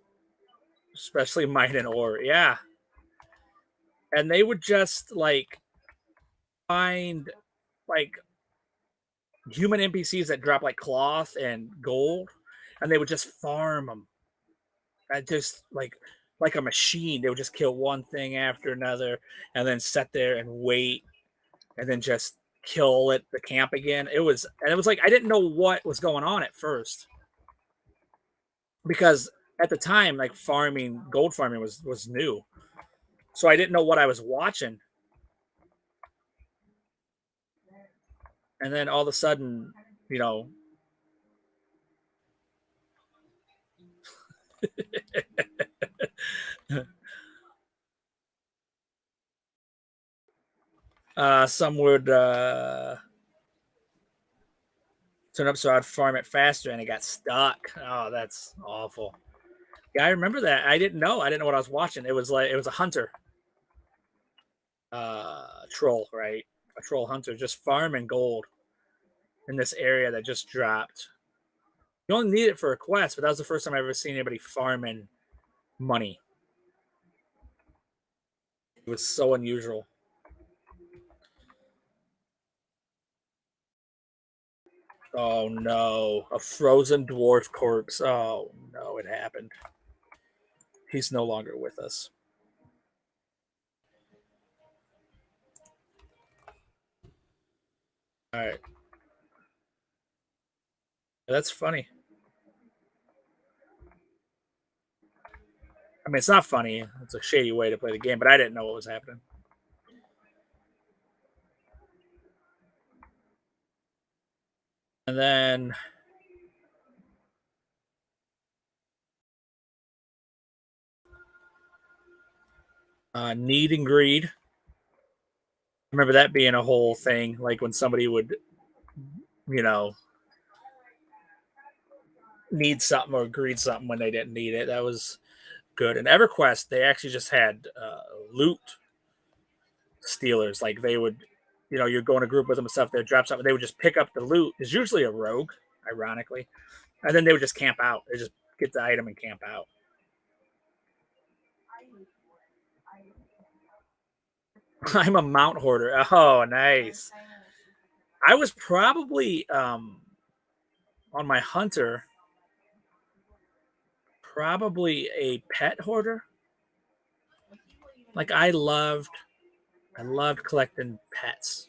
especially mine and ore. Yeah, and they would just like find like human NPCs that drop like cloth and gold, and they would just farm them. I just like a machine. They would just kill one thing after another, and then sit there and wait, and then just kill it the camp again. It was like I didn't know what was going on at first because at the time like farming gold farming was new, so I didn't know what I was watching, and then all of a sudden, you know, some would turn up so I'd farm it faster and it got stuck. Oh, that's awful. Yeah, I remember that. I didn't know. I didn't know what I was watching. It was like it was a hunter, troll, right? A troll hunter just farming gold in this area that just dropped. You only need it for a quest, but that was the first time I ever seen anybody farming money. It was so unusual. Oh no, a frozen dwarf corpse. Oh no, it happened. He's no longer with us. All right, that's funny. I mean, it's not funny. It's a shady way to play the game, but I didn't know what was happening. And then need and greed. Remember that being a whole thing, like when somebody would, you know, need something or greed something when they didn't need it. That was good. And EverQuest, they actually just had loot stealers. Like they would, you'd go in a group with them and stuff. They'd drop something. They would just pick up the loot. It's usually a rogue, ironically, and then they would just camp out. They just get the item and camp out. I'm a mount hoarder. Oh, nice. I was probably on my hunter, probably a pet hoarder. Like I loved collecting pets.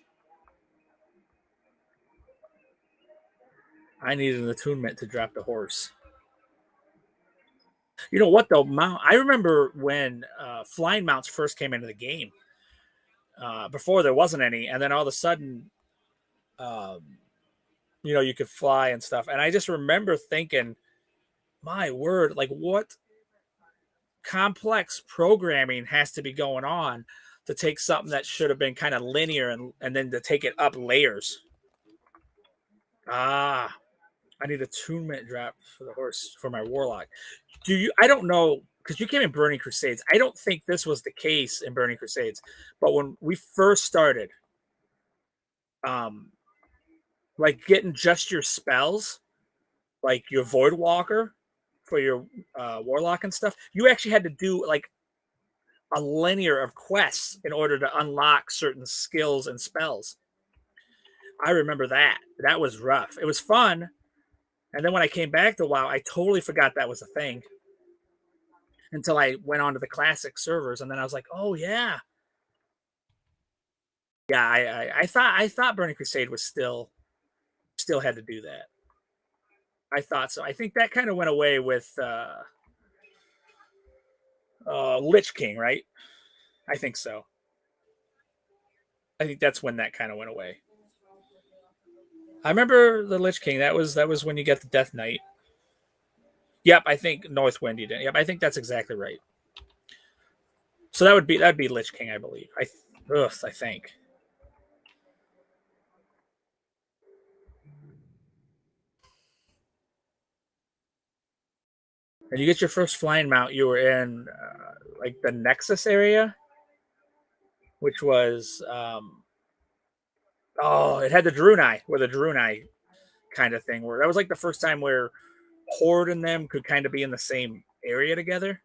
I needed an attunement to drop the horse. You know what though? Mount. I remember when flying mounts first came into the game. Before there wasn't any, and then all of a sudden, um, you could fly and stuff. And I just remember thinking, my word, like what complex programming has to be going on to take something that should have been kind of linear and then to take it up layers. Ah, I need a attunement drop for the horse for my warlock. Do you? I don't know because you came in Burning Crusades. I don't think this was the case in Burning Crusades, but when we first started, um, like getting just your spells, like your Void Walker for your warlock and stuff, you actually had to do like a linear of quests in order to unlock certain skills and spells. I remember that. That was rough. It was fun. And then when I came back to WoW, I totally forgot that was a thing until I went on to the classic servers, and then I was like, "Oh yeah, yeah." I thought Burning Crusade was still had to do that. I thought so. I think that kind of went away with Lich King, right? I think so. I think that's when that kind of went away. I remember the Lich King. That was when you get the Death Knight. Yep, I think Northwind you did. Yep, I think that's exactly right. So that'd be Lich King, I believe. I think. And you get your first flying mount. You were in like the Nexus area, which was it had the Drunai, where the Drunai kind of thing. Where that was like the first time where Horde and them could kind of be in the same area together.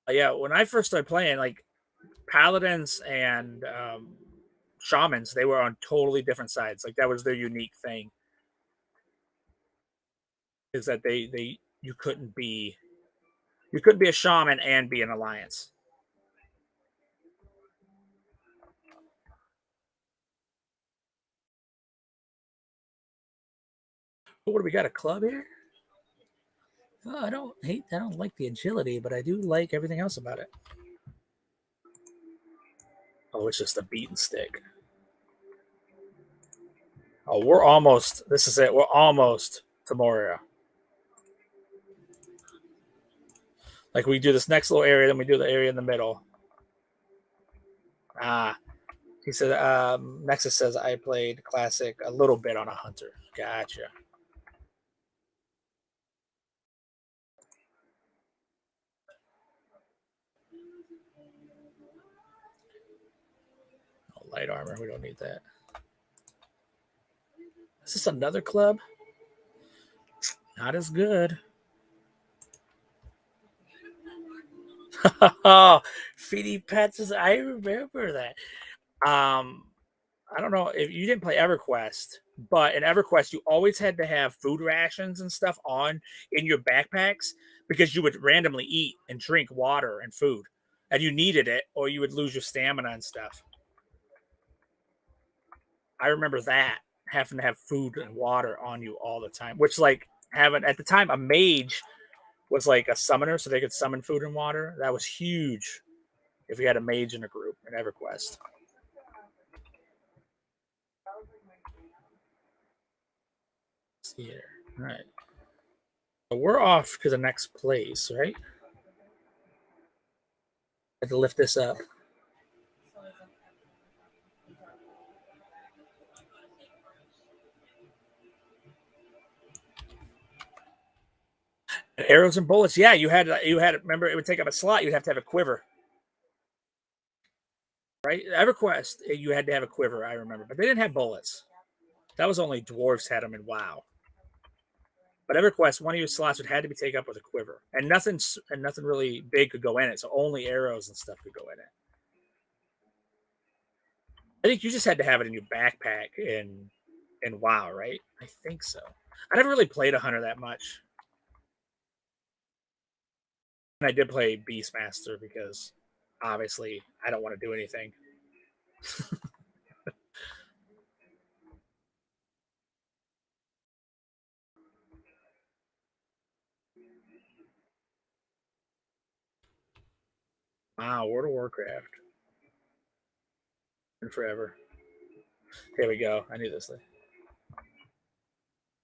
Yeah, when I first started playing, like paladins and shamans, they were on totally different sides. Like that was their unique thing. Is that they you couldn't be a shaman and be an alliance. What do we got? A club here? Oh, I don't like the agility, but I do like everything else about it. Oh, it's just a beaten stick. Oh, we're almost. This is it. We're almost to Moria. Like we do this next little area, then we do the area in the middle. Ah, he said. Nexus says I played classic a little bit on a hunter. Gotcha. Oh, light armor. We don't need that. Is this another club? Not as good. Oh, Feedy Pets. I remember that. Um, I don't know if you didn't play EverQuest, but in EverQuest, you always had to have food rations and stuff on in your backpacks because you would randomly eat and drink water and food, and you needed it, or you would lose your stamina and stuff. I remember that having to have food and water on you all the time, which like having at the time a mage was like a summoner, so they could summon food and water. That was huge if you had a mage in a group in EverQuest. Let's see here. All right. So we're off to the next place, right? I had to lift this up. Arrows and bullets. Yeah, you had. Remember, it would take up a slot. You'd have to have a quiver, right? EverQuest, you had to have a quiver. I remember, but they didn't have bullets. That was only dwarves had them in WoW. But EverQuest, one of your slots would had to be taken up with a quiver, and nothing really big could go in it. So only arrows and stuff could go in it. I think you just had to have it in your backpack in WoW, right? I think so. I never really played a hunter that much. And I did play Beastmaster because obviously I don't want to do anything. Wow, World of Warcraft. And forever. Here we go. I knew this thing.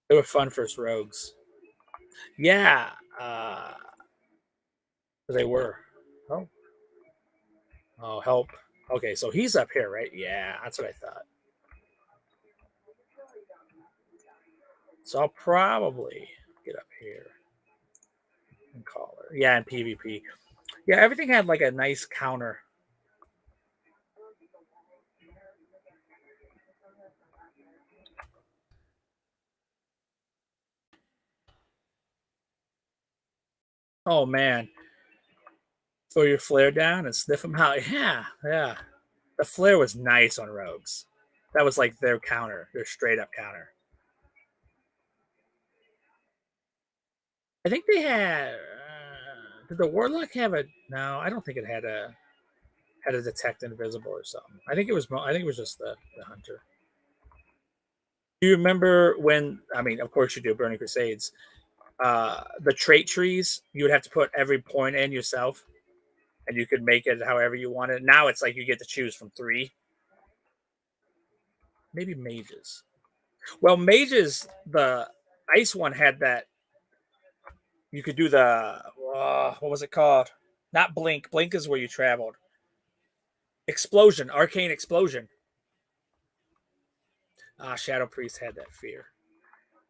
They were fun first rogues. Yeah, they were. Oh, oh, help. Okay, so he's up here, right? Yeah, that's what I thought. So I'll probably get up here and call her. Yeah, in PvP. Yeah, everything had like a nice counter. Oh man, throw your flare down and sniff them out. Yeah, yeah. The flare was nice on rogues. That was like their counter, their straight up counter. I think they had. Did the warlock have a? No, I don't think it had a detect invisible or something. I think it was. I think it was just the hunter. Do you remember when? I mean, of course you do. Burning Crusades. The trait trees. You would have to put every point in yourself, and you could make it however you wanted. Now it's like you get to choose from three. Maybe mages. Well, mages. The ice one had that. You could do the what was it called? Not blink. Blink is where you traveled. Explosion, arcane explosion. Shadow Priest had that fear.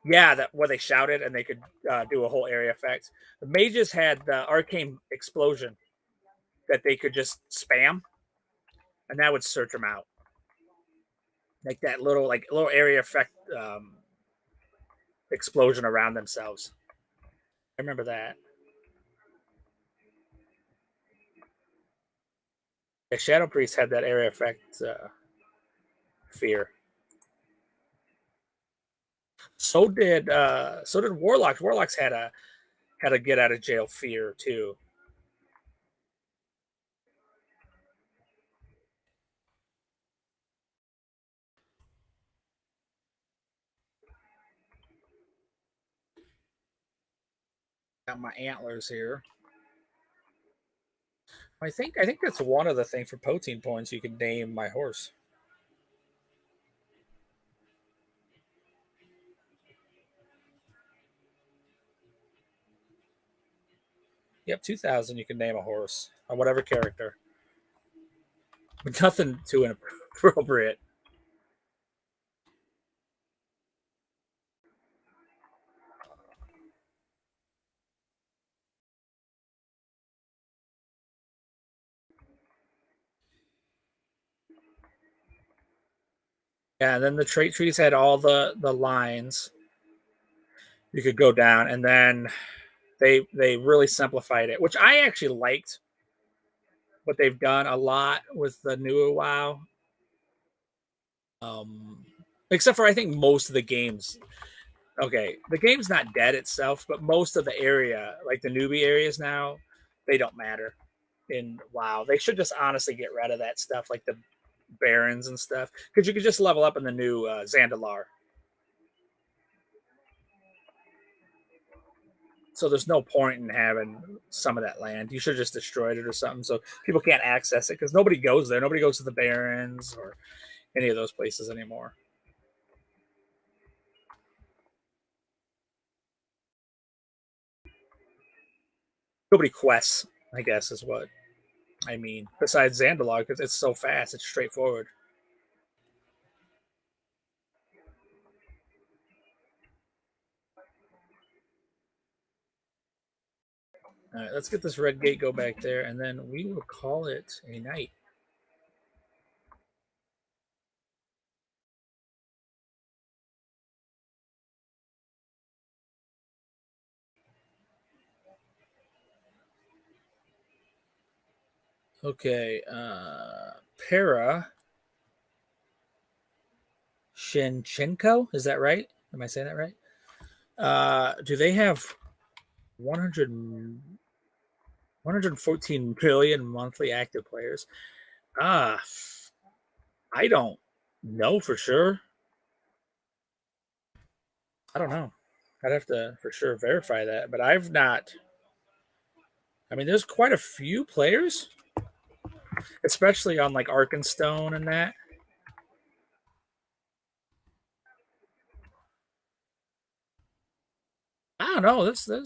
Yeah, that where they shouted and they could do a whole area effect. The mages had the arcane explosion that they could just spam, and that would search them out. Like that little area effect explosion around themselves. I remember that. Yeah, Shadow Priest had that area effect fear. So did Warlocks. Warlocks had a get out of jail fear too. Got my antlers here. I think that's one of the things for Poteen points. You can name my horse. Yep, 2,000. You can name a horse or whatever character, but nothing too inappropriate. Yeah, and then the trait trees had all the lines you could go down, and then they really simplified it, which I actually liked. What they've done a lot with the newer WoW, um, except for I think most of the games. Okay, the game's not dead itself, but most of the area, like the newbie areas now, they don't matter in WoW. They should just honestly get rid of that stuff, like the barons and stuff, because you could just level up in the new Zandalar. So there's no point in having some of that land. You should have just destroyed it or something, so people can't access it because nobody goes there. Nobody goes to the barons or any of those places anymore. Nobody quests, I guess, is what I mean. Besides Zandalar, because it's so fast, it's straightforward. All right, let's get this red gate go back there, and then we will call it a night. Okay, Para Shinchenko, is that right? Am I saying that right? Do they have 100, 114 billion monthly active players? Ah, I don't know for sure. I don't know. I'd have to for sure verify that, but I've not. I mean, there's quite a few players, especially on like Arkenstone and that. I don't know. This. Let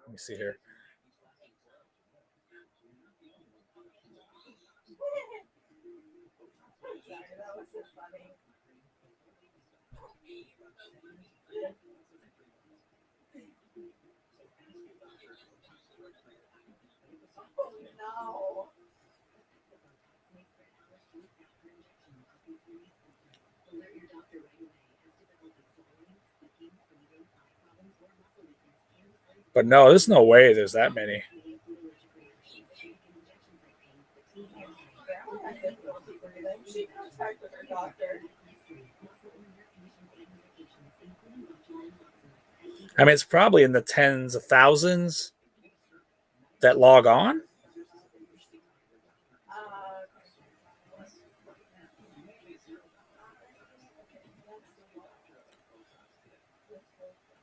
me see here. But no, there's no way there's that many. I mean, it's probably in the tens of thousands that log on.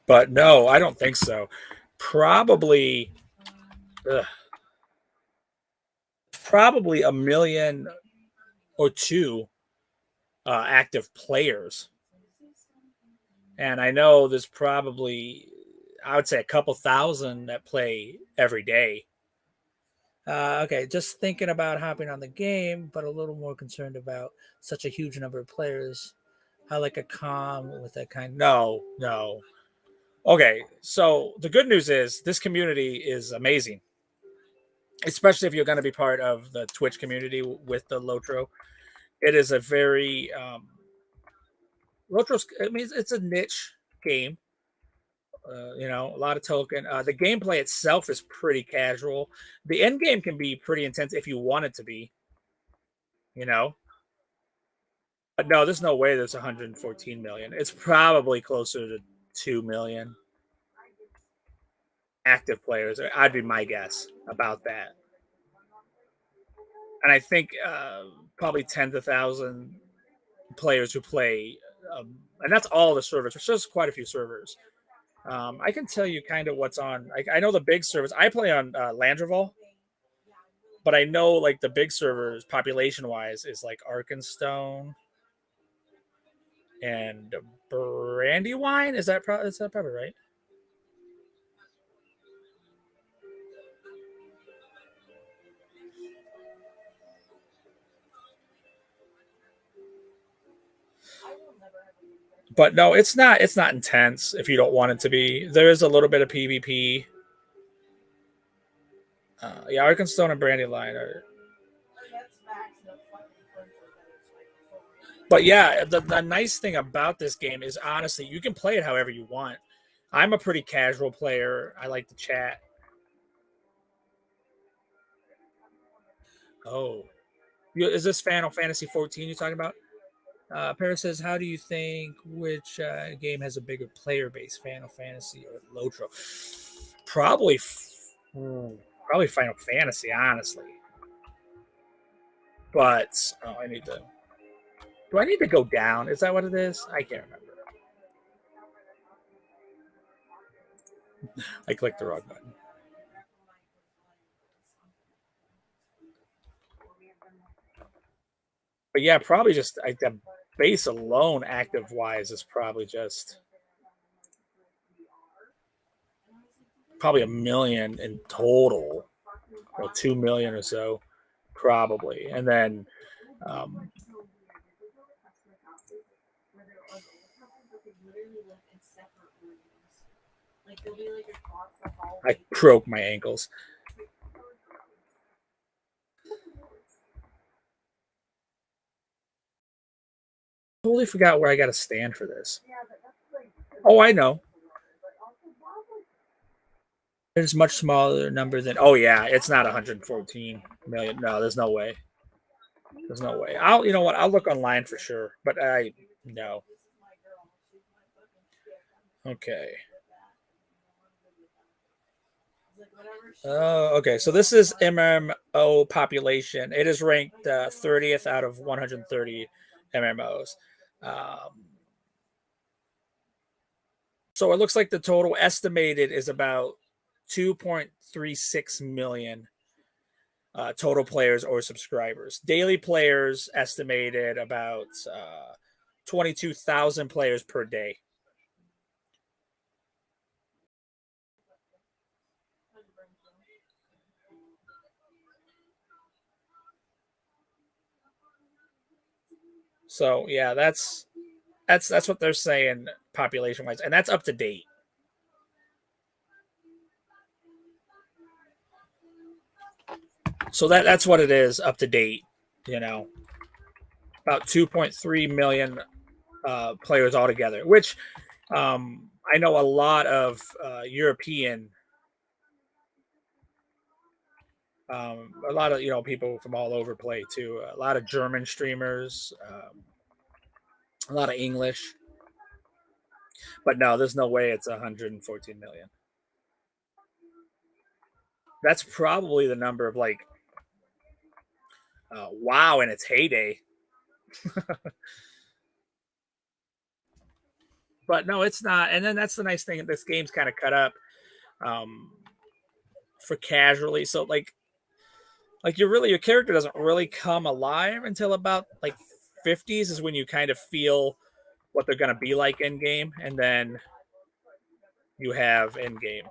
But no, I don't think so. Probably, ugh, probably a million or two active players. And I know there's probably, I would say, a couple thousand that play every day. Okay, just thinking about hopping on the game, but a little more concerned about such a huge number of players. I like a calm with that kind. No, no. Okay, so the good news is this community is amazing, especially if you're going to be part of the Twitch community with the Lotro. It is a very Lotro's. I mean, it's a niche game. A lot of token. The gameplay itself is pretty casual. The end game can be pretty intense if you want it to be. You know, but no, there's no way there's 114 million. It's probably closer to 2 million active players. I'd be my guess about that. And I think probably tens of thousand players who play, and that's all the servers. There's just quite a few servers. I can tell you kind of what's on. I know the big servers. I play on Landreval, but I know like the big servers population wise is like Arkenstone and Brandywine. Is that probably right? But no, it's not. It's not intense if you don't want it to be. There is a little bit of PvP. Yeah, Arkenstone and Brandywine are. But yeah, the nice thing about this game is honestly you can play it however you want. I'm a pretty casual player. I like to chat. Oh, is this Final Fantasy 14 you're talking about? Paris says, "How do you think which game has a bigger player base, Final Fantasy or Lotro?" Probably, probably Final Fantasy, honestly. But I need to. Do I need to go down? Is that what it is? I can't remember. I clicked the wrong button. But yeah, probably just the base alone, active wise, is probably just probably a million in total, or 2 million or so, probably. And then um, I broke my ankles. Totally forgot where I got to stand for this. Oh, I know. It's much smaller number than. Oh yeah, it's not 114 million. No, there's no way. There's no way. I'll. You know what? I'll look online for sure. But I no. Okay. Okay. So this is MMO population. It is ranked 30th out of 130 MMOs. Um, so it looks like the total estimated is about 2.36 million total players or subscribers. Daily players estimated about 22,000 players per day. So yeah, that's what they're saying population wise, and that's up to date. So that's what it is up to date. You know, about 2.3 million players altogether, which I know a lot of European, a lot of people from all over play too. A lot of German streamers, a lot of English, but no, there's no way it's 114 million. That's probably the number of like WoW in its heyday. But no, it's not. And then that's the nice thing. This game's kind of cut up um, for casually. So like your character doesn't really come alive until about like 50s is when you kind of feel what they're gonna be like in game, and then you have in game.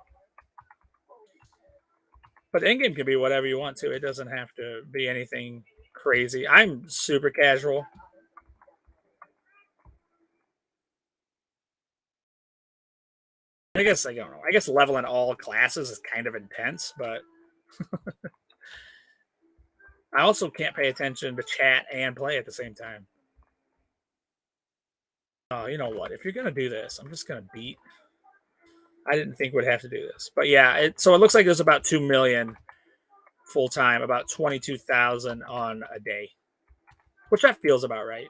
But in game can be whatever you want to. It doesn't have to be anything crazy. I'm super casual. I guess I don't know. I guess leveling all classes is kind of intense, but I also can't pay attention to chat and play at the same time. Oh, you know what? If you're gonna do this, I'm just gonna beat. I didn't think we'd have to do this, but yeah. So it looks like there's about 2 million full time, about 22,000 on a day, which that feels about right.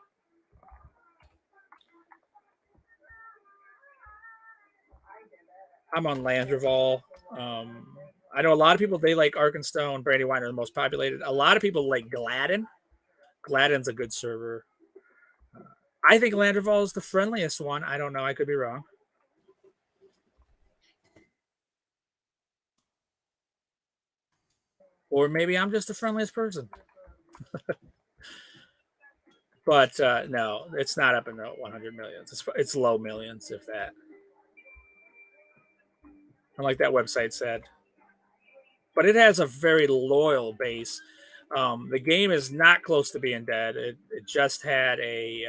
I'm on Landreval. Um, I know a lot of people they like Arkenstone, Brandywine are the most populated. A lot of people like Gladden. Gladden's a good server. I think Landreval is the friendliest one. I don't know. I could be wrong. Or maybe I'm just the friendliest person. But no, it's not up in the 100 millions. It's low millions, if that. And like that website said. But it has a very loyal base. The game is not close to being dead. It just had the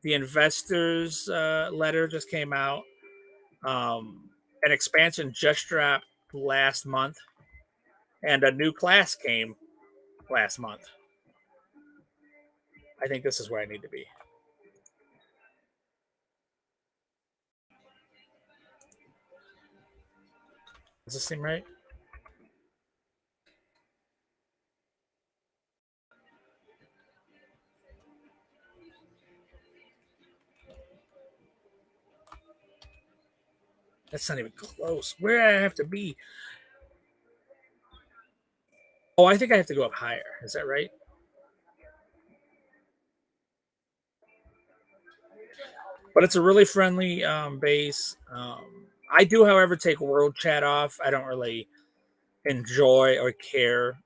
investors letter just came out. An expansion just dropped last month, and a new class came last month. I think this is where I need to be. Does this seem right? That's not even close. Where do I have to be? Oh, I think I have to go up higher. Is that right? But it's a really friendly base. I do, however, take world chat off. I don't really enjoy or care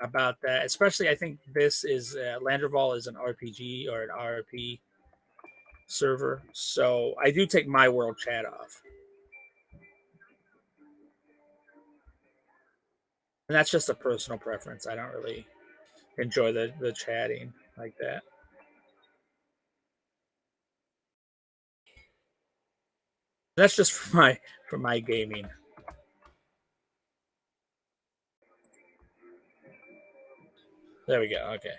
about that. Especially, I think this is Landerval is an RPG or an RP server, so I do take my world chat off, and that's just a personal preference. I don't really enjoy the chatting like that. That's just for my gaming. There we go. Okay.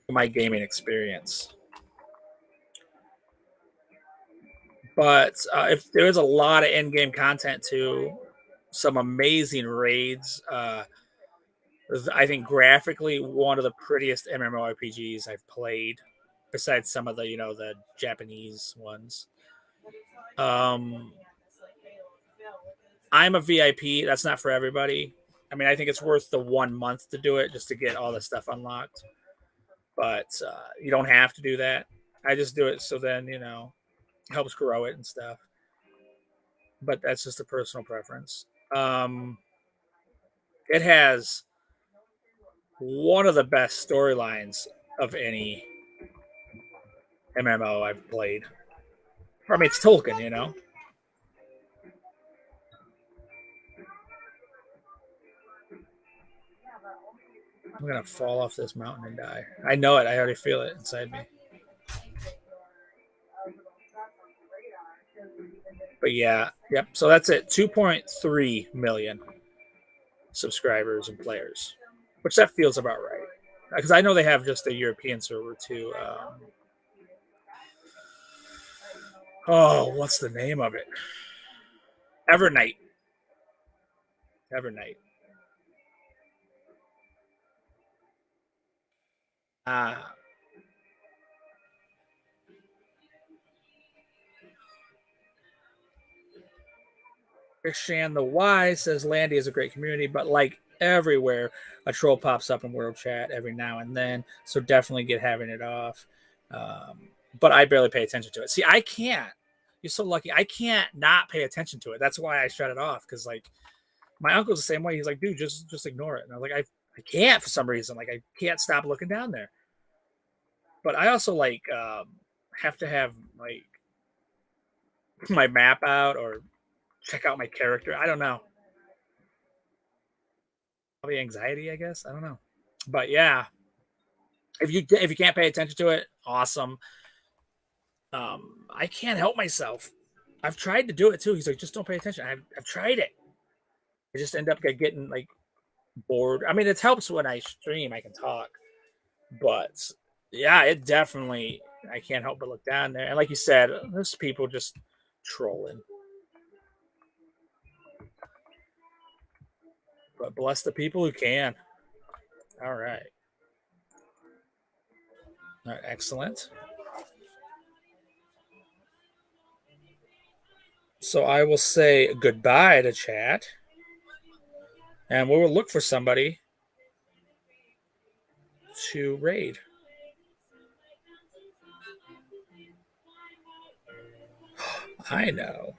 My gaming experience. But if there is a lot of in-game content too, some amazing raids. I think graphically one of the prettiest MMORPGs I've played, besides some of the the Japanese ones. Um, I'm a VIP. That's not for everybody. I mean, I think it's worth the 1 month to do it just to get all the stuff unlocked. But you don't have to do that. I just do it so then helps grow it and stuff. But that's just a personal preference. It has one of the best storylines of any MMO I've played. I mean, it's Tolkien. I'm gonna fall off this mountain and die. I know it. I already feel it inside me. But yeah, yep. So that's it. 2.3 million subscribers and players, which that feels about right. Because I know they have just a European server too. Oh, what's the name of it? Evernight. Evernight. Uh, Shan the Y says Landy is a great community, but like everywhere, a troll pops up in world chat every now and then. So definitely get having it off. But I barely pay attention to it. See, I can't. You're so lucky. I can't not pay attention to it. That's why I shut it off. Because like my uncle's the same way. He's like, dude, just ignore it. And I was like, I can't for some reason. Like I can't stop looking down there. But I also like have to have like my map out or check out my character. I don't know. Probably anxiety, I guess. I don't know. But yeah, if you can't pay attention to it, awesome. I can't help myself. I've tried to do it too. He's like, just don't pay attention. I've tried it. I just end up getting like bored. I mean, it helps when I stream. I can talk, but yeah, it definitely. I can't help but look down there. And like you said, there's people just trolling. But bless the people who can. All right. All right. Excellent. So I will say goodbye to chat, and we will look for somebody to raid. I know.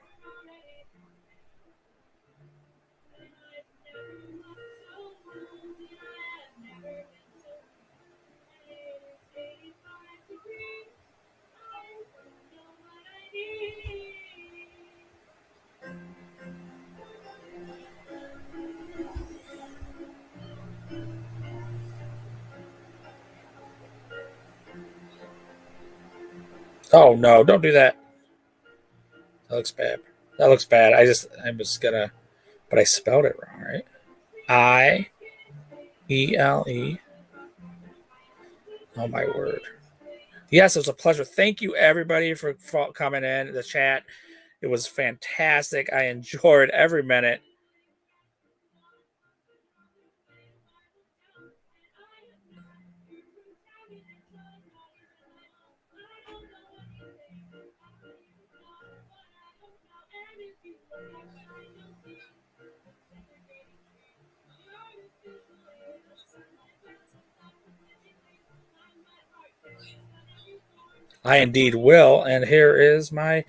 Oh no! Don't do that. That looks bad. That looks bad. I'm just gonna, but I spelled it wrong, right? IELE. Oh my word. Yes, it was a pleasure. Thank you everybody for coming in the chat. It was fantastic. I enjoyed every minute. I indeed will. And here is my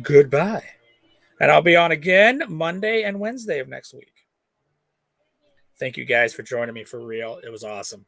goodbye. And I'll be on again Monday and Wednesday of next week. Thank you guys for joining me for real. It was awesome.